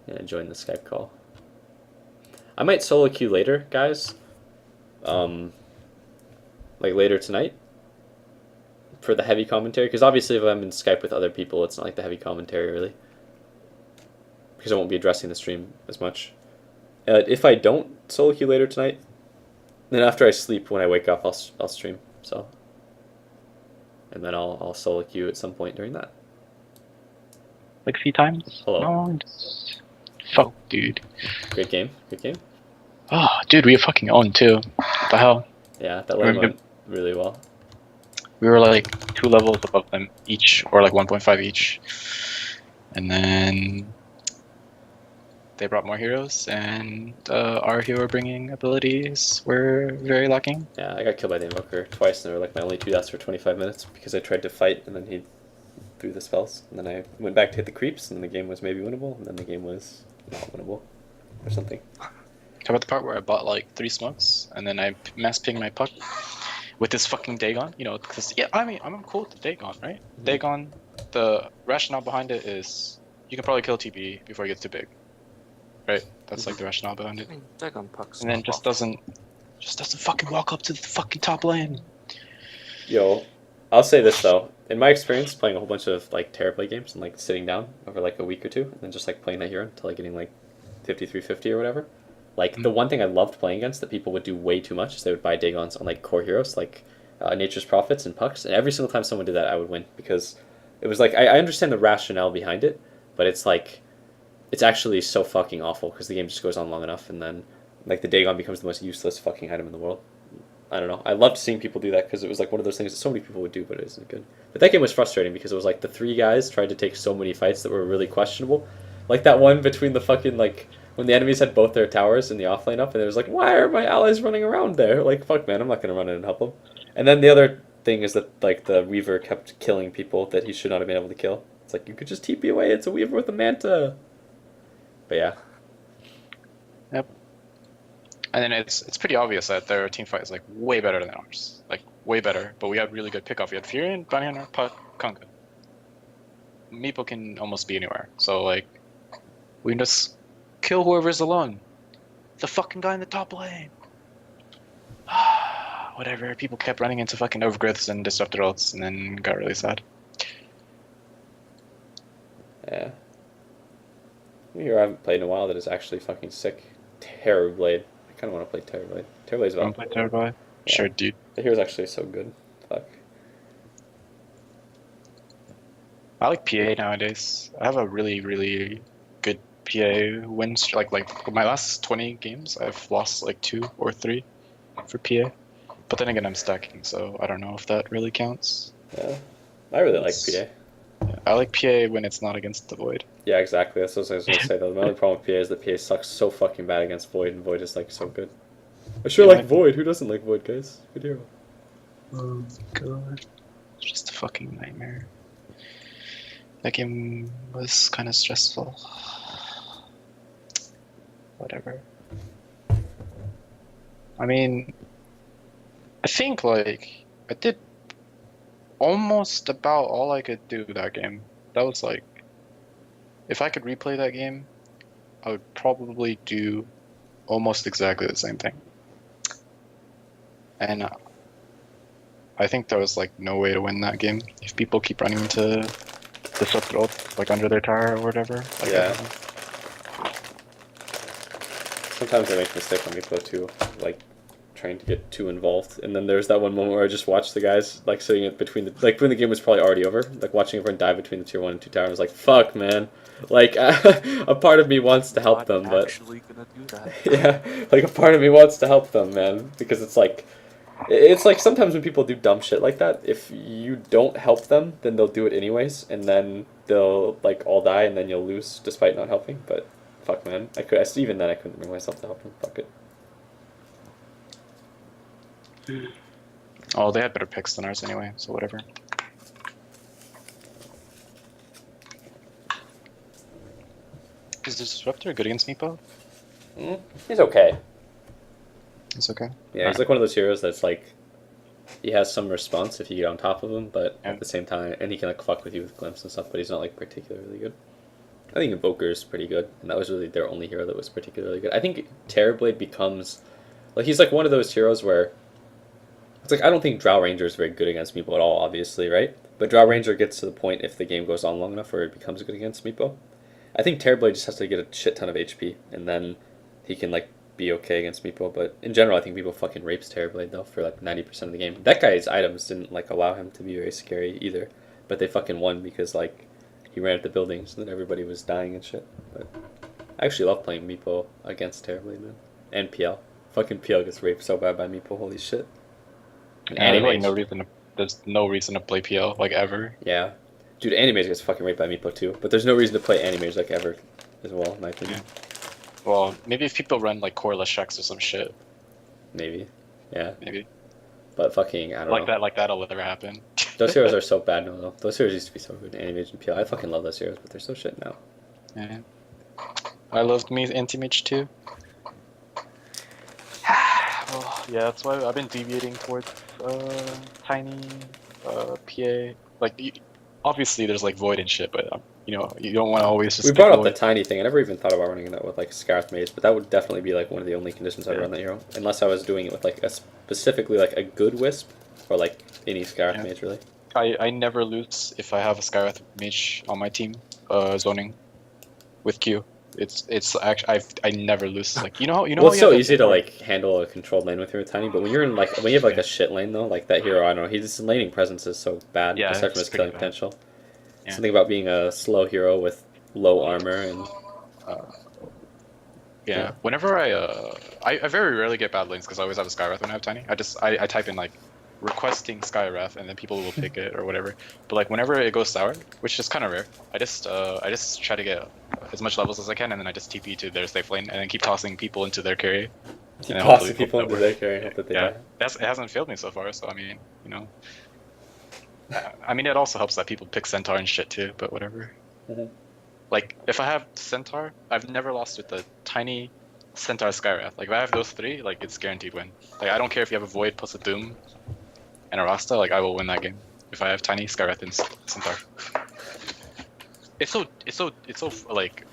Yeah, join the Skype call. I might solo queue later, guys. Like later tonight. For the heavy commentary, because obviously if I'm in Skype with other people, it's not like the heavy commentary really, because I won't be addressing the stream as much. If I don't solo queue later tonight, then after I sleep, when I wake up, I'll stream. So, and then I'll solo queue at some point during that. Like a few times. Hello. No, just... Fuck, dude. Great game. Good game. Oh, dude, we fucking owned too. What the hell? Yeah, that lane went really well. We were like 2 levels above them each, or like 1.5 each. And then they brought more heroes, and our hero bringing abilities were very lacking. Yeah, I got killed by the Invoker twice, and they were like my only 2 deaths for 25 minutes because I tried to fight, and then he threw the spells. And then I went back to hit the creeps, and the game was maybe winnable, and then the game was not winnable, or something. How about the part where I bought like 3 smokes, and then I mass pinged my puck with this fucking Dagon? You know, because, yeah, I mean, I'm cool with the Dagon, right? Mm-hmm. Dagon, the rationale behind it is you can probably kill TB before he gets too big. Right? That's like the rationale behind it. I mean, Dagon pucks. And then just doesn't fucking walk up to the fucking top lane. Yo, I'll say this though. In my experience playing a whole bunch of like Terrorplay games and like sitting down over like a week or 2 and then just like playing that hero until like getting like 5350 or whatever. Like the one thing I loved playing against that people would do way too much is they would buy Dagons on like core heroes like Nature's Prophets and Pucks, and every single time someone did that I would win because it was like I understand the rationale behind it, but it's like it's actually so fucking awful because the game just goes on long enough and then like the Dagon becomes the most useless fucking item in the world. I don't know. I loved seeing people do that because it was like one of those things that so many people would do, but it isn't good. But that game was frustrating because it was like the 3 guys tried to take so many fights that were really questionable. Like that one between the fucking like when the enemies had both their towers in the offlane up and it was like, why are my allies running around there? Like, fuck man, I'm not gonna run in and help them. And then the other thing is that like the Weaver kept killing people that he should not have been able to kill. It's like you could just TP away, it's a Weaver with a Manta. But yeah. Yep. And then it's pretty obvious that their team fight is like way better than ours. Like way better. But we had really good pickoff. We had Furion, Bounty Hunter, Puck, Kunga. Meepo can almost be anywhere. So like we can just kill whoever's alone. The fucking guy in the top lane. Whatever. People kept running into fucking overgrowths and disrupted ults and then got really sad. Yeah. Here I haven't played in a while that is actually fucking sick. Terrorblade. I kind of want to play Terrorblade. Terrorblade's well. Want to play Terrorblade? Yeah. Sure, dude. The hero's actually so good. Fuck. I like PA nowadays. I have a really, really good PA wins. Like my last 20 games, I've lost like 2 or 3 for PA. But then again, I'm stacking, so I don't know if that really counts. Yeah, I really like It's- PA. I like PA when it's not against the void. Yeah, exactly. That's what I was gonna say though. My only problem with PA is that PA sucks so fucking bad against Void, and Void is like so good. I sure Yeah, like Void. Who doesn't like Void, guys? Good hero. Oh god. It's just a fucking nightmare. That game was kind of stressful. Whatever. I mean, I think like I did almost about all I could do that game. That was like, if I could replay that game, I would probably do almost exactly the same thing. And I think there was like no way to win that game if people keep running into disrupt ult like under their tower or whatever. Like, Yeah. Sometimes I make a mistake when we go too, like trying to get too involved. And then there's that one moment where I just watched the guys like sitting in between the like when the game was probably already over, like watching everyone die between the tier 1 and 2 towers. I was like, fuck, man. Like a part of me wants to help them, but actually gonna do that. yeah, like a part of me wants to help them, man, because it's like sometimes when people do dumb shit like that, if you don't help them, then they'll do it anyways, and then they'll like all die, and then you'll lose despite not helping. But fuck, man, even then I couldn't bring myself to help them. Fuck it. Oh, they had better picks than ours anyway, so whatever. Is the Disruptor good against Meepo? He's okay. It's okay. Yeah, he's like one of those heroes that's like, he has some response if you get on top of him, but Yeah. at the same time, and he can like fuck with you with glimpse and stuff, but he's not like particularly good. I think Invoker is pretty good, and that was really their only hero that was particularly good. I think Terrorblade becomes, like, he's like one of those heroes where, it's like, I don't think Drow Ranger is very good against Meepo at all, obviously, right? But Drow Ranger gets to the point if the game goes on long enough where it becomes good against Meepo. I think Terrorblade just has to get a shit ton of HP, and then he can like be okay against Meepo. But in general, I think Meepo fucking rapes Terrorblade though for like 90% of the game. That guy's items didn't like allow him to be very scary either, but they fucking won because like he ran at the buildings and then everybody was dying and shit. But I actually love playing Meepo against Terrorblade, man, and PL. Fucking PL gets raped so bad by Meepo. Holy shit. And Yeah, there's like Animage. there's no reason to play PL like ever. Yeah. Dude, Animage gets fucking raped by Meepo too, but there's no reason to play Animage like ever as well, in my opinion. Well, maybe if people run like coreless checks or some shit, Maybe. Yeah. maybe But fucking, I don't know. like that'll never happen. Those heroes are so bad now, though. Those heroes used to be so good in Animage and PL. I fucking love those heroes, but they're so shit now. Yeah. I loved me Anti-Mage too. Well, yeah, that's why I've been deviating towards tiny PA. Like, obviously there's like void and shit, but you know you don't want to always just. We pick brought up the void. tiny thing. I never even thought about running that with like Scarth Mage, but that would definitely be like one of the only conditions I'd Yeah. run that hero. Unless I was doing it with like a specifically like a good Wisp, or like any Scarth Yeah. Mage really. I never lose if I have a Skywrath Mage on my team, zoning, with Q. It's actually I never lose. Like you know Well, how it's you so have easy that- to like handle a controlled lane with your tiny, but when you're in like when you have like a shit lane though, like that hero, I don't know, his laning presence is so bad. Yeah, aside from it's his killing pretty bad. potential. Yeah. Something about being a slow hero with low armor and Yeah. Whenever I very rarely get bad lanes because I always have a Skywrath when I have tiny. I type in like requesting Skywrath and then people will pick it or whatever. But like whenever it goes sour, which is kind of rare, I just try to get as much levels as I can and then I just TP to their safe lane and then keep tossing people into their carry. keep And tossing hopefully people hope into that their works. carry and hope that they Yeah, die. it hasn't failed me so far. So I mean, you know, I mean it also helps that people pick Centaur and shit too. But whatever. Mhm. Like if I have Centaur, I've never lost with the tiny Centaur Skywrath. Like if I have those three, like it's guaranteed win. Like I don't care if you have a Void plus a Doom and a Rasta, like I will win that game if I have tiny Skywrath and Centaur. It's so like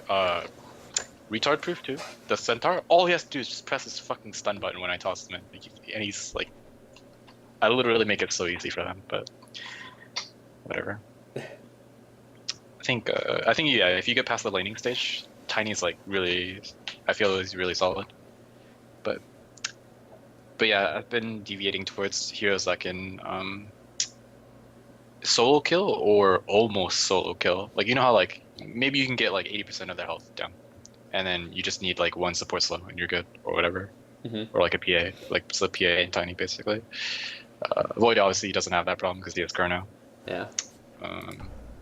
retard proof too. The Centaur, all he has to do is just press his fucking stun button when I toss him in, and he's like, I literally make it so easy for them. But whatever. I think yeah, if you get past the laning stage, Tiny's like really, I feel is really solid. But yeah, I've been deviating towards heroes that can solo kill or almost solo kill. Like you know how like maybe you can get like 80% of their health down, and then you just need like one support slow and you're good or whatever. or like a PA, like it's a PA and tiny basically. Void obviously doesn't have that problem because he has Chrono. Yeah.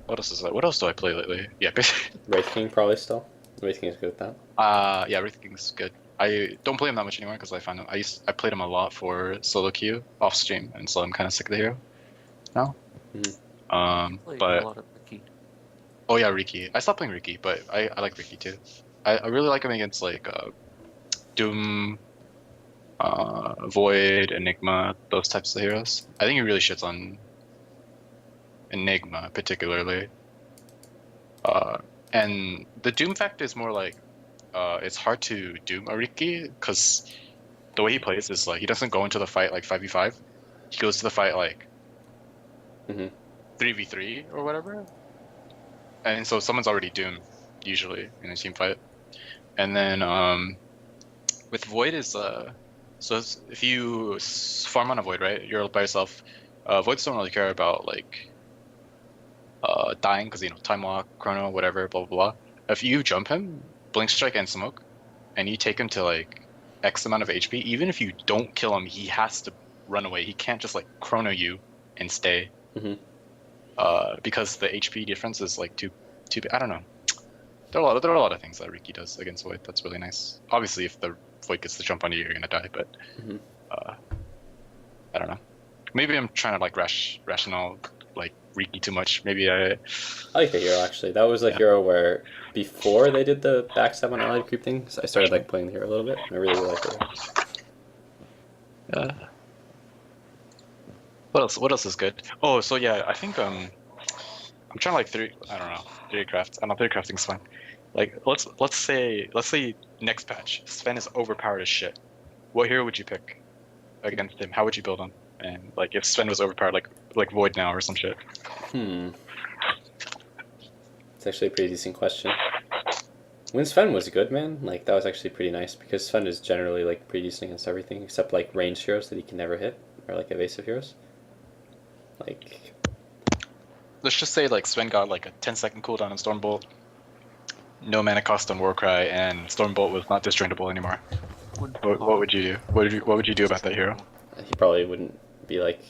What else is that? What else do I play lately? Yeah, basically. Wraith King probably still. Wraith King is good at that. Yeah, Wraith King's good. I don't play him that much anymore because I find him. I played him a lot for solo queue off stream, and so I'm kind of sick of the hero now. Played a But lot of Ricky. oh yeah, Riki. I stopped playing Riki, but I like Riki too. I really like him against like Doom, Void, Enigma, those types of heroes. I think he really shits on Enigma particularly. And the Doom fact is more like it's hard to Doom a Riki because the way he plays is like he doesn't go into the fight like 5v5. He goes to the fight like 3v3 or whatever. And so someone's already doomed usually in a team fight. And then with Void is so if you farm on a Void, right, you're by yourself. Voids don't really care about like dying because time walk, chrono, whatever, blah blah blah. If you jump him, blink strike and smoke, and you take him to like X amount of HP, even if you don't kill him, he has to run away. He can't just like chrono you and stay. Because the HP difference is like too big. I don't know. There are a lot of things that Riki does against Void that's really nice. Obviously, if the Void gets to jump on you, you're gonna die. But I don't know. Maybe I'm trying to like rational like Riki too much. Maybe I like the hero actually. That was a hero where before they did the backstab on allied creep things, I started like playing the hero a little bit. And I really like it. What else is good? Oh, so yeah, I think I'm trying like theory craft. I don't know, theory crafting's fun. Like let's say next patch, Sven is overpowered as shit. What hero would you pick against him? How would you build him? And like if Sven was overpowered, like Void now or some shit. It's actually a pretty decent question. When Sven was good, man, like that was actually pretty nice because Sven is generally like pretty decent against everything except like ranged heroes that he can never hit or like evasive heroes. Like, let's just say like Sven got like a 10-second cooldown on Stormbolt, no mana cost on Warcry, and Stormbolt was not disjointable anymore. What would you do? What would you do about that hero? he probably wouldn't be like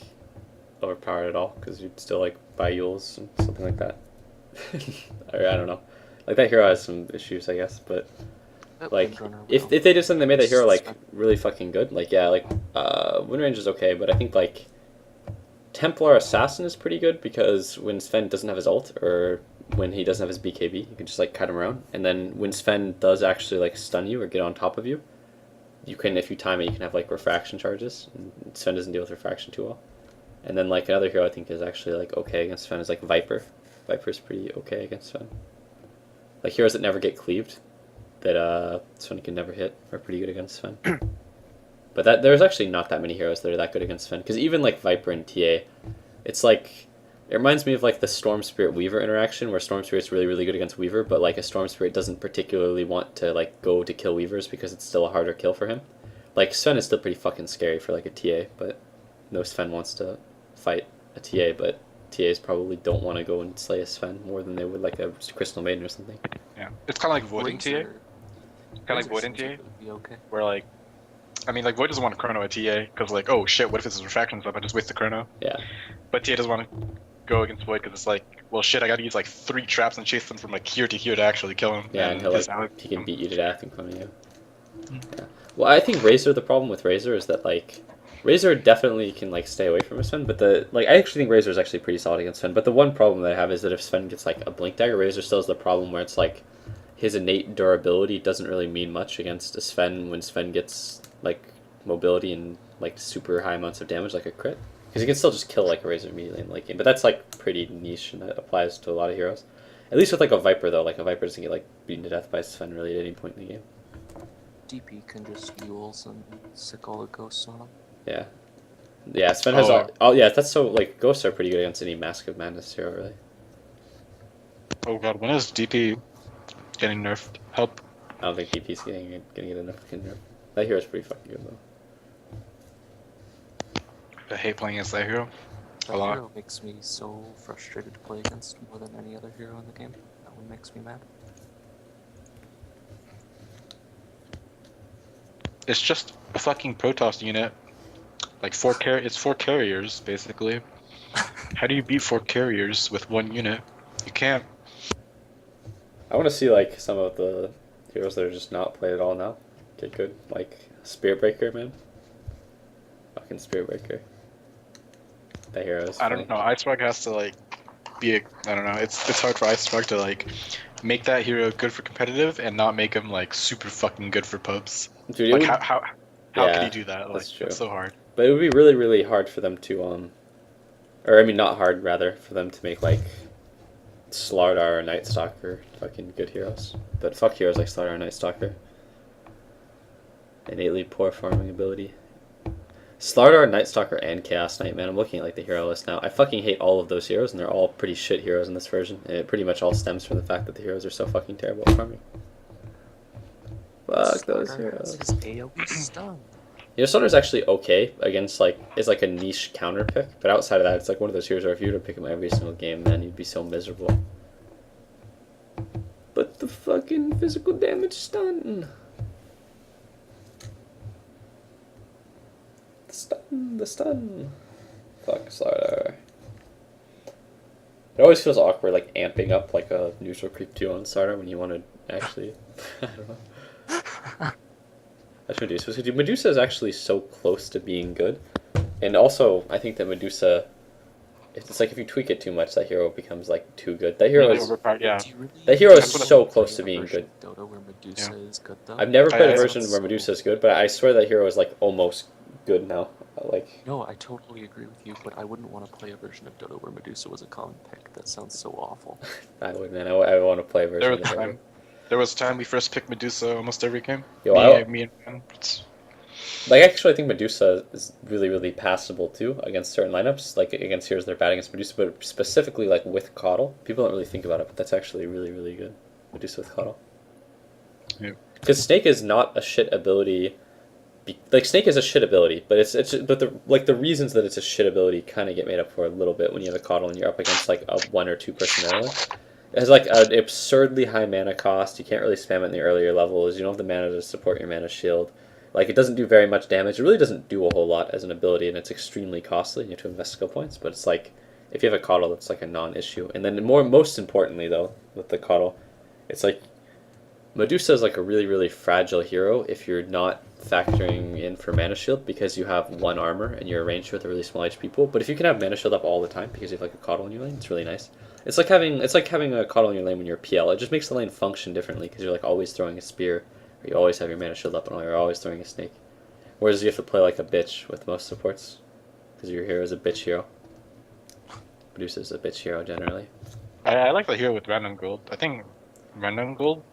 overpowered at all because you'd still like buy Yules and something like that. Or I don't know. Like that hero has some issues, I guess, but like if they did something that made that hero like really fucking good, like yeah, like Windrange is okay, but I think like Templar Assassin is pretty good because when Sven doesn't have his ult or when he doesn't have his BKB, you can just like cut him around. And then when Sven does actually like stun you or get on top of you, you can, if you time it, you can have like refraction charges. And Sven doesn't deal with refraction too well. And then like another hero I think is actually like okay against Sven is like Viper. Viper's pretty okay against Sven. Like heroes that never get cleaved, that Sven can never hit, are pretty good against Sven. But there's actually not that many heroes that are that good against Sven. Because even like Viper and TA, it's like, it reminds me of like the Storm Spirit Weaver interaction where Storm Spirit's really, really good against Weaver, but like a Storm Spirit doesn't particularly want to like go to kill Weavers because it's still a harder kill for him. Like Sven is still pretty fucking scary for like a TA, but no Sven wants to fight a TA, but TAs probably don't want to go and slay a Sven more than they would like a Crystal Maiden or something. Yeah, it's kind of like voiding TA. Kind of like voiding TA, where like, I mean, like Void doesn't want to chrono a TA because like, oh shit, what if his refraction's up? I just waste the chrono. Yeah. But TA doesn't want to go against Void because it's like, well shit, I got to use like 3 traps and chase them from like here to here to actually kill him. Yeah, and he can beat you to death in front of you. Yeah. Well, I think the problem with Razor is that like Razor definitely can like stay away from a Sven, but I actually think Razor is actually pretty solid against Sven. But the one problem that I have is that if Sven gets like a blink dagger, Razor still has the problem where it's like his innate durability doesn't really mean much against a Sven when Sven gets like mobility and like super high amounts of damage like a crit, because he can still just kill like a Razor immediately in late game. But that's like pretty niche and that applies to a lot of heroes. At least with like a Viper though, like a Viper doesn't get like beaten to death by Sven really at any point in the game. DP can just Yules and sick all the ghosts on him. Yeah. Yeah, Sven has all yeah, that's so like ghosts are pretty good against any Mask of Madness hero really. Oh god, when is DP getting nerfed? Help. I don't think DP's gonna get enough fucking nerf. That hero's pretty fucking good though. I hate playing against that hero. That hero makes me so frustrated to play against more than any other hero in the game. That one makes me mad. it's just a fucking Protoss unit. Like it's 4 carriers basically. How do you beat 4 carriers with 1 unit? You can't. I want to see like some of the heroes that are just not played at all now get good. Like Spirit Breaker, man. Fucking Spirit Breaker. That hero is I funny. don't know. Icebug has to like be. I don't know. It's hard for Icebug to like make that hero good for competitive and not make him like super fucking good for pubs. Dude, it Like would, how yeah, could he do that? Like that's true. it's so hard. But it would be really, really hard for them to or I mean, not hard rather, for them to make like Slardar or Night Stalker fucking good heroes. But fuck heroes like Slardar or Night Stalker. Innately poor farming ability. Slardar, Night Stalker, and Chaos Knight, man. I'm looking at like the hero list now. I fucking hate all of those heroes, and they're all pretty shit heroes in this version. And it pretty much all stems from the fact that the heroes are so fucking terrible at farming. Fuck those Starter has heroes. his AoE stun. You know, Slardar's actually okay against like is like a niche counter pick, but outside of that, it's like one of those heroes where if you were to pick him every single game, man, you'd be so miserable. But the fucking physical damage stun. The stun. Fuck Slardar. It always feels awkward, like amping up like a neutral creep 2 on Slardar when you want to actually. I don't know. That's Medusa. Because Medusa is actually so close to being good. And also, I think that Medusa, it's like if you tweak it too much, that hero becomes like too good. That hero Really is. overpowered, yeah. Do you really That hero is think you so can close play to a being version good. of Dota where Medusa is good though. I've never played a I version sounds where so- Medusa is good, but I swear that hero is like almost good now. Like, No, I totally agree with you, but I wouldn't want to play a version of Dota where Medusa was a common pick. That sounds so awful. I would, man. I want to play a version There of was the hero. time. There was time we first picked Medusa almost every game. Yo, me and Ben. Like, actually, I think Medusa is really, really passable too against certain lineups. Like against heroes that are bad against Medusa, but specifically like with Coddle. People don't really think about it, but that's actually really, really good. Medusa with Coddle. Yep. Because Snake is not a shit ability. Like Snake is a shit ability, but but the reasons that it's a shit ability kind of get made up for a little bit when you have a Coddle and you're up against like a 1 or 2 person early. It has like an absurdly high mana cost. You can't really spam it in the earlier levels. You don't have the mana to support your mana shield. Like, it doesn't do very much damage. It really doesn't do a whole lot as an ability, and it's extremely costly. You have to invest skill points, but it's like, if you have a Coddle, that's like a non-issue. And then most importantly, though, with the Coddle, it's like, Medusa is like a really, really fragile hero if you're not factoring in for mana shield because you have 1 armor and you're ranged with a really small HP pool. But if you can have mana shield up all the time because you have like a Coddle in your lane, it's really nice. It's like having a Coddle in your lane when you're PL. It just makes the lane function differently because you're like always throwing a spear. You always have your mana shield up and you're always throwing a snake. Whereas you have to play like a bitch with most supports. Because your hero is a bitch hero. Medusa is a bitch hero generally. I like the hero with random gold. I think random gold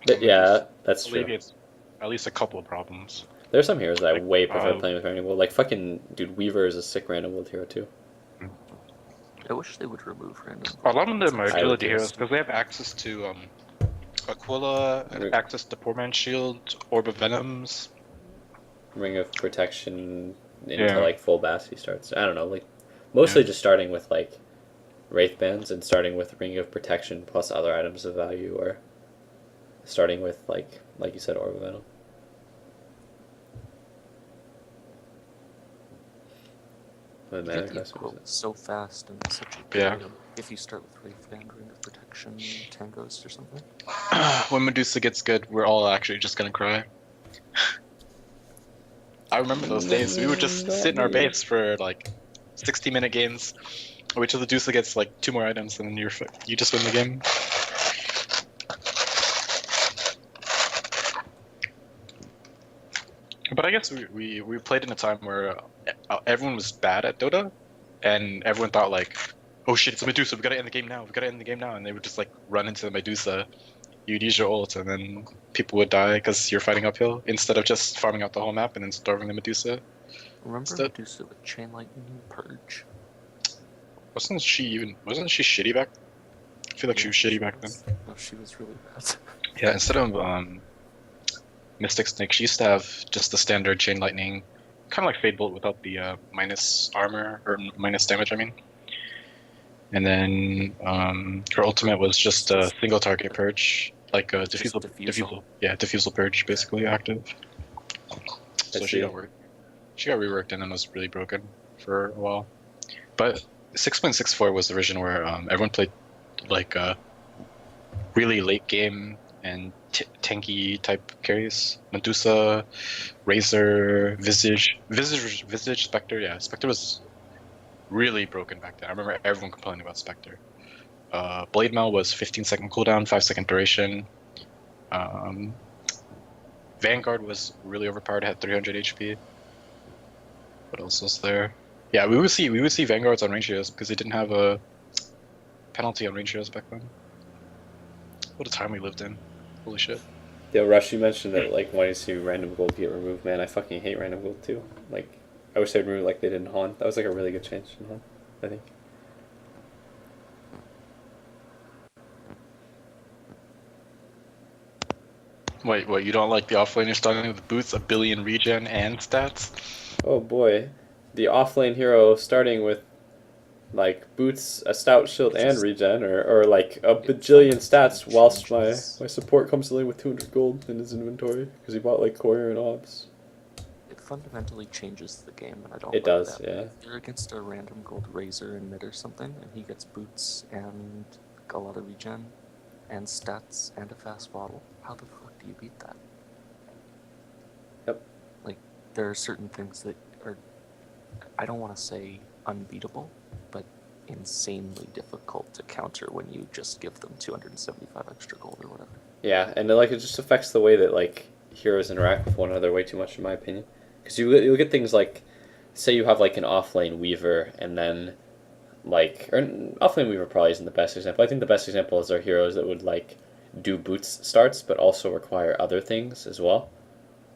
But yeah, that's true. alleviates at least a couple of problems. There are some heroes that I Like, way prefer playing with random gold. Like fucking, dude, Weaver is a sick random gold hero too. I wish they would remove random. A lot of them are I would agility guess. heroes because they have access to Aquila, access to Poor Man's Shield, Orb of Venoms. Ring of Protection into Yeah. like full Bassi starts. I don't know, like mostly Yeah. just starting with like Wraith Bands and starting with Ring of Protection plus other items of value, or starting with like you said, Orb of Venom. The You mana get the cost equal was- so fast and such a good Yeah. item. If you start with Wraith Band, Ring of Protection, Tangos or something. When Medusa gets good, we're all actually just gonna cry. I remember those days. We would just sit in our base for like 60-minute games. Wait till the Medusa gets like 2 more items, and then you just win the game. But I guess we played in a time where everyone was bad at Dota, and everyone thought like, oh shit, it's a Medusa, we gotta end the game now, and they would just like run into the Medusa. You'd use your ult, and then people would die because you're fighting uphill, instead of just farming out the whole map and then starving the Medusa. Remember That- Medusa with Chain Lightning and Purge? Wasn't she shitty back? I feel like she was shitty back then. No, she was really bad. Yeah, instead of Mystic Snake, she used to have just the standard Chain Lightning, kind of like Fade Bolt without the minus armor, or minus damage, I mean. And then her ultimate was just a single target purge, like a Just diffusal. diffusal. Yeah, diffusal purge, basically active. So see. she got reworked and then was really broken for a while. But 6.64 was the version where everyone played like really late game and tanky type carries. Medusa, Razor, Visage, Spectre. Yeah, Spectre was really broken back then. I remember everyone complaining about Spectre. Blade Mail was 15-second cooldown, 5-second duration. Vanguard was really overpowered, had 300 HP. What else was there? Yeah, we would see Vanguards on range heroes because they didn't have a penalty on range heroes back then. What a time we lived in. Holy shit. Yeah, Rush, you mentioned that like wanting to see random gold get removed. Man, I fucking hate random gold too. Like, I wish they'd remove it like they did in Han. That was like a really good change in Han, I think. Wait, what? You don't like the offlaner starting with boots, a billion regen, and stats? Oh boy, the offlane hero starting with like boots, a stout shield, and regen, or like a bajillion stats, whilst my support comes in with 200 gold in his inventory because he bought like Courier and Obs. It fundamentally changes the game, and I don't. It like does, that. yeah. If you're against a random gold Razor in mid or something, and he gets boots and a lot of regen, and stats and a fast bottle, how the fuck do you beat that? Yep. Like, there are certain things that are, I don't want to say unbeatable, but insanely difficult to counter when you just give them 275 extra gold or whatever. Yeah, and like it just affects the way that like heroes interact with one another way too much, in my opinion. Because you get things like, say you have like an offlane Weaver, and then like, or offlane Weaver probably isn't the best example. I think the best example is our heroes that would like do boots starts, but also require other things as well.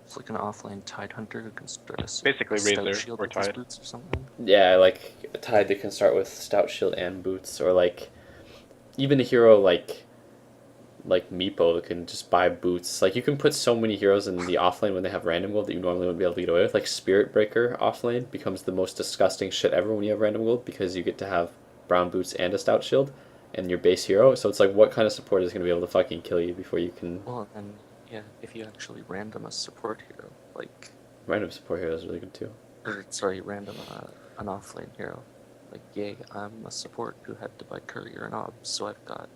It's like an offlane Tide Hunter who can start a Basically stout Razor shield or with his Tide. boots or something. Yeah, like a Tide that can start with stout shield and boots, or like even a hero like Meepo that can just buy boots. Like you can put so many heroes in the offlane when they have random gold that you normally wouldn't be able to get away with. Like Spirit Breaker offlane becomes the most disgusting shit ever when you have random gold because you get to have brown boots and a stout shield and your base hero. So it's like, what kind of support is going to be able to fucking kill you before you can? Well, and yeah, if you actually random a support hero, like, Random support hero is really good too. or sorry, random an offlane hero, like, yay, I'm a support who had to buy Courier and Obs, so I've got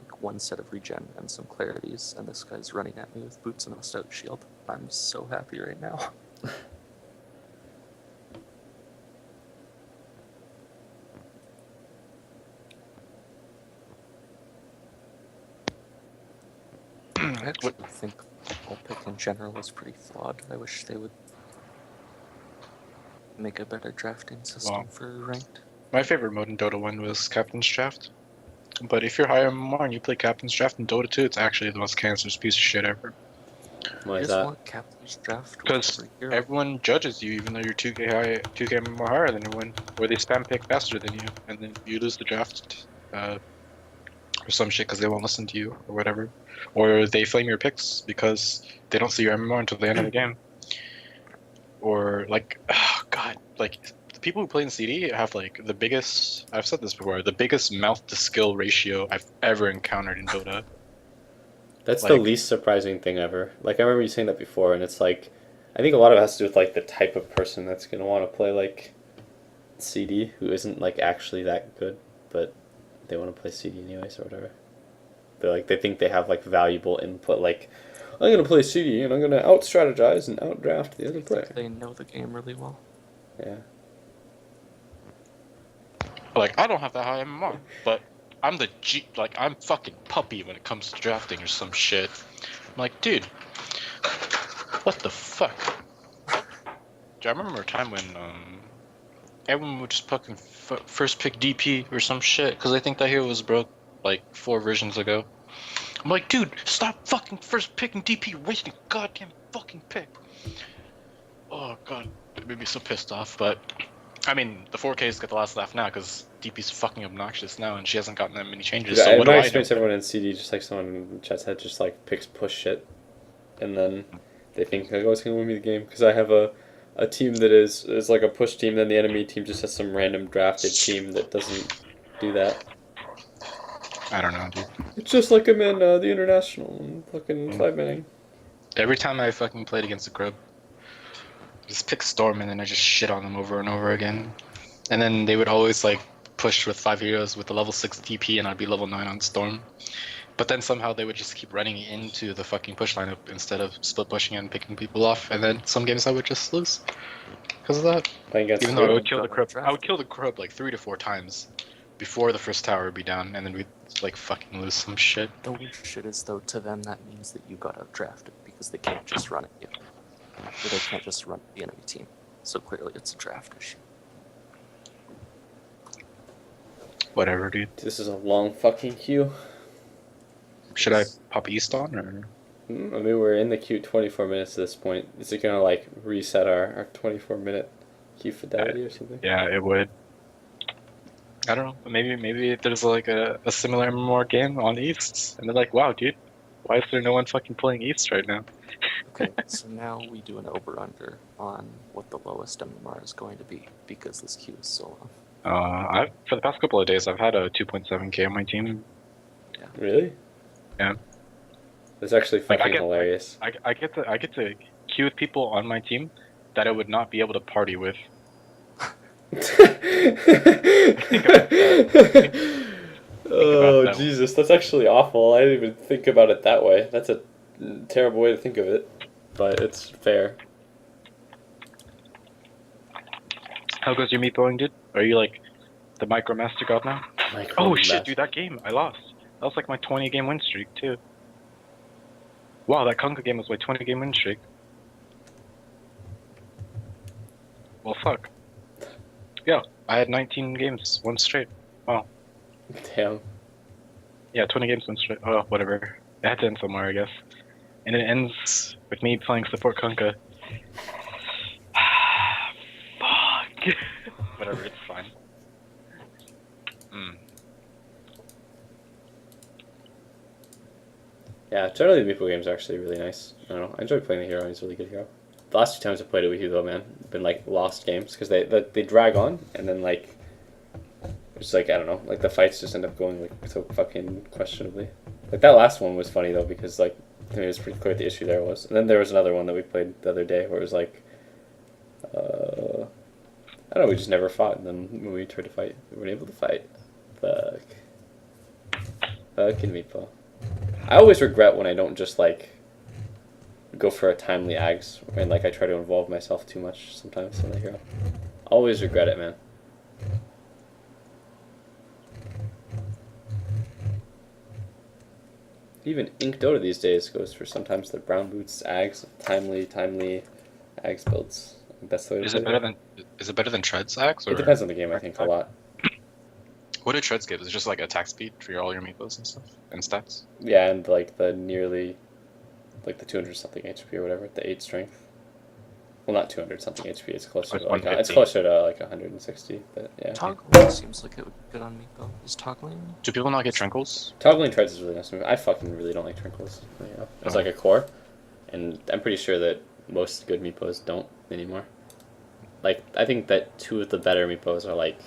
like one set of regen and some clarities, and this guy's running at me with boots and a stout shield. I'm so happy right now. I actually think whole pick in general is pretty flawed. I wish they would make a better drafting system Wow. for ranked. My favorite mode in Dota 1 was Captain's Draft. But if you're high MMR and you play Captain's Draft in Dota 2, it's actually the most cancerous piece of shit ever. Why You is just that? want Captain's Draft with Because every hero. everyone judges you even though you're 2k high, 2k MMR higher than everyone, or they spam pick faster than you, and then you lose the draft or some shit because they won't listen to you or whatever. Or they flame your picks because they don't see your MMR until the end of the game. Or like, oh god, like the people who play in CD have like the biggest, I've said this before, the biggest mouth to skill ratio I've ever encountered in Dota. That's the Like- least surprising thing ever. Like I remember you saying that before, and it's like, I think a lot of it has to do with like the type of person that's gonna want to play like CD, who isn't like actually that good, but they want to play CD anyways or whatever. They think they have like valuable input. Like, I'm gonna play CD and I'm gonna out strategize and out draft the other player. They know the game really well. Yeah. Like, I don't have that high MMR, but I'm the I'm fucking puppy when it comes to drafting or some shit. I'm like, dude, what the fuck? I remember a time when everyone would just fucking first pick DP or some shit because I think that hero was broke like 4 versions ago. I'm like, dude, stop fucking first picking DP, you're wasting a goddamn fucking pick. Oh god, it made me so pissed off, but I mean, the 4Ks get the last laugh now because DP's fucking obnoxious now and she hasn't gotten that many changes. Yeah, So in what do my I do? experience, everyone in CD, just like someone in chat's head, just like picks push shit, and then they think like, oh, it's gonna win me the game because I have a team that is like a push team. Then the enemy team just has some random drafted team that doesn't do that. I don't know, dude. It's just like I'm in the international and fucking 5-manning. Every time I fucking played against a grub, just pick Storm, and then I just shit on them over and over again. And then they would always like push with 5 heroes with a level 6 TP, and I'd be level 9 on Storm. But then somehow they would just keep running into the fucking push lineup instead of split pushing and picking people off. And then some games I would just lose because of that. Playing against Even though I who? would kill the Got Krub, I would kill the Krub like 3 to 4 times before the first tower would be down, and then we'd like fucking lose some shit. The weird shit is, though, to them that means that you got outdrafted because they can't just run at you. Or they can't just run at the enemy team. So clearly it's a draft issue. Whatever, dude. This is a long fucking queue. Should I pop East on or? I mean, we're in the queue 24 minutes at this point. Is it gonna like reset our 24-minute queue fidelity or something? Yeah, it would. I don't know. Maybe there's like a similar MMR game on East, and they're like, wow, dude, why is there no one fucking playing East right now? Okay, so now we do an over-under on what the lowest MMR is going to be because this queue is so long. For the past couple of days, I've had a 2.7k on my team. Really? Yeah. That's actually Like, fucking hilarious. I get to queue with people on my team that I would not be able to party with. Oh that. Jesus, that's actually awful. I didn't even think about it that way. That's a terrible way to think of it, but it's fair. How goes your meatballing, dude? Are you like the Micromaster God now? Oh shit, dude, that game I lost. That was like my 20-game win streak too. Wow, that Conga game was my 20-game win streak. Well, fuck. Yeah, I had 19 games, one straight. Wow. Damn. Yeah, 20 games, one straight. Oh, whatever. It had to end somewhere, I guess. And it ends with me playing support Conga. Fuck. Whatever, it's fine. Yeah, generally the Meeple games are actually really nice. I don't know. I enjoy playing the hero. He's a really good hero. The last 2 times I played it with you, though, man, been like lost games because they drag on and then like it's like I don't know, like the fights just end up going like so fucking questionably. Like that last one was funny though because like to me it was pretty clear what the issue there was. And then there was another one that we played the other day where it was like, I don't know, we just never fought, and then when we tried to fight, we weren't able to fight. Fuck. Fucking Meeple. I always regret when I don't just like go for a timely ags and like I try to involve myself too much sometimes in the hero. Always regret it, man. Even Ink Dota these days goes for sometimes the brown boots ags, timely ags builds. That's the way to Is play it better than Treads Axe? Or It depends on the game, I think, a lot. what do Treads give? Is it just like attack speed for all your meepos and stuff and stats? Yeah, and like the nearly, like the 200 something HP or whatever, the 8 strength. Well, not 200 something HP. It's closer Like to like it's 150. closer to like 160. But yeah, Toggling seems like it would be good on me, though. Is toggling? Do people not get Trinkles? toggling treads is really nice. I fucking really don't like trinkles. You know, it's like a core, and I'm pretty sure that most good meepos don't anymore. Like I think that 2 of the better meepos are like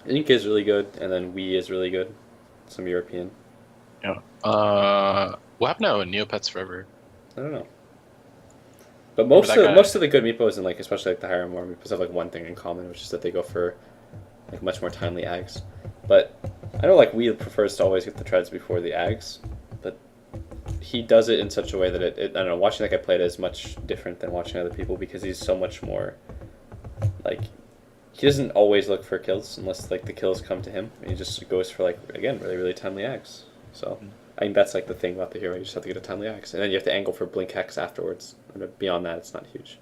Ink is really good, and then Wii is really good. Some European. Yeah. What happened to Neopets Forever? I don't know. But most that of guy- most of the good meepos and like especially like the higher and more meepos have like one thing in common, which is that they go for like much more timely ags. But I know like Wii prefers to always get the treads before the ags, but he does it in such a way that it I don't know, watching that guy play it is much different than watching other people because he's so much more like he doesn't always look for kills unless like the kills come to him. And he just goes for like again really timely ags. So I think that's like the thing about the hero. You just have to get a timely axe, and then you have to angle for blink hex afterwards. And beyond that, it's not huge.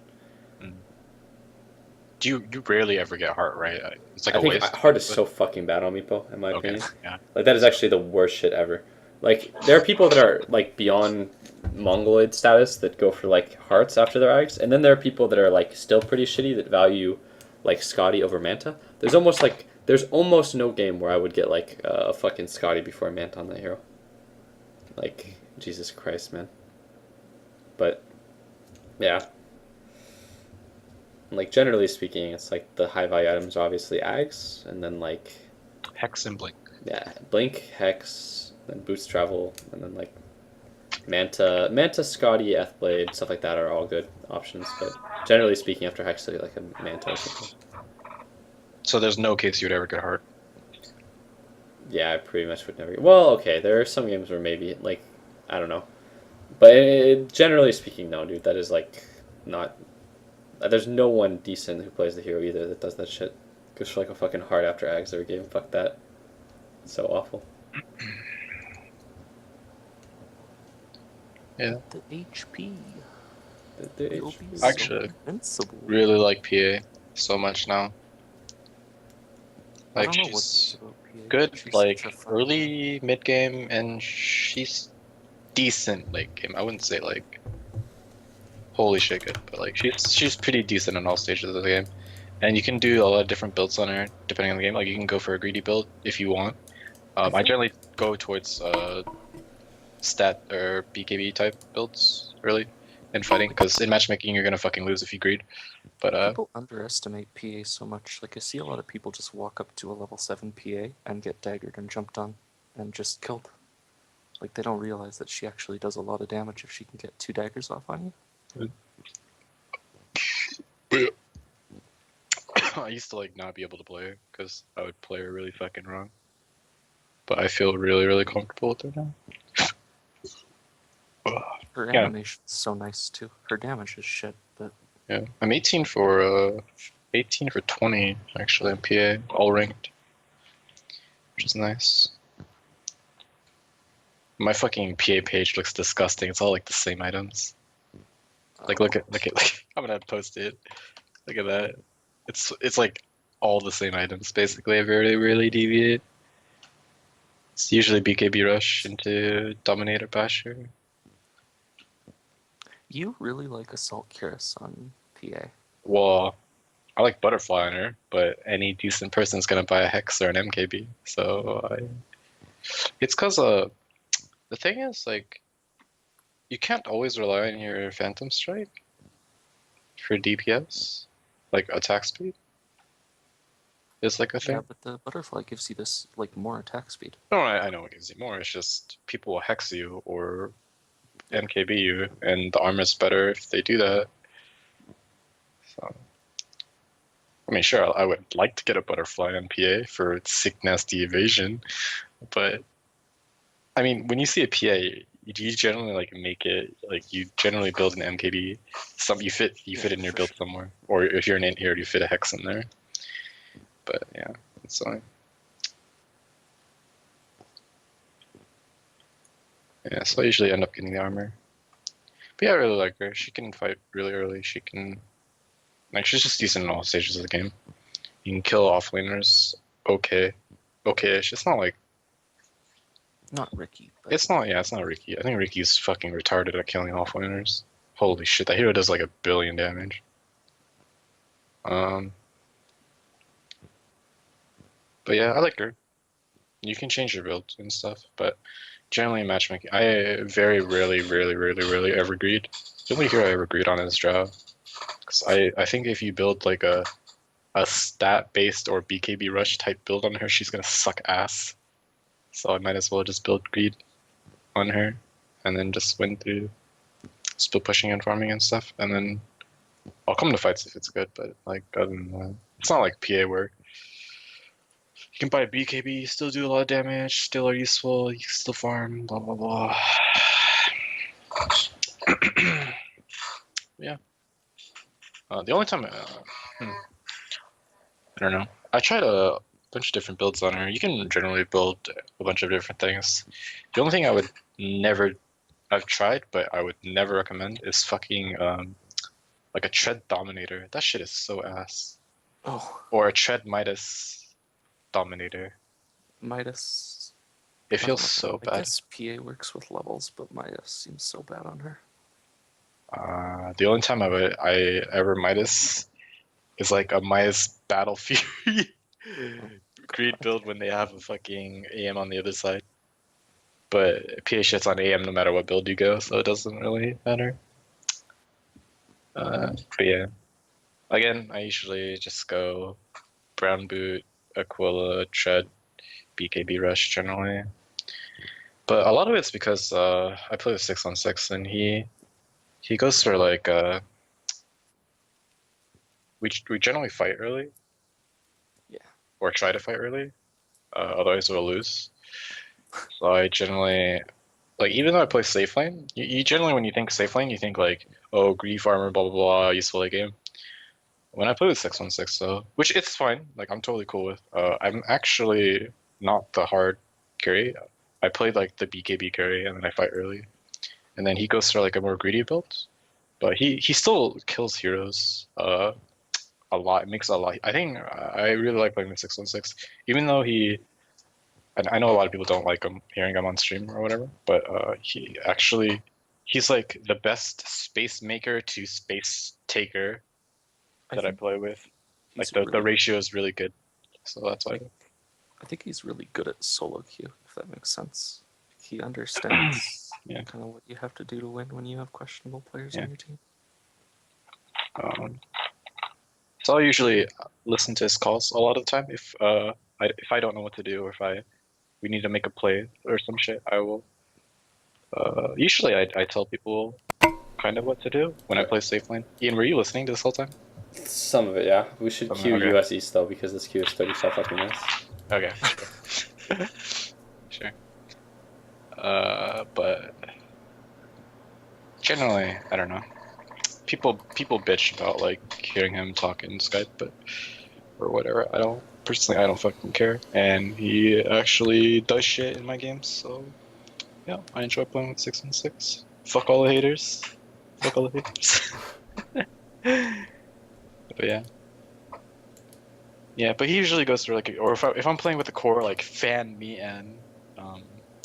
Do you rarely ever get heart, right? It's like I a think waste. heart is so fucking bad on Meepo, in my Okay. opinion. Yeah. Like that is actually the worst shit ever. Like there are people that are like beyond Mongoloid status that go for like hearts after their ags, and then there are people that are like still pretty shitty that value like Scotty over Manta. There's almost no game where I would get like a fucking Scotty before Manta on the hero. Like Jesus Christ, man. But yeah. Like generally speaking, it's like the high value items are obviously ags, and then like Hex and Blink. yeah, blink, hex, then boots travel, and then like Manta, Scotty, Blade, stuff like that are all good options. But Generally speaking, after Hexley, like a Manta or something. So there's no case you'd ever get hard. Yeah, I pretty much would never. Well, okay, there are some games where maybe like I don't know, but generally speaking, no, dude, that is like not. There's no one decent who plays the hero either that does that shit. Goes for like a fucking heart after Ags every game. Fuck that. It's so awful. Yeah. The HP. The You'll HP. be so Actually, invincible. Really like PA so much now. I Like don't know what it is she's about PA. good She's like such a fun- early mid game, and she's decent late game. I wouldn't say like holy shit good, but like she's pretty decent in all stages of the game. And you can do a lot of different builds on her depending on the game. Like you can go for a greedy build if you want. I think- generally go towards stat or BKB type builds early in fighting, because in matchmaking you're gonna fucking lose if you greed. But People underestimate PA so much. Like I see a lot of people just walk up to a level 7 PA and get daggered and jumped on and just killed. Like they don't realize that she actually does a lot of damage if she can get 2 daggers off on you. I used to like not be able to play her because I would play her really fucking wrong. But I feel really comfortable with her now. Her Yeah. animation's so nice too. Her damage is shit, but Yeah, I'm 18 for 20 actually in PA, all ranked, which is nice. My fucking PA page looks disgusting. It's all like the same items. Like look at like I'm gonna post it. Look at that. It's like all the same items basically. I really deviate. It's usually BKB rush into Dominator Basher. you really like Assault Cuirass on PA. Well, I like Butterfly on her, but any decent person's gonna buy a Hex or an MKB. It's cause the thing is like you can't always rely on your Phantom Strike for DPS, like attack speed. Is like a thing. Yeah, but the butterfly gives you this like more attack speed. No, I know it gives you more. It's just people will hex you or MKB you, and the armor's better if they do that. So, I mean, sure, I would like to get a butterfly on PA for its sick, nasty evasion, but I mean, when you see a PA, you generally like make it like you generally build an MKB. You fit in your for build somewhere, or if you're an int here, you fit a hex in there. But yeah, it's fine. Yeah, so I usually end up getting the armor. But yeah, I really like her. She can fight really early. She can, like, she's just decent in all stages of the game. You can kill offlaners. Okay-ish. It's not like Not Ricky, but it's not. Yeah, it's not Ricky. I think Ricky's fucking retarded at killing offlaners. Holy shit, that hero does like 1 billion damage. But yeah, I like her. You can change your build and stuff, but generally in matchmaking, I very rarely ever greed. The only hero I ever greed on is Drow. Because I think if you build like a stat-based or BKB rush type build on her, she's gonna suck ass. So I might as well just build greed on her, and then just win through split pushing and farming and stuff, and then I'll come to fights if it's good, but like other than that, it's not like PA where you can buy a BKB, you still do a lot of damage, still are useful, you can still farm, blah blah blah. Yeah. The only time I don't know. I tried a bunch of different builds on her. You can generally build a bunch of different things. The only thing I've tried, but I would never recommend is fucking like a Tread Dominator. That shit is so ass. oh, Or a Tread Midas Dominator. Midas. It I feels don't so know. I bad. guess PA works with levels, but Midas seems so bad on her. The only time I ever Midas is like a Midas Battle Fury greed build when they have a fucking AM on the other side. But PA shit's on AM no matter what build you go, so it doesn't really matter. But yeah. Again, I usually just go Brown Boot, Aquila, Tread, BKB Rush generally. But a lot of it's because I play with 6-on-6 and he goes for like we generally fight early. Yeah. Or try to fight early. Otherwise we'll lose. So I generally like even though I play safe lane, you generally when you think safe lane, you think like, oh, greedy farmer, blah blah blah, useful late game. When I play with 616 though, which it's fine, like I'm totally cool with. I'm actually not the hard carry. I played like the BKB carry and then I fight early, and then he goes for like a more greedy build, but he still kills heroes a lot. It makes a lot. I think I really like playing with 616, even though he. And I know a lot of people don't like him, hearing him on stream or whatever, but he's like the best space maker to space taker that I play with. Like the ratio is really good, so that's why. I think he's really good at solo queue, if that makes sense. He understands Yeah. kind of what you have to do to win when you have questionable players on your team. So I usually listen to his calls a lot of the time. If I don't know what to do, or if we need to make a play or some shit, I will. Usually I tell people kind of what to do when I play safe lane. Ian, were you listening to this whole time? Some of it, yeah. We should queue Okay. US East though, because this queue is 30 so fucking nice. Okay. Sure. But generally, I don't know. People bitch about like hearing him talk in Skype, but or whatever. I don't fucking care. And he actually does shit in my games, so yeah, I enjoy playing with 616. Fuck all the haters. Fuck all the haters. But yeah. Yeah, but he usually goes through like, or if I'm playing with the core, like Fan, me, and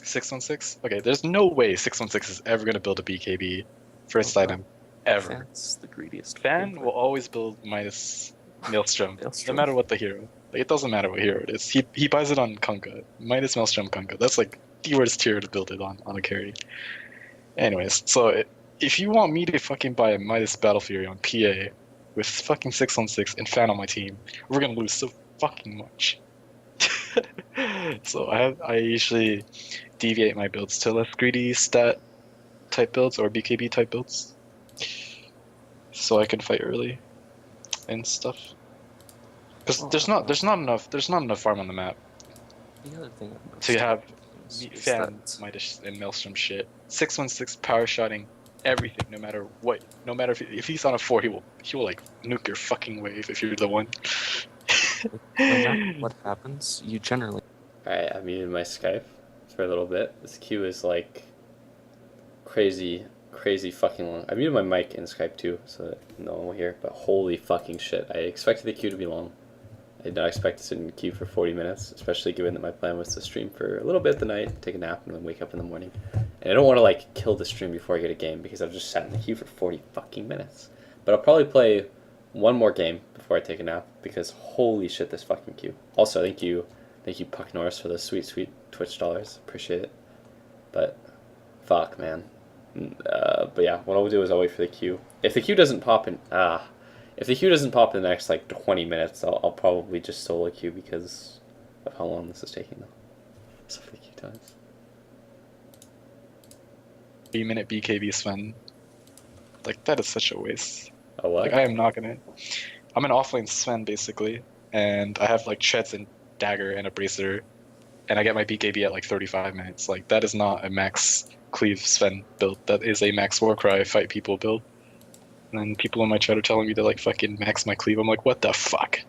616. Okay, there's no way 616 is ever gonna build a BKB first item ever. Fan's the greediest. Fan will always build minus Maelstrom, no matter what the hero. Like it doesn't matter what hero it is. He buys it on Kunkka, minus Maelstrom Kunkka. That's like the worst tier to build it on a carry. Anyways, so if you want me to fucking buy a Midas Battle Fury on PA with fucking 616 and Fan on my team, we're gonna lose so fucking much. So I usually deviate my builds to less greedy stat type builds or BKB type builds, so I can fight early and stuff. Because there's not enough farm on the map The other thing to have is Fan, that Midas, and Maelstrom shit. 616 power shotting everything, no matter what. No matter if he's on a 4, he will like nuke your fucking wave if you're the one. no matter what happens, you generally Alright, I muted my Skype for a little bit. This queue is like crazy fucking long. I muted my mic in Skype too, so that no one will hear, but holy fucking shit. I expected the queue to be long. I did not expect to sit in the queue for 40 minutes, especially given that my plan was to stream for a little bit at the night, take a nap, and then wake up in the morning. And I don't want to like kill the stream before I get a game because I've just sat in the queue for 40 fucking minutes. But I'll probably play one more game before I take a nap because holy shit, this fucking queue. Also, thank you Puck Norris for the sweet Twitch dollars. Appreciate it. But fuck, man. But yeah, what I'll do is I'll wait for the queue. If the queue doesn't pop in the next like 20 minutes, I'll probably just solo queue because of how long this is taking though. So for the queue times. 3-minute BKB Sven. Like that is such a waste. Oh what? Like I'm an offlane Sven basically, and I have like Treads and Dagger and a Bracer, and I get my BKB at like 35 minutes. Like that is not a max cleave Sven build. That is a max Warcry fight people build. And then people in my chat are telling me to like fucking max my cleave. I'm like, what the fuck?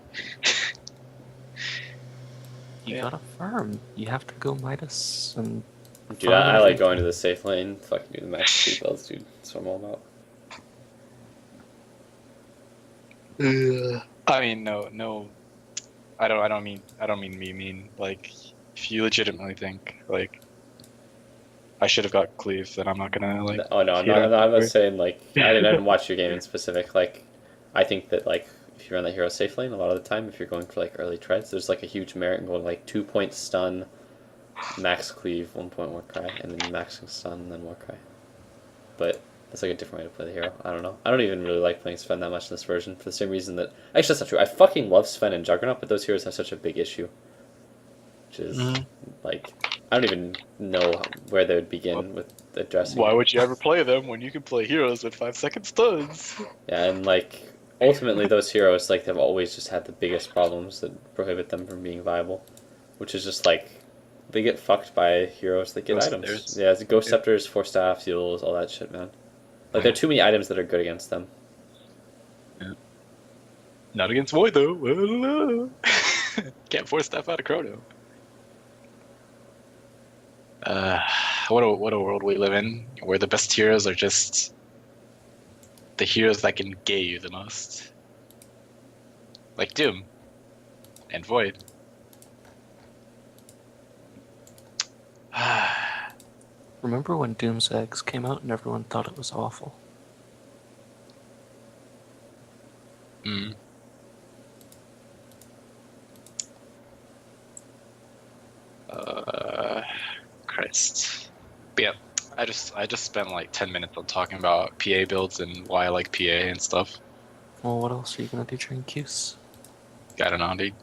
you gotta farm. You have to go Midas and. Dude, I like going to the safe lane, fucking do the max speed builds, dude. That's what I'm all about. I mean, no. I don't mean me mean. Like, if you legitimately think like I should have got cleave, then I'm not gonna like. Oh no, I'm not saying like I didn't watch your game in specific. Like, I think that like if you run that hero safe lane, a lot of the time, if you're going for like early treads, there's like a huge merit in going like 2-point stun, max cleave, 1-point Warcry, and then maxing stun, and then Warcry. But that's like a different way to play the hero. I don't know. I don't even really like playing Sven that much in this version for the same reason that actually that's not true. I fucking love Sven and Juggernaut, but those heroes have such a big issue, which is like I don't even know where they would begin with addressing. Why would you ever play them when you can play heroes with 5-second stuns? Yeah, and like ultimately those heroes like have always just had the biggest problems that prohibit them from being viable, which is just like they get fucked by heroes that get Ghost items. Scepters. Yeah, it's Ghost Yeah. Scepters, Force Staff, Seals, all that shit, man. Like there are too many items that are good against them. Not against Void though. Can't force stuff out of Chrono. What a world we live in, where the best heroes are just the heroes that can gay you the most, like Doom and Void. Remember when Doom's Eggs came out and everyone thought it was awful? Mm. Christ. But yeah, I just spent like 10 minutes on talking about PA builds and why I like PA and stuff. Well, what else are you gonna do during Qs? I don't know, dude.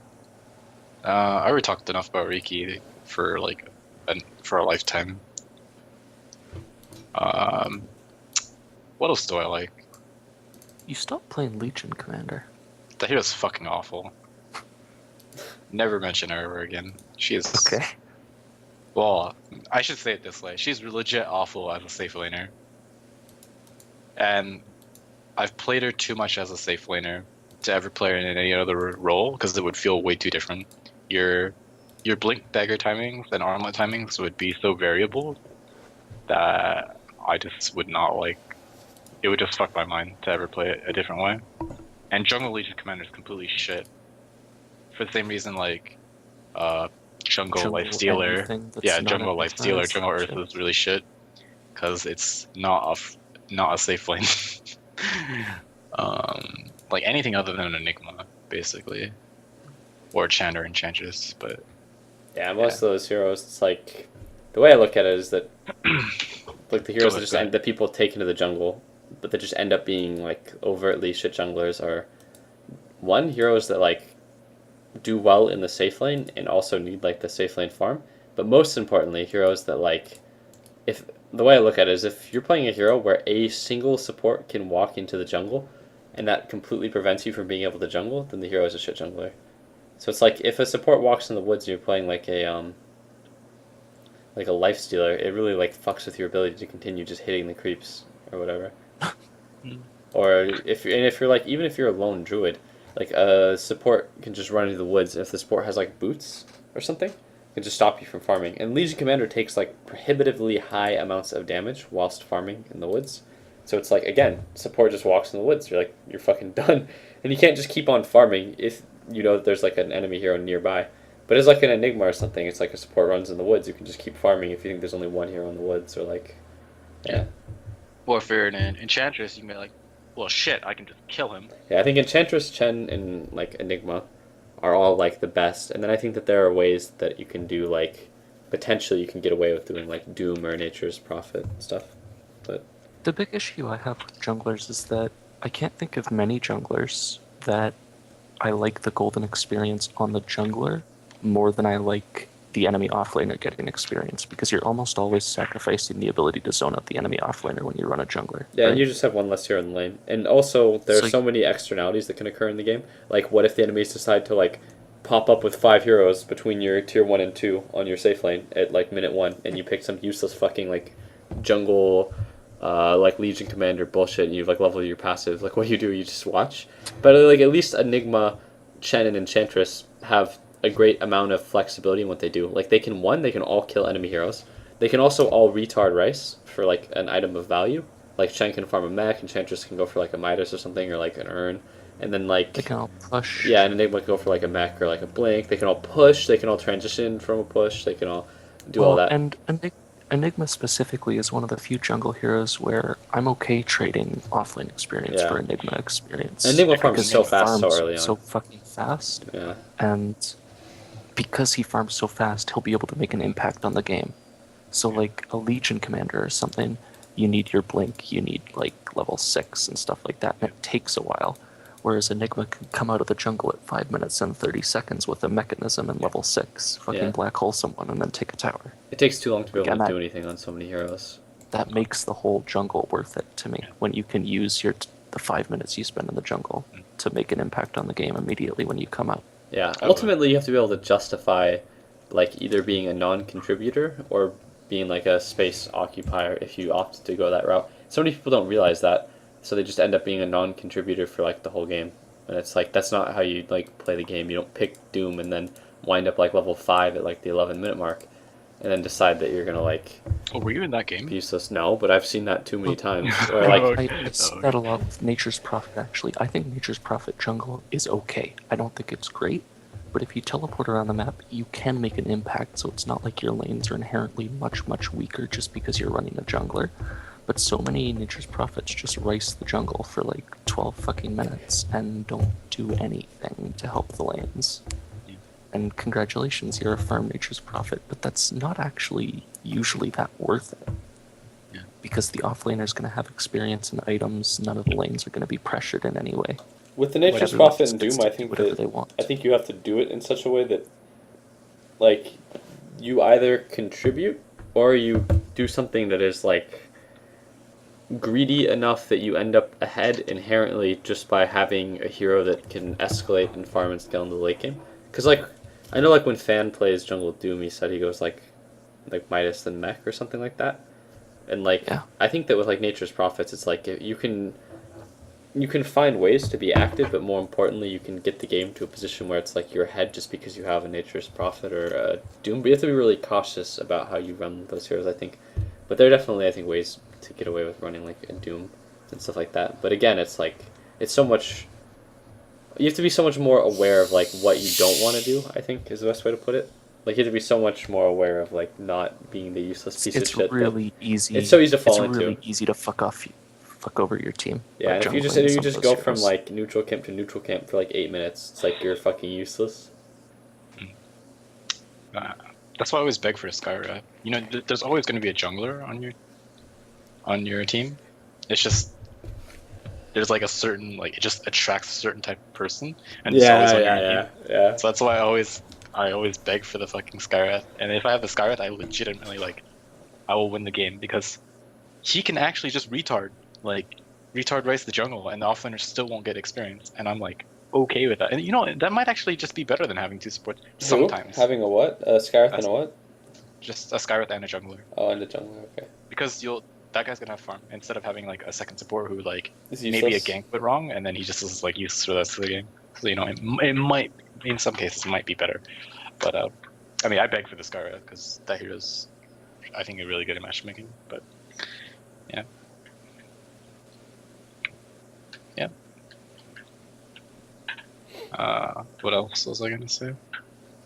I already talked enough about Reiki for like for a lifetime. What else do I like? You stopped playing Legion Commander. That hero's fucking awful. Never mention her ever again. She is. Okay. Well, I should say it this way. She's legit awful as a safe laner. And I've played her too much as a safe laner to ever play her in any other role because it would feel way too different. Your blink dagger timings and armlet timings would be so variable that I just would not like. It would just fuck my mind to ever play it a different way. And Jungle Legion Commander is completely shit. For the same reason, like, Jungle Life Stealer. anything that's Yeah, not Jungle a Life Stealer, defense Jungle Earth shit. is really shit. Because it's not a safe lane. Like anything other than Enigma, basically. Or Chandra Enchantress, but Yeah, most of those heroes, it's like the way I look at it is that like the heroes that just Go end, the people taken to the jungle, but that just end up being like overtly shit junglers are one heroes that like do well in the safe lane and also need like the safe lane farm, but most importantly heroes that like if the way I look at it is if you're playing a hero where a single support can walk into the jungle and that completely prevents you from being able to jungle, then the hero is a shit jungler. So it's like if a support walks in the woods and you're playing like a life stealer, it really like fucks with your ability to continue just hitting the creeps or whatever. Or if you're like even if you're a lone druid, like a support can just run into the woods and if the support has like boots or something, it can just stop you from farming. And Legion Commander takes like prohibitively high amounts of damage whilst farming in the woods. So it's like again, support just walks in the woods, you're fucking done. And you can't just keep on farming if you know that there's like an enemy hero nearby. But it's like an Enigma or something, it's like a support runs in the woods, you can just keep farming if you think there's only one hero in the woods or like yeah. or if you're an Enchantress, you can be like, well shit, I can just kill him. Yeah, I think Enchantress, Chen, and like Enigma are all like the best, and then I think that there are ways that you can do like potentially you can get away with doing like Doom or Nature's Prophet stuff. But The big issue I have with junglers is that I can't think of many junglers that I like the golden experience on the jungler more than I like the enemy offlaner getting experience, because you're almost always sacrificing the ability to zone out the enemy offlaner when you run a jungler. yeah, right? and you just have one less hero in the lane, and also there are So- so many externalities that can occur in the game. Like, what if the enemies decide to like pop up with 5 heroes between your tier 1 and 2 on your safe lane at like minute 1, and you pick some useless fucking like jungle like Legion Commander bullshit, and you like level your passive. Like, what do? You just watch. But like at least Enigma, Chen, and Enchantress have a great amount of flexibility in what they do. Like they can all kill enemy heroes. They can also all retard rice for like an item of value. Like Chen can farm a mech, Enchantress can go for like a Midas or something, or like an urn, and then like They can all push. yeah, and Enigma can go for like a mech or like a blink. They can all push. They can all transition from a push. They can all do all that. And Enigma specifically is one of the few jungle heroes where I'm okay trading offlane experience Yeah. for Enigma experience. Enigma farms because so he fast so farms early on. so fucking fast, Yeah. and because he farms so fast, he'll be able to make an impact on the game. So like a Legion Commander or something, you need your blink, you need like level 6 and stuff like that, and it takes a while. Whereas Enigma can come out of the jungle at 5 minutes and 30 seconds with a mechanism and level 6, fucking Yeah. black hole someone and then take a tower. It takes too long to be able Again, to that- do anything on so many heroes. That makes the whole jungle worth it to me when you can use the 5 minutes you spend in the jungle. to make an impact on the game immediately when you come out. Yeah, Okay. ultimately you have to be able to justify like either being a non-contributor or being like a space occupier if you opt to go that route. So many people don't realize that, so they just end up being a non-contributor for like the whole game. And it's like that's not how you like play the game. You don't pick Doom and then wind up like level 5 at like the 11-minute mark and then decide that you're going to like Oh, were you in that game? be useless. No, but I've seen that too many times. Or like Okay. I see that a lot with Nature's Prophet, actually. I think Nature's Prophet jungle is okay. I don't think it's great, but if you teleport around the map, you can make an impact, so it's not like your lanes are inherently much, much weaker just because you're running a jungler. But so many Nature's Prophets just rice the jungle for like 12 fucking minutes and don't do anything to help the lanes. And congratulations, you're a farm Nature's Prophet, but that's not actually usually that worth it. Yeah. Because the offlaner is going to have experience and items, none of the lanes are going to be pressured in any way. with the Nature's Everyone Prophet just and gets Doom, to I do think whatever that they want. I think you have to do it in such a way that like you either contribute or you do something that is like greedy enough that you end up ahead inherently just by having a hero that can escalate and farm and scale in the late game. Because like I know like when Fan plays Jungle Doom, he said he goes like Midas and Mech or something like that. And like Yeah. I think that with like Nature's Prophets, it's like you can find ways to be active, but more importantly, you can get the game to a position where it's like you're ahead just because you have a Nature's Prophet or a Doom. But you have to be really cautious about how you run those heroes, I think. But there are definitely, I think, ways to get away with running like a Doom and stuff like that. But again, it's like it's so much. You have to be so much more aware of like what you don't want to do, I think, is the best way to put it. Like you have to be so much more aware of like not being the useless piece of It's shit. really easy. It's so easy to fall It's into. really easy to fuck over your team. Yeah, by and if you jungling some just of go those from heroes. like neutral camp to neutral camp for like 8 minutes, it's like you're fucking useless. That's why I always beg for a Skywrath. You know, there's always going to be a jungler on your team. It's just there's like a certain like it just attracts a certain type of person, and it's always on your team. yeah. So that's why I always beg for the fucking Skywrath. And if I have the Skywrath, I legitimately like I will win the game because he can actually just retard race the jungle, and the offlaner still won't get experience. And I'm like okay with that. And you know that might actually just be better than having two support sometimes. Having a what? A Scarith and That's- a what? Just a Skywrath and a jungler. Oh, and a jungler. Okay. Because that guy's gonna have farm instead of having like a second support who like Is maybe a useless. gank went wrong and then he just is like useless for the rest of the game. So you know it might in some cases might be better, but I mean I beg for the Skywrath because that hero's I think really good at matchmaking. But yeah, yeah. What else was I gonna say?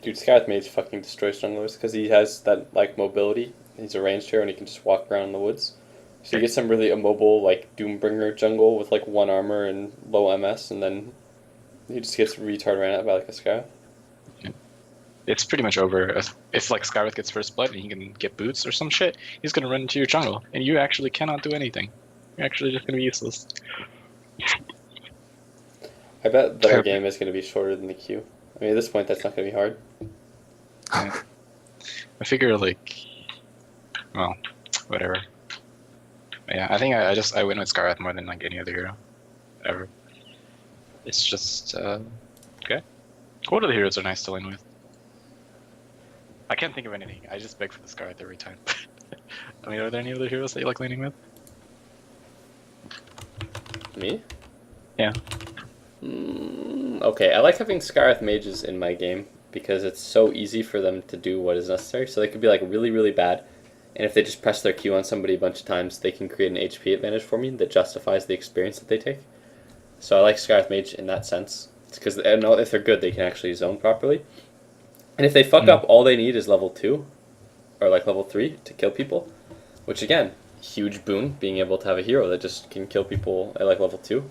Dude, Scarith Mage fucking destroys junglers because he has that like mobility. He's a ranged hero and he can just walk around in the woods. So you get some really immobile like Doombringer jungle with like 1 armor and low MS, and then he just gets retard ran at by like a Scarith. It's pretty much over. If like Skywrath gets first blood and he can get boots or some shit, he's gonna run into your jungle, and you actually cannot do anything. You're actually just gonna be useless. I bet that our Sure. game is going to be shorter than the queue. I mean, at this point, that's not going to be hard. I figure like, well, whatever. Yeah, I think I win with Skywrath more than like any other hero, ever. It's just okay. What other heroes are nice to lane with? I can't think of anything. I just beg for the Skywrath every time. I mean, are there any other heroes that you like laning with? Me? Yeah. Okay, I like having Scarith mages in my game because it's so easy for them to do what is necessary. So they could be like really, really bad, and if they just press their Q on somebody a bunch of times, they can create an HP advantage for me that justifies the experience that they take. So I like Scarith mage in that sense. It's because if they're good, they can actually zone properly. And if they fuck up, all they need is level 2 or like level 3 to kill people, which again, huge boon being able to have a hero that just can kill people at like level 2.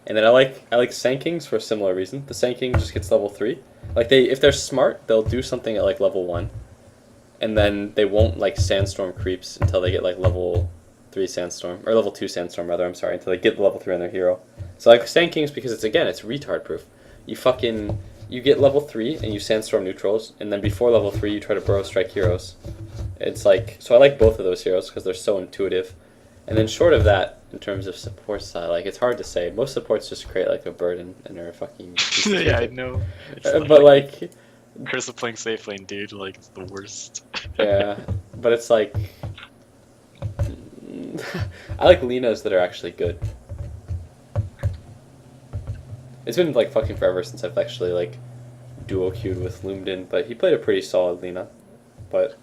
And then I like Sand Kings for a similar reason. The Sand King just gets level 3. Like if they're smart, they'll do something at like level 1. And then they won't like Sandstorm creeps until they get like level 3 Sandstorm, or level 2 Sandstorm rather, I'm sorry, until they get level 3 on their hero. So like Sand Kings, because it's retard proof. You get level 3 and you Sandstorm neutrals, and then before level 3 you try to Burrow Strike heroes. It's like, so I like both of those heroes because they're so intuitive. And then short of that, in terms of support style, like it's hard to say. Most supports just create like a burden and are fucking. Yeah, I know. It's But like, curse of playing safe lane, dude. Like it's the worst. yeah. But it's like, I like Linas that are actually good. It's been like fucking forever since I've actually like duo queued with Lumden, but he played a pretty solid Lina. But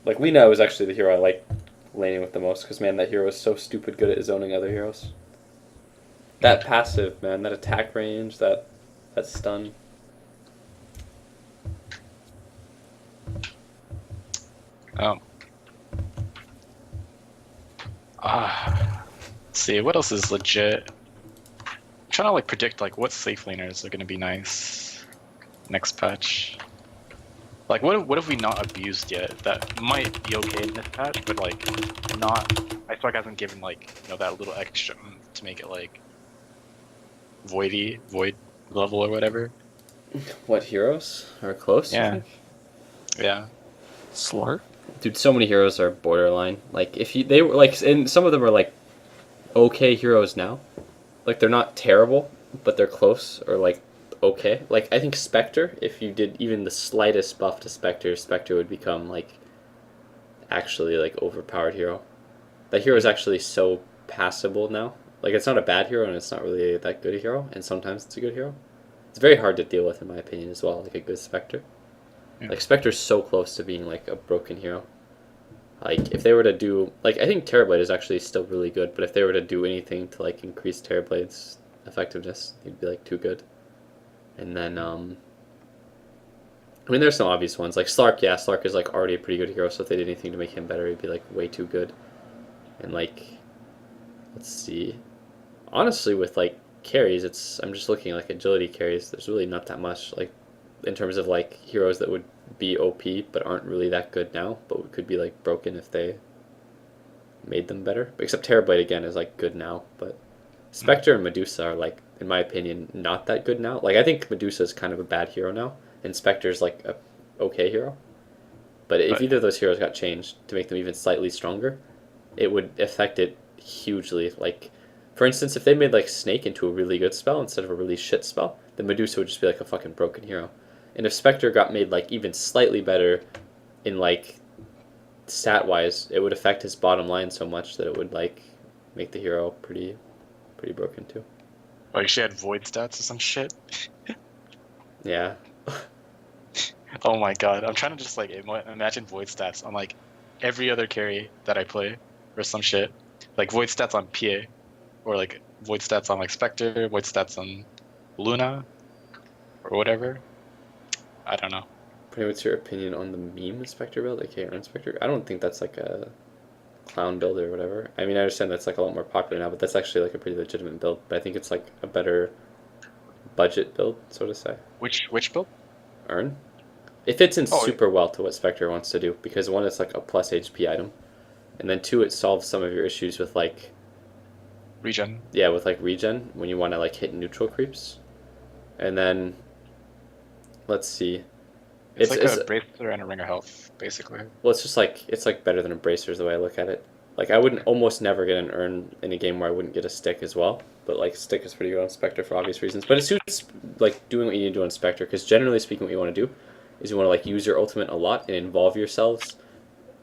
like Lina was actually the hero I like laning with the most because man, that hero is so stupid good at zoning other heroes. That passive, man, that attack range, that stun. See what else is legit. I'm trying to like predict like what safe laners are gonna be nice next patch. Like what have we not abused yet that might be okay in this patch, but like not. I feel like hasn't given like that little extra to make it like void level or whatever. What heroes are close? Yeah. You think? Yeah. Slark? Dude, so many heroes are borderline. Like if they were like, and some of them are like okay heroes now. Like they're not terrible, but they're close or like okay. Like I think Spectre, if you did even the slightest buff to Spectre, Spectre would become like actually like overpowered hero. That hero is actually so passable now. Like it's not a bad hero and it's not really that good a hero, and sometimes it's a good hero. It's very hard to deal with in my opinion as well, like a good Spectre. Yeah. Like Spectre's so close to being like a broken hero. Like if they were to do like I think Terrorblade is actually still really good, but if they were to do anything to like increase Terrorblade's effectiveness, he'd be like too good. And then I mean there's some obvious ones. Like Slark, yeah, Slark is like already a pretty good hero, so if they did anything to make him better, he'd be like way too good. And like let's see. Honestly with like carries, I'm just looking at like agility carries, there's really not that much like in terms of like heroes that would be OP but aren't really that good now, but could be like broken if they made them better. Except Terrorblade again is like good now, but Spectre and Medusa are like, in my opinion, not that good now. Like I think Medusa is kind of a bad hero now, and Spectre's like a okay hero. But if either of those heroes got changed to make them even slightly stronger, it would affect it hugely. Like for instance, if they made like Snake into a really good spell instead of a really shit spell, then Medusa would just be like a fucking broken hero. And if Spectre got made like even slightly better in like stat wise, it would affect his bottom line so much that it would like make the hero pretty broken too. Like she had void stats or some shit. Yeah. Oh my god, I'm trying to just like imagine void stats on like every other carry that I play or some shit. Like void stats on PA or like void stats on like Spectre, void stats on Luna or whatever. I don't know. What's your opinion on the meme Spectre build, aka Earn Spectre? I don't think that's like a clown build or whatever. I mean, I understand that's like a lot more popular now, but that's actually like a pretty legitimate build. But I think it's like a better budget build, so to say. Which build? Earn. It fits in super well to what Spectre wants to do, because one, it's like a plus HP item, and then two, it solves some of your issues with like regen. Yeah, with like regen when you want to like hit neutral creeps, and then let's see. It's like a bracer and a ring of health, basically. Well, it's just like it's like better than a bracer is the way I look at it. Like I wouldn't almost never get an earn in a game where I wouldn't get a stick as well. But like stick is pretty good on Spectre for obvious reasons. But it suits like doing what you need to do on Spectre, because generally speaking, what you want to do is you want to like use your ultimate a lot and involve yourself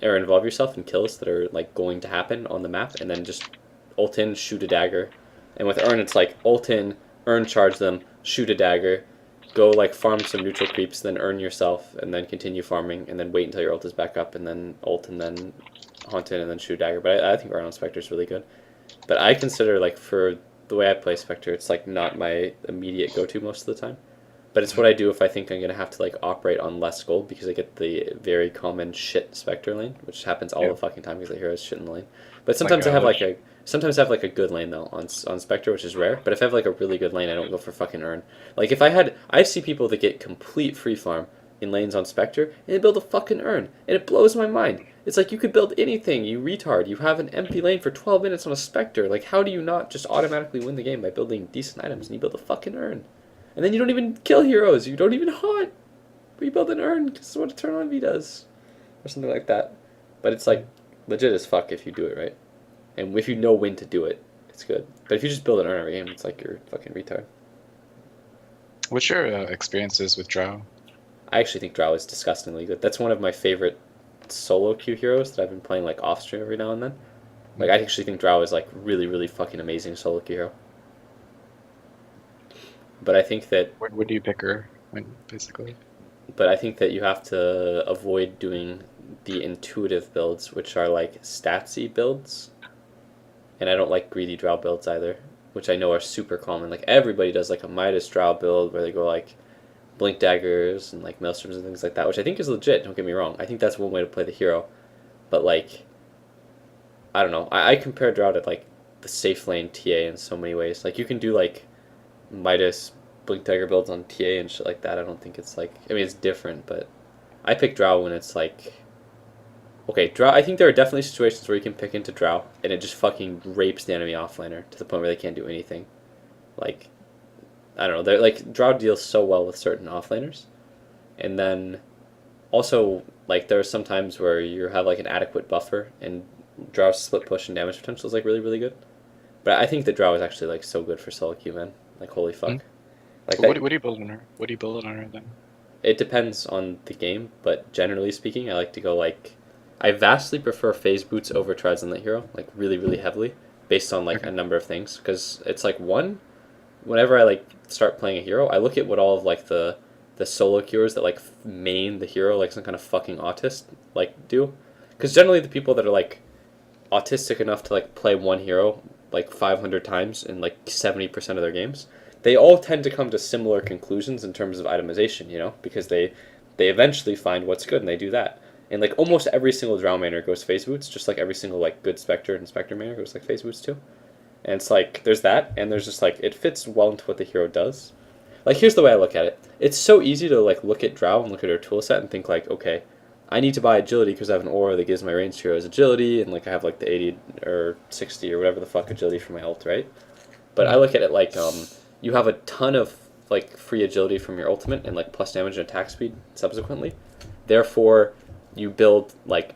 in kills that are like going to happen on the map, and then just ult in, shoot a dagger. And with earn, it's like ult in, earn charge them, shoot a dagger, go like farm some neutral creeps, then earn yourself, and then continue farming, and then wait until your ult is back up, and then ult, and then hunt in, and then shoot a dagger. But I think earn on Spectre is really good. But I consider like for the way I play Spectre, it's like not my immediate go-to most of the time. But it's what I do if I think I'm going to have to like operate on less gold, because I get the very common shit Spectre lane, which happens all the fucking time because the hero's shit in the lane. But sometimes I have like a good lane though on Spectre, which is rare. But if I have like a really good lane, I don't go for fucking earn. Like if I see people that get complete free farm in lanes on Spectre and they build a fucking earn, and it blows my mind. It's like you could build anything, you retard. You have an empty lane for 12 minutes on a Spectre. Like how do you not just automatically win the game by building decent items and you build a fucking earn? And then you don't even kill heroes, you don't even haunt. But you build an earn, because that's what a turn on V does. Or something like that. But it's like legit as fuck if you do it right. And if you know when to do it, it's good. But if you just build an earn every game, it's like you're a fucking retard. What's your experiences with Drow? I actually think Drow is disgustingly good. That's one of my favorite solo queue heroes that I've been playing like off stream every now and then. Like I actually think Drow is like really, really fucking amazing solo queue hero. But I think that Where do you pick her? Basically. but I think that you have to avoid doing the intuitive builds, which are like statsy builds. And I don't like greedy Drow builds either, which I know are super common. Like everybody does like a Midas Drow build where they go like blink daggers and like maelstroms and things like that, which I think is legit. Don't get me wrong. I think that's one way to play the hero, but like, I don't know. I compare Drow to like the safe lane TA in so many ways. Like you can do like Midas blink dagger builds on TA and shit like that. I don't think it's like. I mean, it's different, but I pick Drow when it's like. Okay, Drow. I think there are definitely situations where you can pick into Drow and it just fucking rapes the enemy offlaner to the point where they can't do anything. Like, I don't know. They're like Drow deals so well with certain offlaners, and then also like there are some times where you have like an adequate buffer and Drow's split push and damage potential is like really really good. But I think that Drow is actually like so good for solo queue, man. Like holy fuck. Mm. Like What do you build on her? What do you build on her then? it depends on the game, but generally speaking, I like to go like I vastly prefer phase boots over treads on the hero, like really really heavily, based on like a number of things. Because it's like one, whenever I like start playing a hero, I look at what all of like the solo cures that like main the hero like some kind of fucking autist like do. Because generally the people that are like autistic enough to like play one hero like 500 times in like 70% of their games, they all tend to come to similar conclusions in terms of itemization, you know, because they eventually find what's good and they do that. And like almost every single Drow mainer goes phase boots, just like every single like good Spectre and Spectre mainer goes like phase boots too. And it's like there's that, and there's just like it fits well into what the hero does. Like here's the way I look at it. It's so easy to like look at Drow and look at her tool set and think like, okay, I need to buy agility because I have an aura that gives my ranged heroes agility, and like I have like the 80 or 60 or whatever the fuck agility for my ult, right? But I look at it like you have a ton of like free agility from your ultimate and like plus damage and attack speed subsequently. Therefore, you build like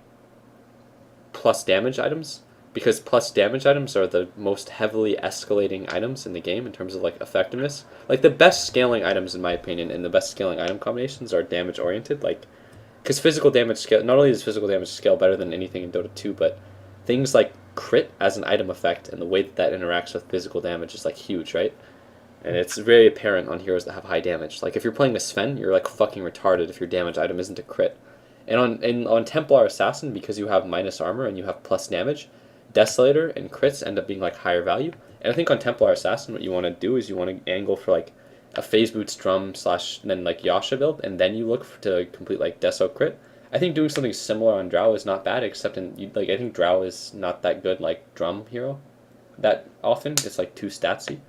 plus damage items because plus damage items are the most heavily escalating items in the game in terms of like effectiveness. Like the best scaling items in my opinion and the best scaling item combinations are damage oriented, like because physical damage scale, not only does physical damage scale better than anything in Dota 2, but things like crit as an item effect and the way that that interacts with physical damage is like huge, right? And it's very apparent on heroes that have high damage. Like if you're playing a Sven, you're like fucking retarded if your damage item isn't a crit. And on Templar Assassin, because you have minus armor and you have plus damage, Desolator and crits end up being like higher value. And I think on Templar Assassin, what you want to do is you want to angle for like a phase boots drum / then like Yasha build, and then you look to complete like Deso crit. I think doing something similar on Drow is not bad, except like I think Drow is not that good like drum hero that often. It's like too statsy,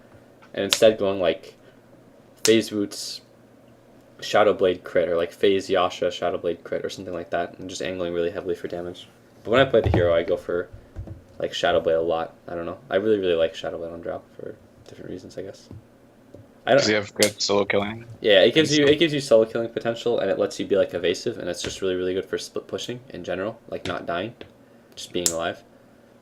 and instead going like phase boots Shadowblade crit or like phase Yasha Shadowblade crit or something like that, and just angling really heavily for damage. But when I play the hero, I go for like Shadowblade a lot. I don't know. I really really like Shadowblade on Drow for different reasons, I guess. I don't. Does he have good solo killing? Yeah, it gives you solo killing potential, and it lets you be like evasive, and it's just really really good for split pushing in general, like not dying, just being alive.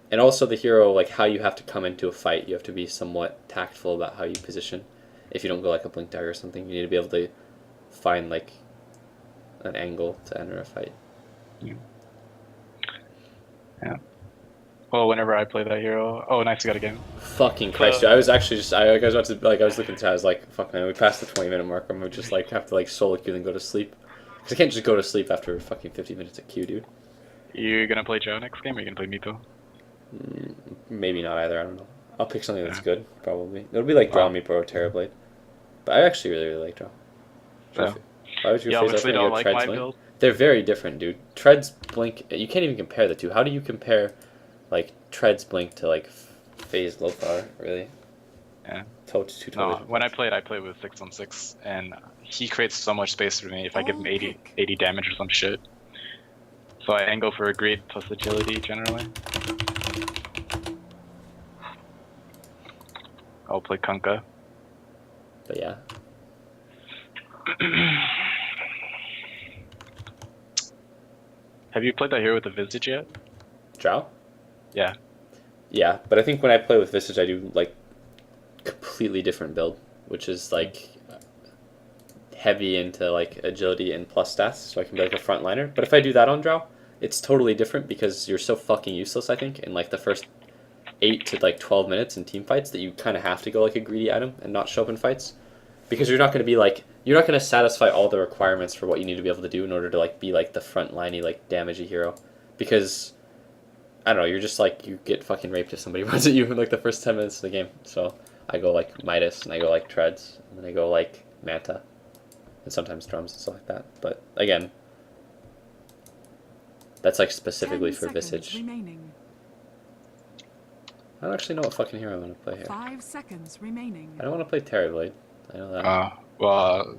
And also the hero, like how you have to come into a fight, you have to be somewhat tactful about how you position. If you don't go like a blink dagger or something, you need to be able to find like an angle to enter a fight. Yeah. Well, whenever I play that hero, oh, nice, you got a game. Fucking Christ, dude. I was actually just I was about to like I was looking to I was like, fuck man, we passed the 20-minute mark. I'm gonna just like have to like solo queue and go to sleep. Cause I can't just go to sleep after fucking 50 minutes of queue, dude. You gonna play Joe next game, or you gonna play Mito? Maybe not either. I don't know. I'll pick something that's good, probably. It'll be like Draw Me Pro or Terrorblade. But I actually really really like Draw. Yeah. Why would you You face obviously up don't your like Treads my Blink? build. They're very different, dude. Treads Blink. You can't even compare the two. How do you compare like Treads Blink to like Phase Lothar? Really? Yeah. Two totally. No, when I played with 616, and he creates so much space for me if I give him 80 damage or some shit. So I angle for a greed plus agility generally. I'll play Kunkka. But yeah. Have you played that hero with the Visage yet? Drow? Yeah. Yeah, but I think when I play with Visage, I do like completely different build, which is like heavy into like agility and plus stats, so I can be like a frontliner. But if I do that on Drow, it's totally different because you're so fucking useless, I think, in like the first 8 to like 12 minutes in team fights that you kind of have to go like a greedy item and not show up in fights. Because you're not going to be like, you're not going to satisfy all the requirements for what you need to be able to do in order to like be like the frontliney, like damagey hero. Because, I don't know, you're just like, you get fucking raped if somebody runs at you in like the first 10 minutes of the game. So I go like Midas, and I go like Treads, and then I go like Manta. And sometimes drums and stuff like that. But again, that's like specifically 10 for seconds Visage. remaining. I don't actually know what fucking hero I want to play here. 5 seconds remaining. I don't want to play Terrorblade. I know that. Well,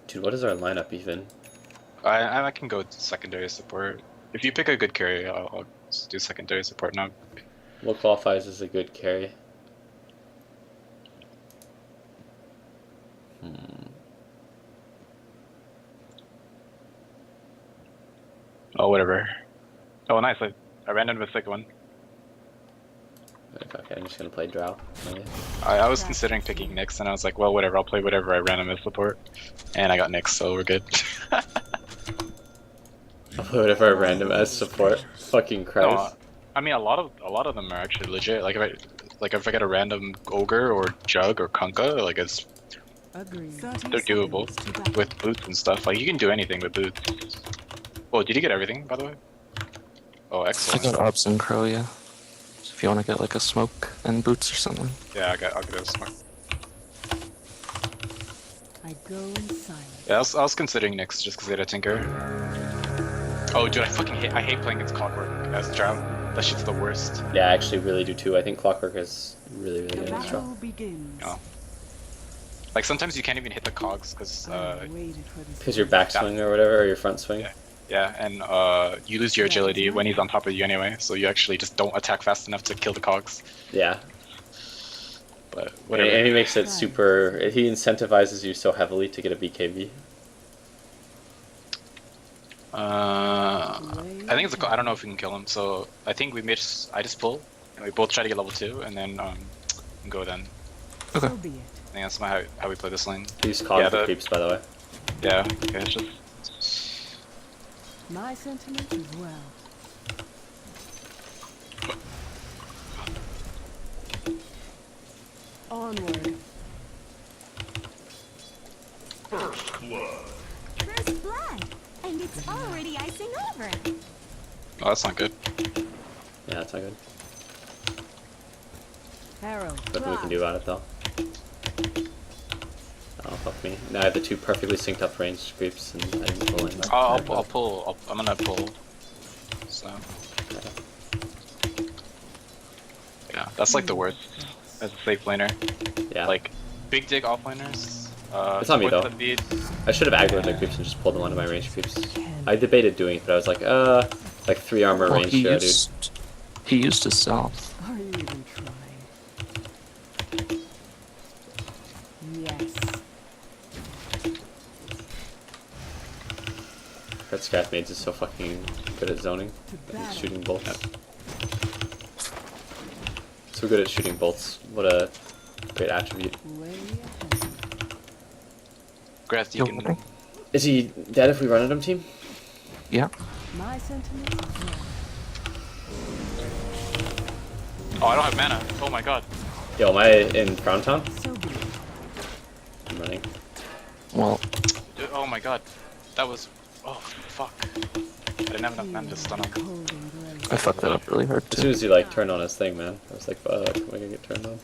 Dude, what is our lineup even? I can go secondary support. If you pick a good carry, I'll just do secondary support now. What qualifies as a good carry? Oh, whatever. Oh, nice. I random a sick one. Okay, I'm just gonna play Drow. Maybe. I was considering picking Nyx, and I was like, well, whatever. I'll play whatever I random as support. And I got Nyx, so we're good. I'll play whatever I random as support. Fucking Christ. No, I mean, a lot of them are actually legit. Like if I get a random ogre or jug or kunkka, like Agreed. they're doable with boots and stuff. Like you can do anything with boots. Whoa, did you get everything, by the way? Oh, I excellent. got Obs and Crow, yeah. So if you want to get like a smoke and boots or something. Yeah, I'll get a smoke. I go in silence. Yeah, I was considering Nyx just because they had a tinker. Oh, dude, I hate playing against Clockwork as Drow. That shit's the worst. Yeah, I actually really do too. I think Clockwork is really, really The good against Drow. battle begins. Oh. Like sometimes you can't even hit the cogs because I waited for this Because your back swing or whatever, or your front swing. Yeah. Yeah, and you lose your agility when he's on top of you anyway, so you actually just don't attack fast enough to kill the cogs. Yeah. But whatever. And he makes it super. He incentivizes you so heavily to get a BKB. I think it's I don't know if we can kill him, so I think I just pull, and we both try to get level 2, and then go then. Okay. So be it. I think that's how we play this lane. Use cogs Yeah, for the- creeps, by the way. Yeah, okay, it's just... My sentiment as well. Onward. First blood. First blood, and it's already icing over. Oh, that's not good. Yeah, that's not good. Arrow. Nothing we can do about it though. Oh, fuck me. Now I have the two perfectly synced up ranged creeps and I didn't pull in. I'll pull. I'm gonna pull. So... Yeah, that's like the worst as a safe laner. Yeah. Like, big dig offlaners. It's not me, supports though. the beat. I should have aggroed their creeps and just pulled them onto my ranged creeps. I debated doing it, but I was like, like 3 armor Well, range he dude. used his self. Are you even trying? Yes. That Scath Maids is so fucking good at zoning To and battle. shooting bolts. So good at shooting bolts. What a great attribute. Way ahead. Grass, you can... Okay. Is he dead if we run at him, team? Yeah. My sentiment as well. Oh, I don't have mana. Oh my god. Yo, am I in Brown Town? So be it. I'm running. Well, Dude, oh my god. That was... Oh, fuck. I didn't have enough mana to stun him. Cold embrace. I fucked that up really hard As soon too. as he like turned on his thing, man, I was like, fuck, am I gonna get turned on?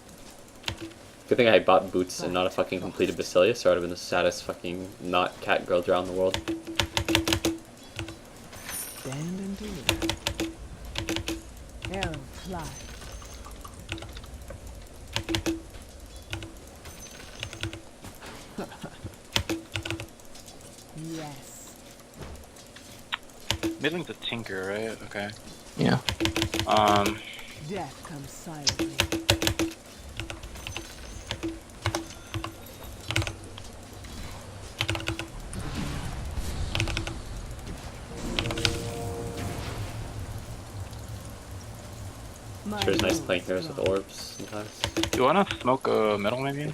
Good thing I bought boots and not a fucking completed Basilius, or I would have been the saddest fucking not cat girl drow in the world. Stand and deliver. Arrow fly. Yes. Midling's a tinker, right? Okay. Yeah. Death comes silently. Sure, it's nice playing heroes with orbs sometimes. You wanna smoke a middle maybe?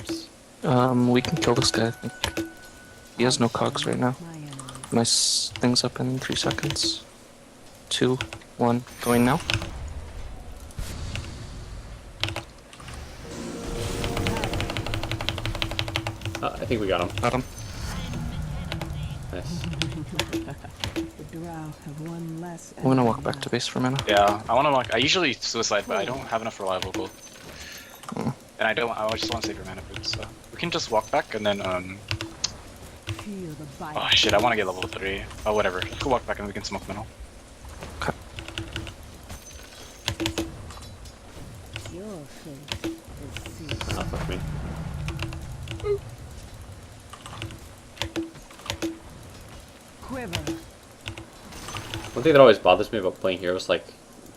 We can kill this guy, I think. He has no cogs right now. My thing's up in 3 seconds. 2, 1, going now. I think we got him. Got him. Nice. The drow have one less. I'm gonna walk back to base for a minute. Yeah, I wanna like. I usually suicide, but I don't have enough reliable gold. Hmm. And I just want to save your mana boots, so we can just walk back and then Feel the bite. oh shit, I want to get level 3. Oh whatever, let's go walk back and we can smoke middle. Okay. Your fate is sealed. Ah, fuck me. Quiver. One thing that always bothers me about playing heroes, like,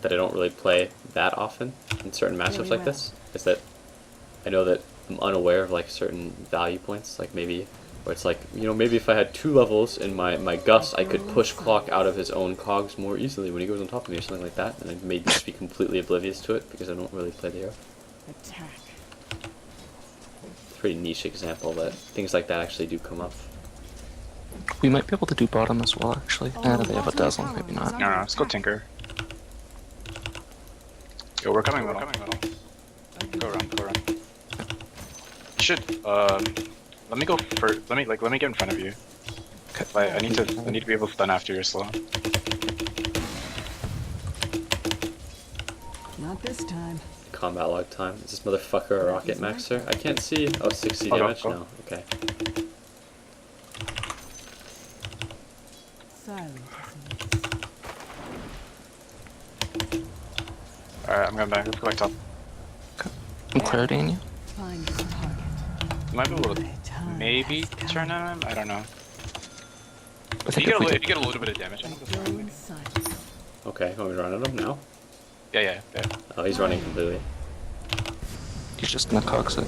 that I don't really play that often in certain matchups like this, is that I know that I'm unaware of, like, certain value points, like maybe, where it's like, you know, maybe if I had 2 levels in my Gus, I could push Clock out of his own cogs more easily when he goes on top of me or something like that, and I may just be completely oblivious to it because I don't really play the hero. Attack. It's a pretty niche example, but things like that actually do come up. We might be able to do bottom as well, actually. They have a dazzle, maybe not. No, let's go Tinker. Yo, we're coming middle. Go around, go around. Should let me go first. Let me get in front of you. Okay. Like, I need to be able to stun after you're slow. Not this time. Combat log time. Is this motherfucker a rocket maxer? I can't see. Oh, 60 Oh, go, damage? go. No. Okay. Silent. Alright, I'm going back. Let's go back top. I'm claritying you. Find your target. You might be able to My time maybe has come. turn on him. I don't know. I If think you if we get did, a little bit of damage, I think that's Go fine. in silence. Okay, want me to run at him now? Yeah. Oh, he's running completely. he's just gonna cogs it.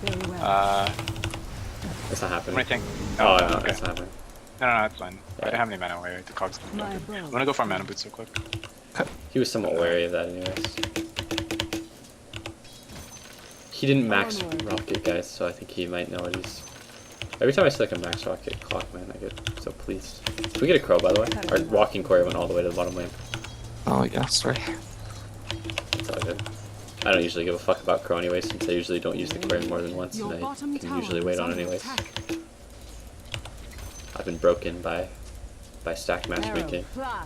Very well. That's not I'm happening. gonna tank. Oh, No, no, okay. that's not happening. No, it's fine. I don't have any mana away. The cogs. My I'm bow. gonna go for mana boots real quick. He was somewhat wary of that anyways. He didn't max Onward. rocket, guys, so I think he might know what he's... Every time I see like a max rocket clock, man, I get so pleased. Can we get a crow, by the way? Our walking quarry went all the way to the bottom lane. Oh yeah, sorry. It's all good. I don't usually give a fuck about crow anyway, since I usually don't use the quarry more than once, Your and I bottom can tower usually is wait on under anyways. attack. I've been broken by stack Arrow, matchmaking. fly.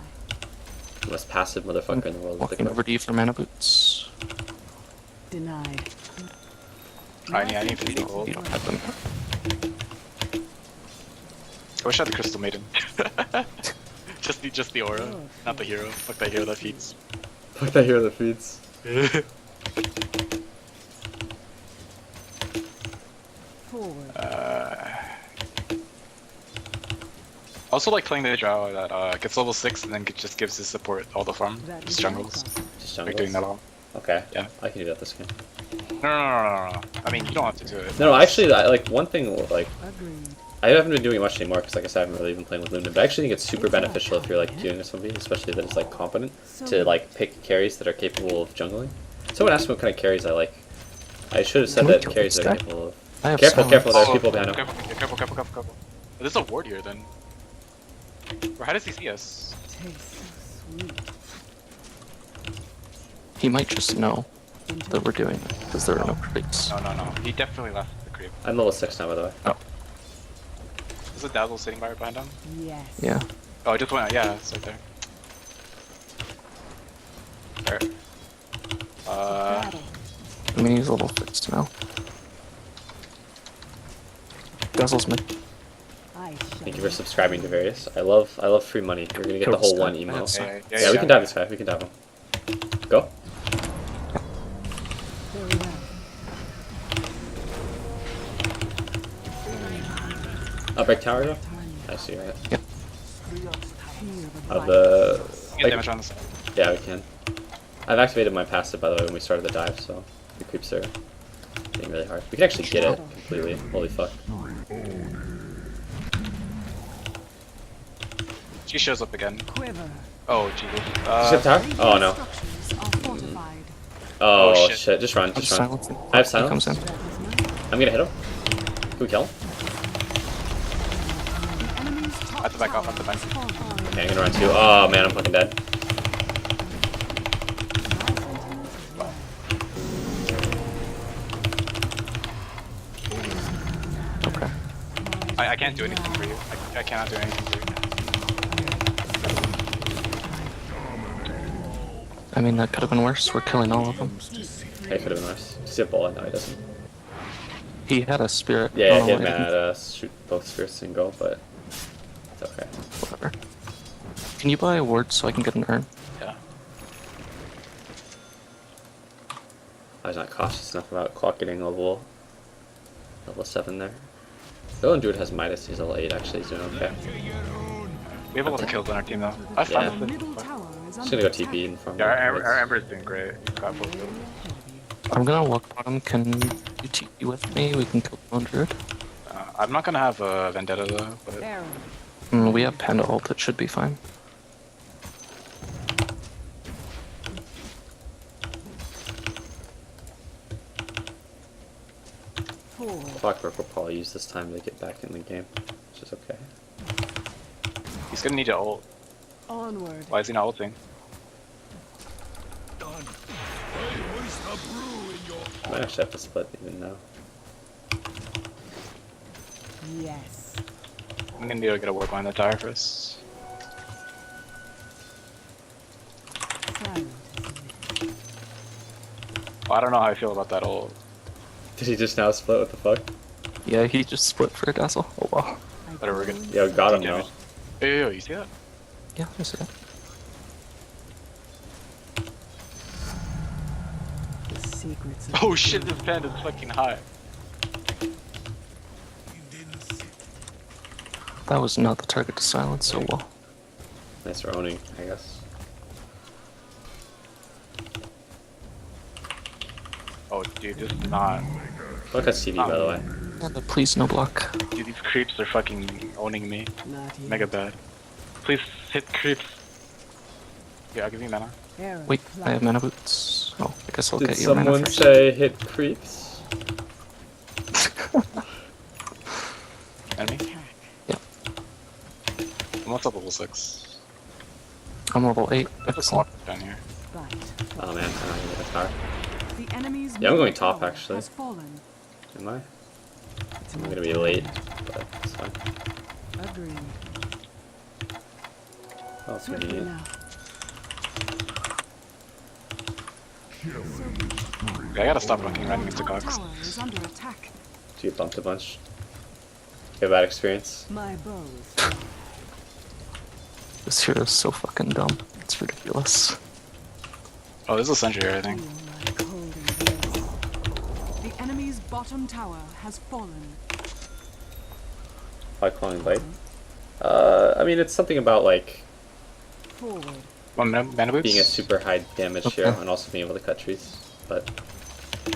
The most passive motherfucker in the world with the Walking crow. over to you for mana boots. Denied. I need 50 You gold. don't have them. I wish I had the crystal maiden. just the aura, not the hero. Fuck that hero that feeds. Fuck that hero that feeds. Forward. Also like playing the drow that gets level 6 and then just gives his support all the farm. That Just is jungles. awesome. Just Like jungles. doing that all. Okay. Yeah. I can do that this game. No. I mean, you don't have to do it. No, actually, like one thing, like Agreed. I haven't been doing it much anymore because, like I said, I haven't really been playing with Luna. But I actually think it's super beneficial if you're like queuing with somebody, especially that is like competent, to like pick carries that are capable of jungling. Someone asked me what kind of carries I like. I should have said Can we that kill carries this that are guy? capable of. I have Careful, silence. careful! There's people behind him. Careful. This is a ward here then. Or how does he see us? Tastes so sweet. He might just know that we're doing it because there are no creeps. No. He definitely left the creep. I'm level 6 now, by the way. Oh, Is a dazzle sitting right behind him? Yes. yeah. Oh, it just went out. Yeah, it's right there. Alright. Battle. I mean, he's level 6 now. Dazzle's mid. I Thank you for subscribing to various. I love free money. We're gonna get Kill the whole this one guy. emo. That's- Yeah, we can dive this guy. We can dive him. Go. Very well. Break tower, go. I see, right. Yep. Feel the Of bite. the. Get Like, damage on the side. yeah, we can. I've activated my passive, by the way, when we started the dive, so the creeps are getting really hard. We can actually get it completely. Holy fuck. She shows up again. Quiver. Oh, Jesus. Ship tower? Oh no. Structures are fortified. Oh, Oh, shit. shit. Just run. Just run. Silencing. I have He silence. comes in. I'm gonna hit him. Can we kill him? Enemy's top I have to back off, I have to tower back. has fallen. Okay, I'm gonna run too. Oh man, I'm fucking dead. Okay. I can't do anything for you. I cannot do anything for you. I mean, that could have been worse. We're killing all of them. Hey, could have been nice. Does he have bullet? No, he doesn't. He had a spirit. Yeah, I he don't know had why he mana to shoot both spirits and go, but it's okay. didn't. Whatever. Can you buy a ward so I can get an urn? Yeah. I was not cautious enough about clock getting level 7 there. The Druid has Midas, he's level 8 actually, he's doing okay. We have a lot of kills on our team though. I have fun Yeah. Your with middle it. tower is Just under gonna go attack. TP in front Yeah, of our Ember's doing great. He's got full kills. I'm gonna walk bottom. Can you TP with me? We can kill the druid. I'm not gonna have a Vendetta though, but Baron. We have Panda ult. It should be fine. Forward. Clockwork will probably use this time to get back in the game, which is okay. he's gonna need to ult. Onward. Why is he not ulting? Done. I hoist a brew in your I might actually have to split even now. Yes. I'm gonna need to get a work on the tower first. Silent. Well, I don't know how I feel about that ult. Did he just now split? What the fuck? Yeah, he just split for a dazzle. Oh wow. Whatever, we're good. Yo, got him Damage. though. Yo, you see that? Yeah, I see that. The secrets of Oh shit, this band is fucking high. That was not the target to silence so well. Nice for owning, I guess. Oh dude, this is not. Look at CV by the way. Panda, please no block. Dude, these creeps are fucking owning me. Not yet. Mega bad. Please hit creeps. Yeah, I'll give you mana. Baron. Wait, I have mana boots. Oh, I guess I'll Did get your mana someone first. say hit creeps? Enemy? Yeah. I'm also level 6. I'm level 8. There's a Excellent. clock down here. Fight. Oh man, I'm not gonna get a tower. The enemy's Yeah, I'm going middle top, tower actually. has fallen. Am I? I'm gonna be late, but it's fine. Agreed. Oh, it's Swiftly convenient. now. Okay, I gotta stop fucking running into Top cogs. tower is under attack. Do you get bumped a bunch? You have a bad experience? My bows. This hero's so fucking dumb. It's ridiculous. Oh, there's a sentry here, I think. Feel my cold embrace. The enemy's bottom tower has fallen. High calling blade? I mean, it's something about like Forward. One mana boots? being a super high damage Okay. hero and also being able to cut trees. But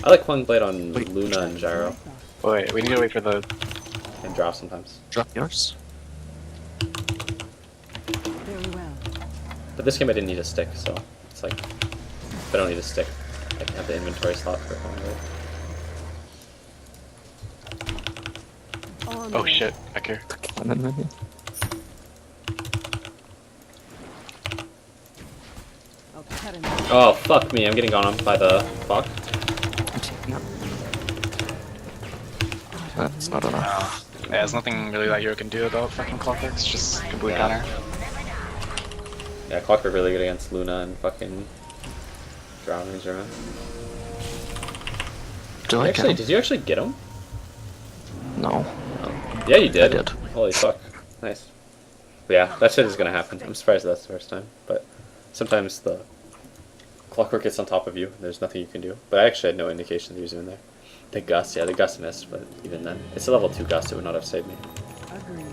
I like calling blade on Wait. Luna and Gyro Oh, wait, we need to wait for the. and draw sometimes. Drop yours. Very well. But this game I didn't need a stick, so it's like if I don't need a stick, I can have the inventory slot for calling blade. Onward. Oh shit, back here. The cannon minion. I'll cut him. Oh fuck me! I'm getting gone on by the clock. I'm taking it. That's not enough. Yeah, there's nothing really that hero can do about fucking clockworks, just complete Yeah. counter. Yeah, clock are really good against Luna and fucking drownings around. Do I Actually, get did you actually get him? him? No. Oh. Yeah, you did. I did. Holy fuck. Nice. But yeah, that shit is gonna happen. I'm surprised that's the first time. But sometimes the clockwork gets on top of you. There's nothing you can do. But I actually had no indication that he was in there. The gust, yeah, the gust missed, but even then. It's a level 2 gust, it would not have saved me. Agreed.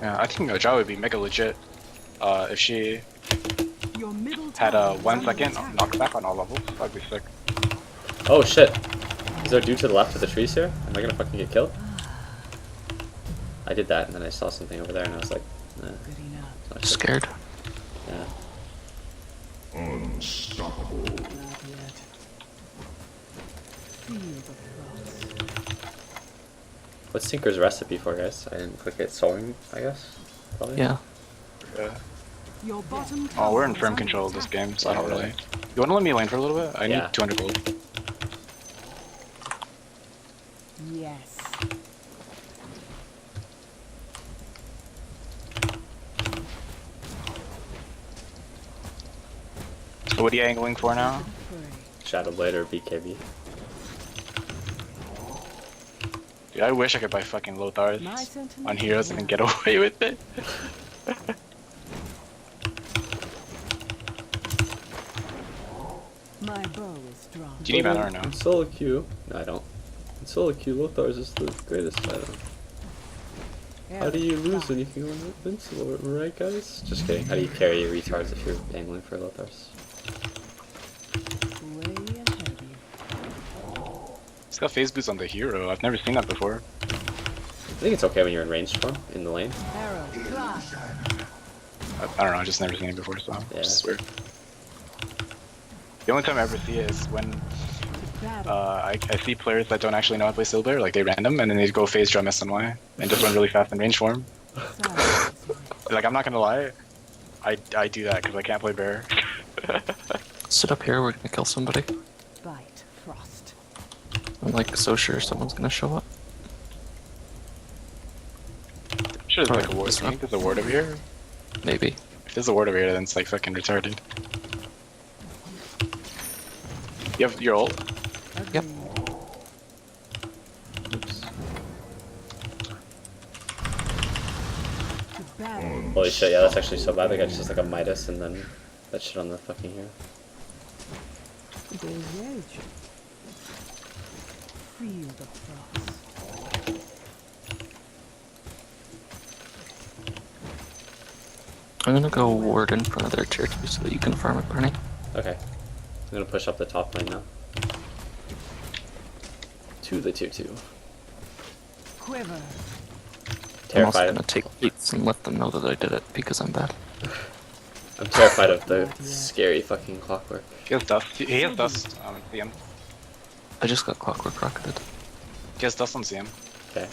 Yeah, I think Ojai would be mega legit if she Your middle had tower a is 1 under second attack. knockback on all levels. That'd be sick. Oh shit! Is there a dude to the left of the trees here? Am I gonna fucking get killed? I did that and then I saw something over there and I was like, nah, Good enough. not shit. Scared. Yeah. unstoppable. Not yet. Feel the frost. What's Tinker's recipe for, guys? I didn't click it. Soaring, I guess? Probably? Yeah. Yeah. Your bottom Oh, we're in tower firm is under control of this attack. game, so I don't really. You wanna let me lane for a little bit? I Yeah. need 200 gold. Yes. So what are you angling for now? Shadow Blade or BKB. Dude, I wish I could buy fucking Lothars My sentiments on heroes as and well. get away with it. My bow is drawn. Do you need mana or no? In solo queue. No, I don't. In solo queue, Lothars is the greatest item. How do you lose when you can go invincible, right, guys? Just kidding. How do you carry your retards if you're angling for Lothars? Way ahead of you. It's got phase boost on the hero. I've never seen that before. I think it's okay when you're in ranged form in the lane. Arrow, fly. I don't know. I've just never seen it before, so Yeah. it's weird. The only time I ever see it is when To battle. I see players that don't actually know how to play Silver, like they random, and then they go phase drum SNY and just run really fast in range form. Silence. Like, I'm not gonna lie, I do that because I can't play Bear. Sit up here, we're gonna kill somebody. Bite, frost. I'm like so sure someone's gonna show up. Sure, there's like a Alright, ward. this I think there's a ward over here. Maybe. If there's a ward over here, then it's like fucking retarded. You have your ult? Yep. Oops. To battle. Holy shit, yeah, that's actually so bad. The guy's just like a Midas and then that shit on the fucking hero. Engage. Feel the frost. I'm gonna go ward in front of their tier 2 so that you can farm it, Bernie. Okay. I'm gonna push up the top lane now. To the tier 2. Quiver. I'm also Terrified. gonna take beats and let them know that I did it because I'm bad. I'm terrified of the scary fucking clockwork. He has dust. He has dust on CM. I just got clockwork rocketed. He has dust on CM. Okay.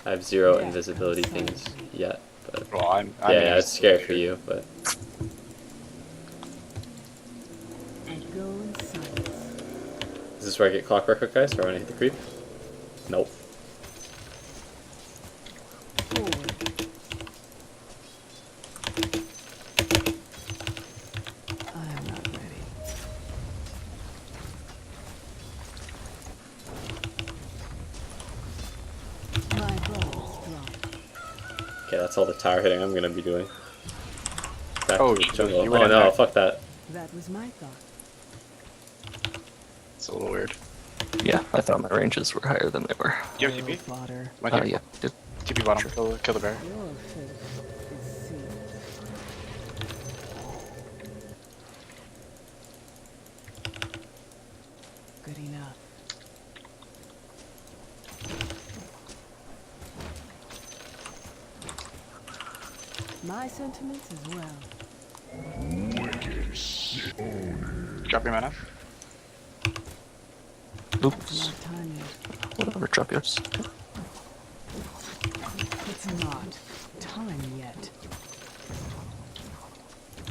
I have 0 Yeah, invisibility that's things fine. yet, but Well, I'm yeah, it's scary for you, but I go in silence. is this where I get clockwork hook, guys, or when I hit the creep? Nope. Forward. I am not ready. My bow is drawn. Okay, that's all the tower hitting I'm gonna be doing. Back Oh, to the Jesus, jungle. you Oh went in no, there. fuck that. That was my thought. It's a little weird. Yeah, I thought my ranges were higher than they were. Do you have TP? Fodder. One Oh TP. yeah, did. TP bottom. Kill the bear. Your fate is sealed. Good enough. My sentiments as well. Drop your mana. Oops. Not time yet. Whatever, drop yours. It's not time yet.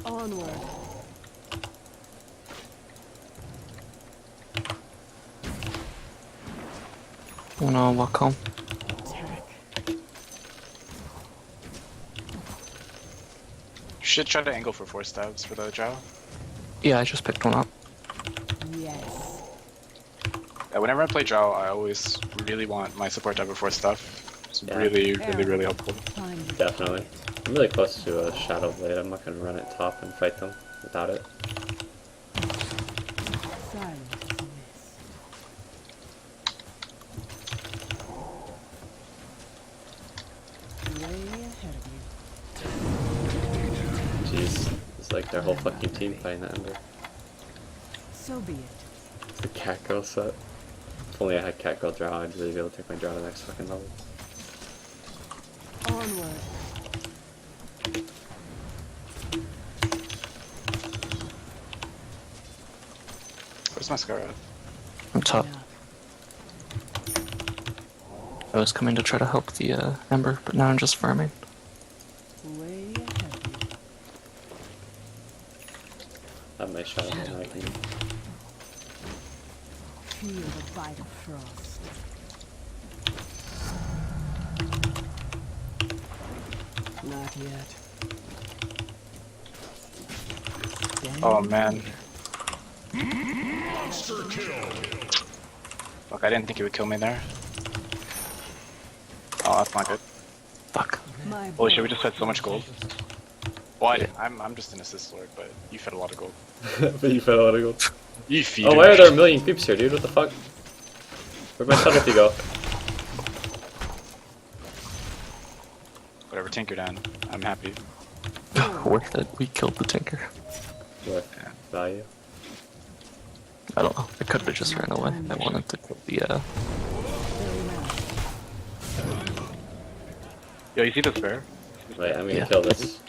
Onward. Wanna walk home? Attack. You should try to angle for 4 stabs for the Drow. Yeah, I just picked one up. Yes. Whenever I play Drow, I always really want my support to have a 4 stuff. It's Yeah. really helpful. Time to Definitely. get it. I'm really close to a Shadow Blade. I'm not gonna run it top and fight them without it. Silence is a mist. Way ahead of you. Jeez. It's like their whole fucking team fighting that Ember. So be it. It's the Catgirl set. If only I had Catgirl Drow, I'd really be able to take my Drow to the next fucking level. Onward. Where's my Scarab? I'm top. Enough. I was coming to try to help the Ember, but now I'm just farming. Way ahead of you. I have my shot and I can. Feel the bite of frost. Not yet. Oh man. Fuck, I didn't think he would kill me there. Oh, that's not good. Fuck. My Holy shit, we bow just had so much gold. Well, I didn't. I'm just an assist lord, but you fed a lot of gold. But you fed a lot of gold. You feed Oh, it. why are there a million creeps here, dude? What the fuck? Where'd my subtlety go? Whatever, Tinker down. I'm happy. Worth it. We killed the Tinker. What value? I don't know. I could have just ran away. I wanted to kill the very well. Yo, you see this bear? Wait, I'm gonna Yeah. kill this.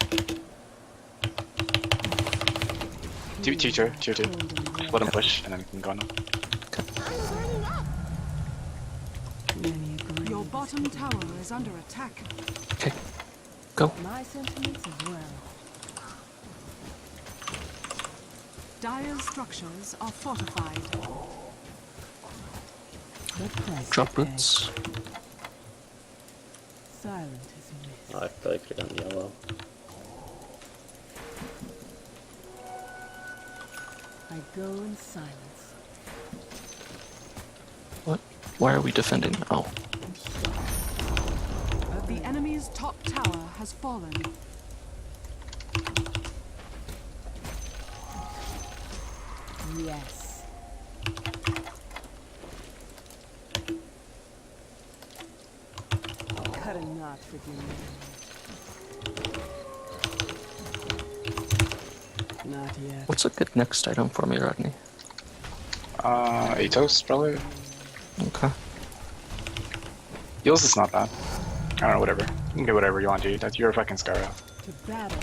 Teacher, tier 2. Just let him push, and then we can go on. Many agree. Your bottom tower is under attack. Okay. Go. My sentiments as well. Dire structures are fortified. Drop boots. Silent is bliss. Oh, I feel like you're on yellow. I go in silence. What? Why are we defending? Oh. The enemy's top tower has fallen. Yes. Cut a knot with your man. Not yet. What's a good next item for me, Rodney? Atos, probably. Okay. Heals is not bad. I don't know, whatever. You can get whatever you want, dude. That's your fucking Scarab. To battle.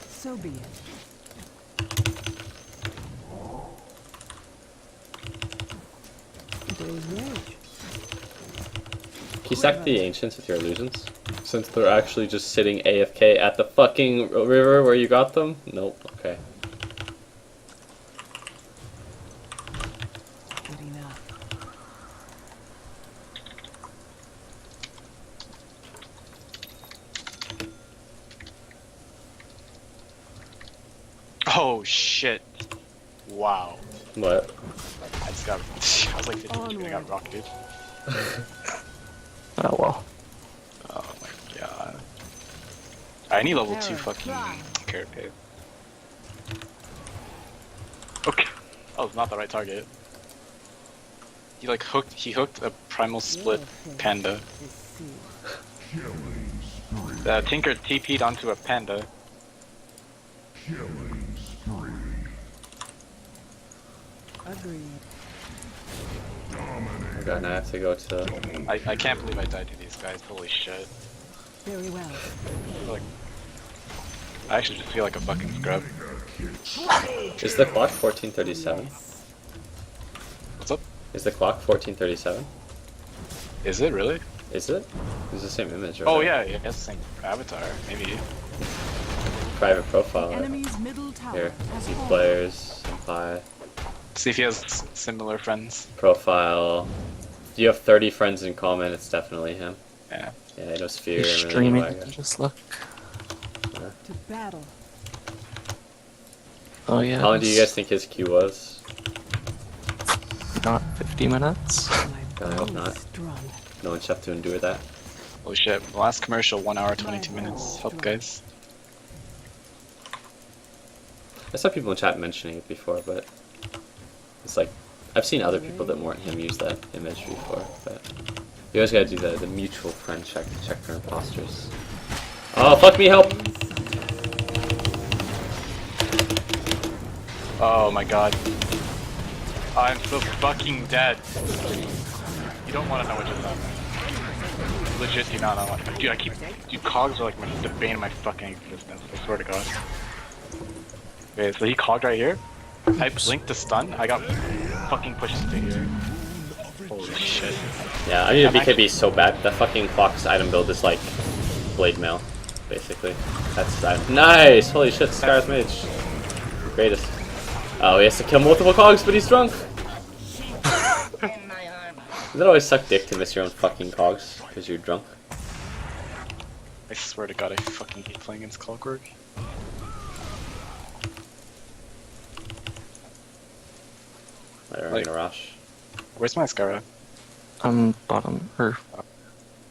So be it. There's rage. Can you sack the ancients with your illusions? Since they're actually just sitting AFK at the fucking river where you got them? Nope, okay. Good enough. Oh shit. Wow. What? I just got. I was like 50 I got rocked, dude. Oh well. Oh my god. I need level 2 fucking carrot pave. Okay. That was not the right target. He like hooked. He hooked a primal split panda. The Tinker TP'd onto a panda. Agreed. Okay, now I have to go to... I can't believe I died to these guys. Holy shit. Very well. I actually just feel like a fucking scrub. Is the clock 1437? What's up? Is the clock 1437? Is it really? Is it? It's the same image, right? Oh yeah, yeah, it's the same avatar. Maybe. Private profile. Enemy's middle tower Here, has see fallen. players, apply, See if he has similar friends. profile. If you have 30 friends in common, it's definitely him. Yeah. Yeah, no sphere. He's streaming. Just look. To battle. Oh yeah. How long do you guys think his queue was? Not 50 minutes. My God, I hope bow not. is strong. No one should have to endure that. Oh shit. Last commercial 1 hour 22 minutes. Help guys. I saw people in chat mentioning it before, but it's like I've seen other people that weren't him use that image before. But you guys gotta do the mutual friend check to check for imposters. Oh fuck me, help! Oh my god. I'm so fucking dead. You don't want to know what just happened. legit do not like. Dude, dude, cogs are like the bane of my fucking existence. I swear to God. Okay, so he cogged right here. I blinked to stun. I got fucking pushed to here. Holy shit. Yeah, I need a BKB so bad. The fucking Fox item build is like blade mail, basically. That's his item. Nice! Holy shit, Scar's Mage. Greatest. Oh, he has to kill multiple cogs, but he's drunk! Does it always suck dick to miss your own fucking cogs because you're drunk? I swear to God, I fucking hate playing against Clockwork. I'm Like- gonna rush. Where's my Scarab? Bottom, or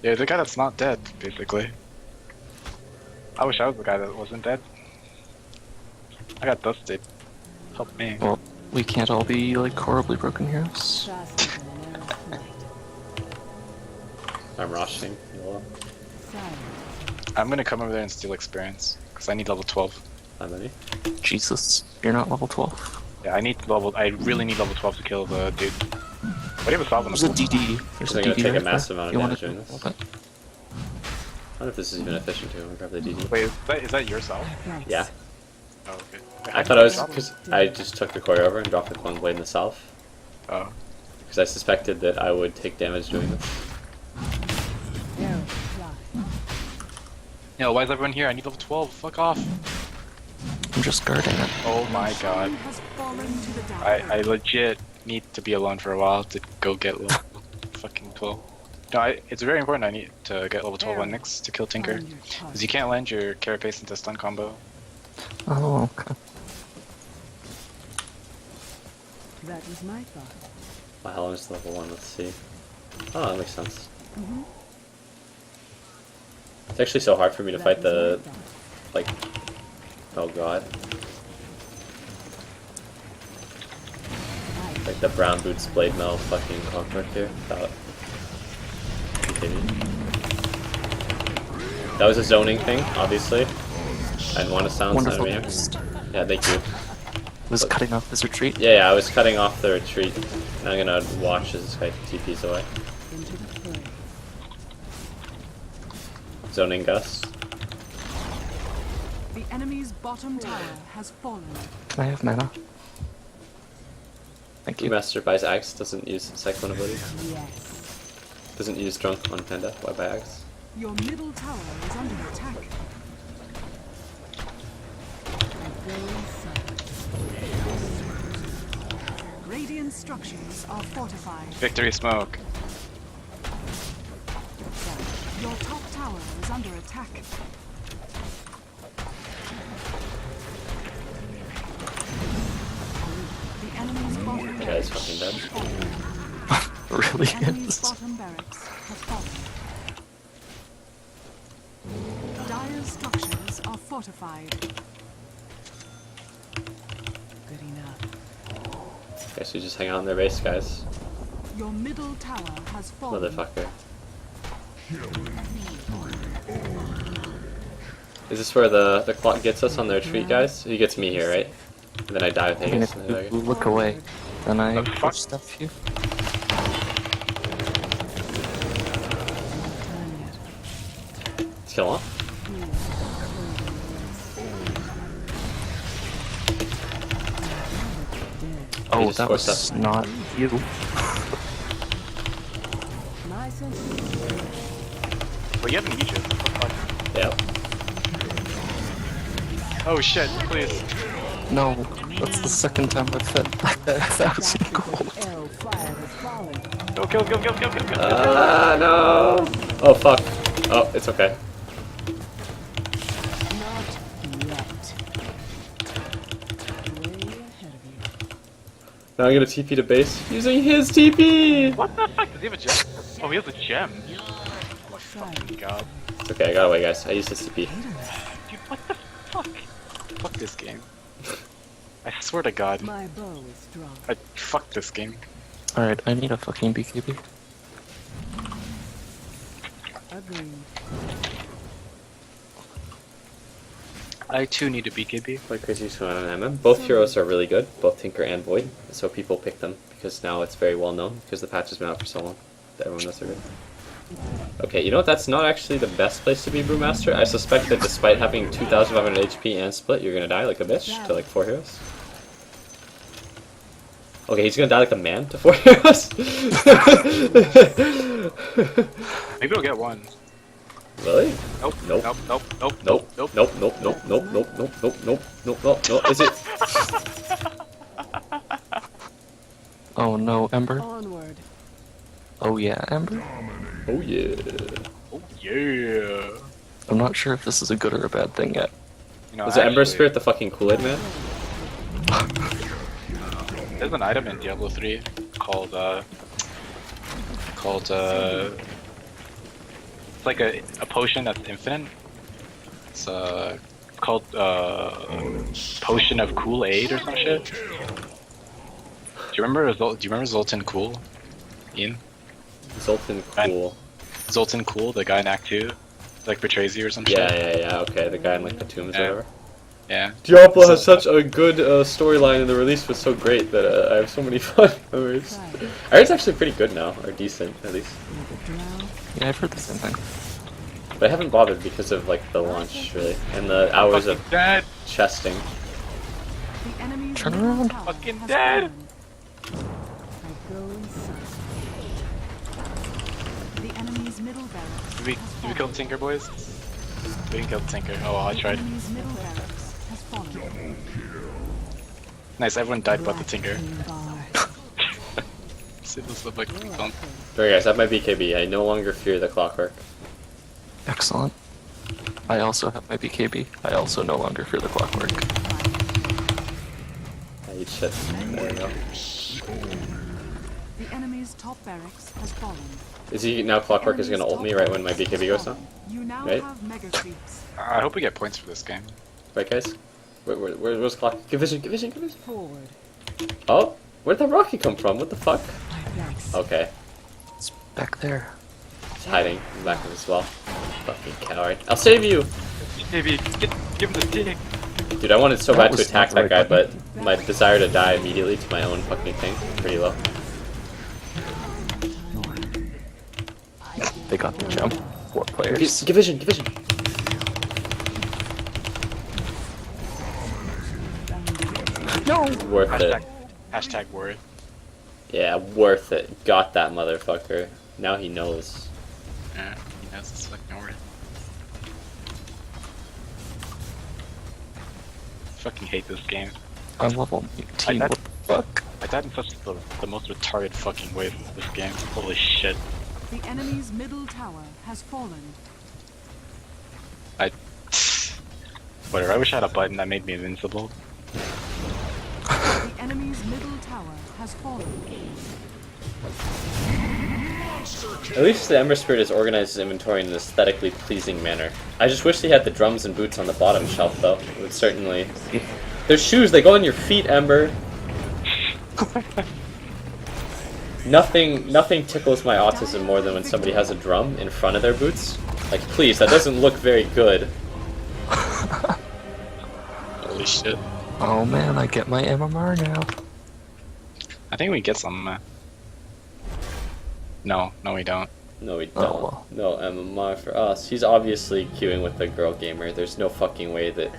Yeah, the guy that's not dead, basically. I wish I was the guy that wasn't dead. I got dusted. Help me. well, we can't all be like horribly broken heroes. Fast as an arrow flight. I'm rushing. Well, Silence. I'm gonna come over there and steal experience, because I need level 12. how many? Jesus, you're not level 12. Yeah, I really need level 12 to kill the dude. What do you have a solve on There's a the DD. There's They're a gonna DD take a right massive there. amount of You wanna damage doing do this. a little bit? I wonder if this is even efficient too. I'm gonna grab the DD. Wait, is that yourself? Thanks. Yeah. Oh, okay. I thought I was, because I just took the core over and dropped the one blade in the south. Oh. Because I suspected that I would take damage doing this. Arrow fly. Yo, why is everyone here? I need level 12. Fuck off. I'm just guarding it. Oh my god. Has fallen to the dark. I legit need to be alone for a while to go get level fucking 12. No, it's very important I need to get level 12 on Nyx to kill Tinker. Find your Because target. you can't land your carapace into stun combo. Oh, okay. That was my thought. My Helen is level 1, let's see. Oh, that makes sense. Mm-hmm. It's actually so hard for me to fight the, My thought. like, oh god. Like the brown boots blade mail fucking clockwork here without continue. That was a zoning thing, obviously. I didn't want to silence Wonderful. enemy. Just Yeah, thank you. was cutting off his retreat. Yeah, I was cutting off the retreat. And I'm gonna watch as this guy TP's away. Into the fray. Zoning Gus. The enemy's bottom tower has fallen. Can I have mana? Thank you. Master buys Axe, doesn't use Cyclone ability. Yes. Doesn't use Drunk on Panda. Why buy Axe? Your middle tower is under attack. Radiant structures are fortified. Victory smoke. Your top tower is under attack. The enemy's bottom The guy's barracks fucking dead. has fallen. really The enemy's is. bottom barracks has fallen. Dire structures are fortified. Good enough. Guess we just hang out in their base, guys. Your middle tower has fallen. Motherfucker. Is this where the clock gets us on the retreat, guys? He gets me here, right? And then I die with I mean, Hagus. if you look away, then I The fuck? push stuff you. Let's kill him. Oh, just that forced was us. not you. My sense Well, you have an Aegis. What the fuck? Yep. Oh shit, please. No, that's the second time I've fed back that 1,000 gold. arrow fire has fallen. Go, kill, kill, kill, kill, kill, kill. Ah, no! Oh, fuck. Oh, it's okay. Not yet. Way ahead of you. Now I'm gonna TP to base using his TP! What the fuck? Does he have a gem? Oh, he has a gem. Oh my fucking god. It's okay, I got away, guys. I used his TP. Dude, what the fuck? Fuck this game. I swear to god. My bow is strong. Fuck this game. Alright, I need a fucking BKB. Agreed. I too need a BKB. Like crazy so on MM. Both heroes are really good, both Tinker and Void. So people pick them because now it's very well known because the patch has been out for so long that everyone knows they're good. Okay, you know what? That's not actually the best place to be Brewmaster. I suspect that despite having 2,500 HP and split, you're gonna die like a bitch to like 4 heroes. Okay, he's gonna die like a man to 4 heroes. Maybe we'll get one. Really? Nope. Nope. Nope. Nope. Nope. Nope. Nope. Nope. Nope. Nope. Nope. Nope. Nope. Nope. Nope. Nope. Nope. Nope. Is it? Oh no, Ember. Onward. Oh yeah, Ember. Oh yeah. Oh yeah. I'm not sure if this is a good or a bad thing yet. You know, Was the Ember actually, Spirit the fucking Kool-Aid man? There's an item in Diablo 3 called it's like a potion that's infinite. It's called Potion of Kool-Aid or some shit. Do you remember Zoltan Cool? Ian? Zoltan Cool. Zoltan Cool, the guy in Act 2, like betrays you or some Yeah, shit. yeah, yeah. Okay, the guy in like the tombs or Yeah. whatever. Yeah. Diablo has such a good storyline, and the release was so great that I have so many fun memories. I heard it's actually pretty good now, or decent at least. Yeah, I've heard the same thing. But I haven't bothered because of like the launch really, and the hours of Dead. chesting. The enemy's Turn middle around. tower Fucking has dead. fallen. I go inside. The enemy's middle barracks Did we kill the Tinker, boys? We didn't kill the Tinker. Oh, I The tried. enemy's middle barracks has fallen. Nice, everyone died but the Tinker. Bar. See this look like fun. Alright guys, that might be KB. I no longer fear the clockwork. Excellent. I also have my BKB. I also no longer fear the clockwork. I eat shit. There we go. The enemy's top barracks has fallen. Is he now clockwork is gonna ult me right when my BKB goes down? You now Right? have mega creeps. I hope we get points for this game. Right guys? Where's clock? Give vision, give vision, give vision. Forward. Oh, where'd that rocket come from? What the fuck? Yes. Okay. It's back there. He's hiding in the back of his well. Fucking coward. I'll save you! Maybe give him the dick. Dude, I wanted so That bad to was attack not the that guy, right but button. my desire to die immediately to my own fucking thing is pretty low. They got the gem. 4 players. Give vision, give vision! No! Worth it. Hashtag word. Yeah, worth it. Got that motherfucker. Now he knows. Yeah, he knows it's fucking word. Fucking hate this game. I'm level 18. I- What the fuck? I died in such the most retarded fucking way in this game. Holy shit. The enemy's middle tower has fallen. Whatever, I wish I had a button that made me invincible. The enemy's middle tower has fallen. At least the Ember Spirit has organized his inventory in an aesthetically pleasing manner. I just wish they had the drums and boots on the bottom shelf though. It would certainly... There's shoes, they go on your feet, Ember! Nothing tickles my autism more than when somebody has a drum in front of their boots. Like, please, that doesn't look very good. Holy shit. Oh man, I get my MMR now. I think we get some. No, we don't. No, we Oh, don't. well. No MMR for us. He's obviously queuing with the girl gamer. There's no fucking way that...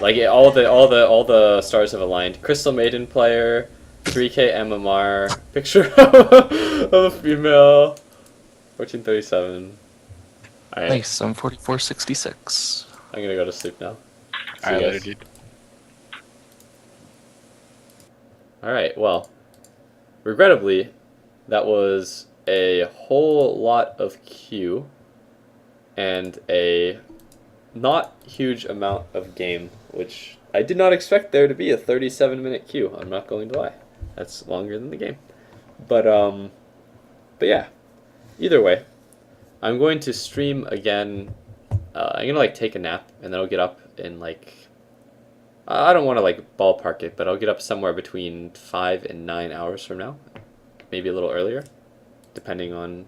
Like, all the stars have aligned. Crystal Maiden player, 3K MMR, picture of a female, 1437. Alright, Nice, I'm 4466. I'm gonna go to sleep now. See Alright, you later, guys. dude. Alright, well, regrettably, that was a whole lot of queue and a not huge amount of game, which I did not expect there to be a 37-minute queue. I'm not going to lie. That's longer than the game. But yeah, either way, I'm going to stream again. I'm gonna like take a nap and then I'll get up in like, I don't want to like ballpark it, but I'll get up somewhere between 5 and 9 hours from now, maybe a little earlier, depending on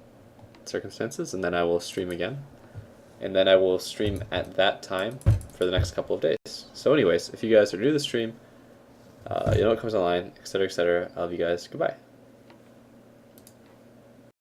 circumstances, and then I will stream again. And then I will stream at that time for the next couple of days. So anyways, if you guys are new to the stream, you know what comes online, etc., etc. I love you guys. Goodbye.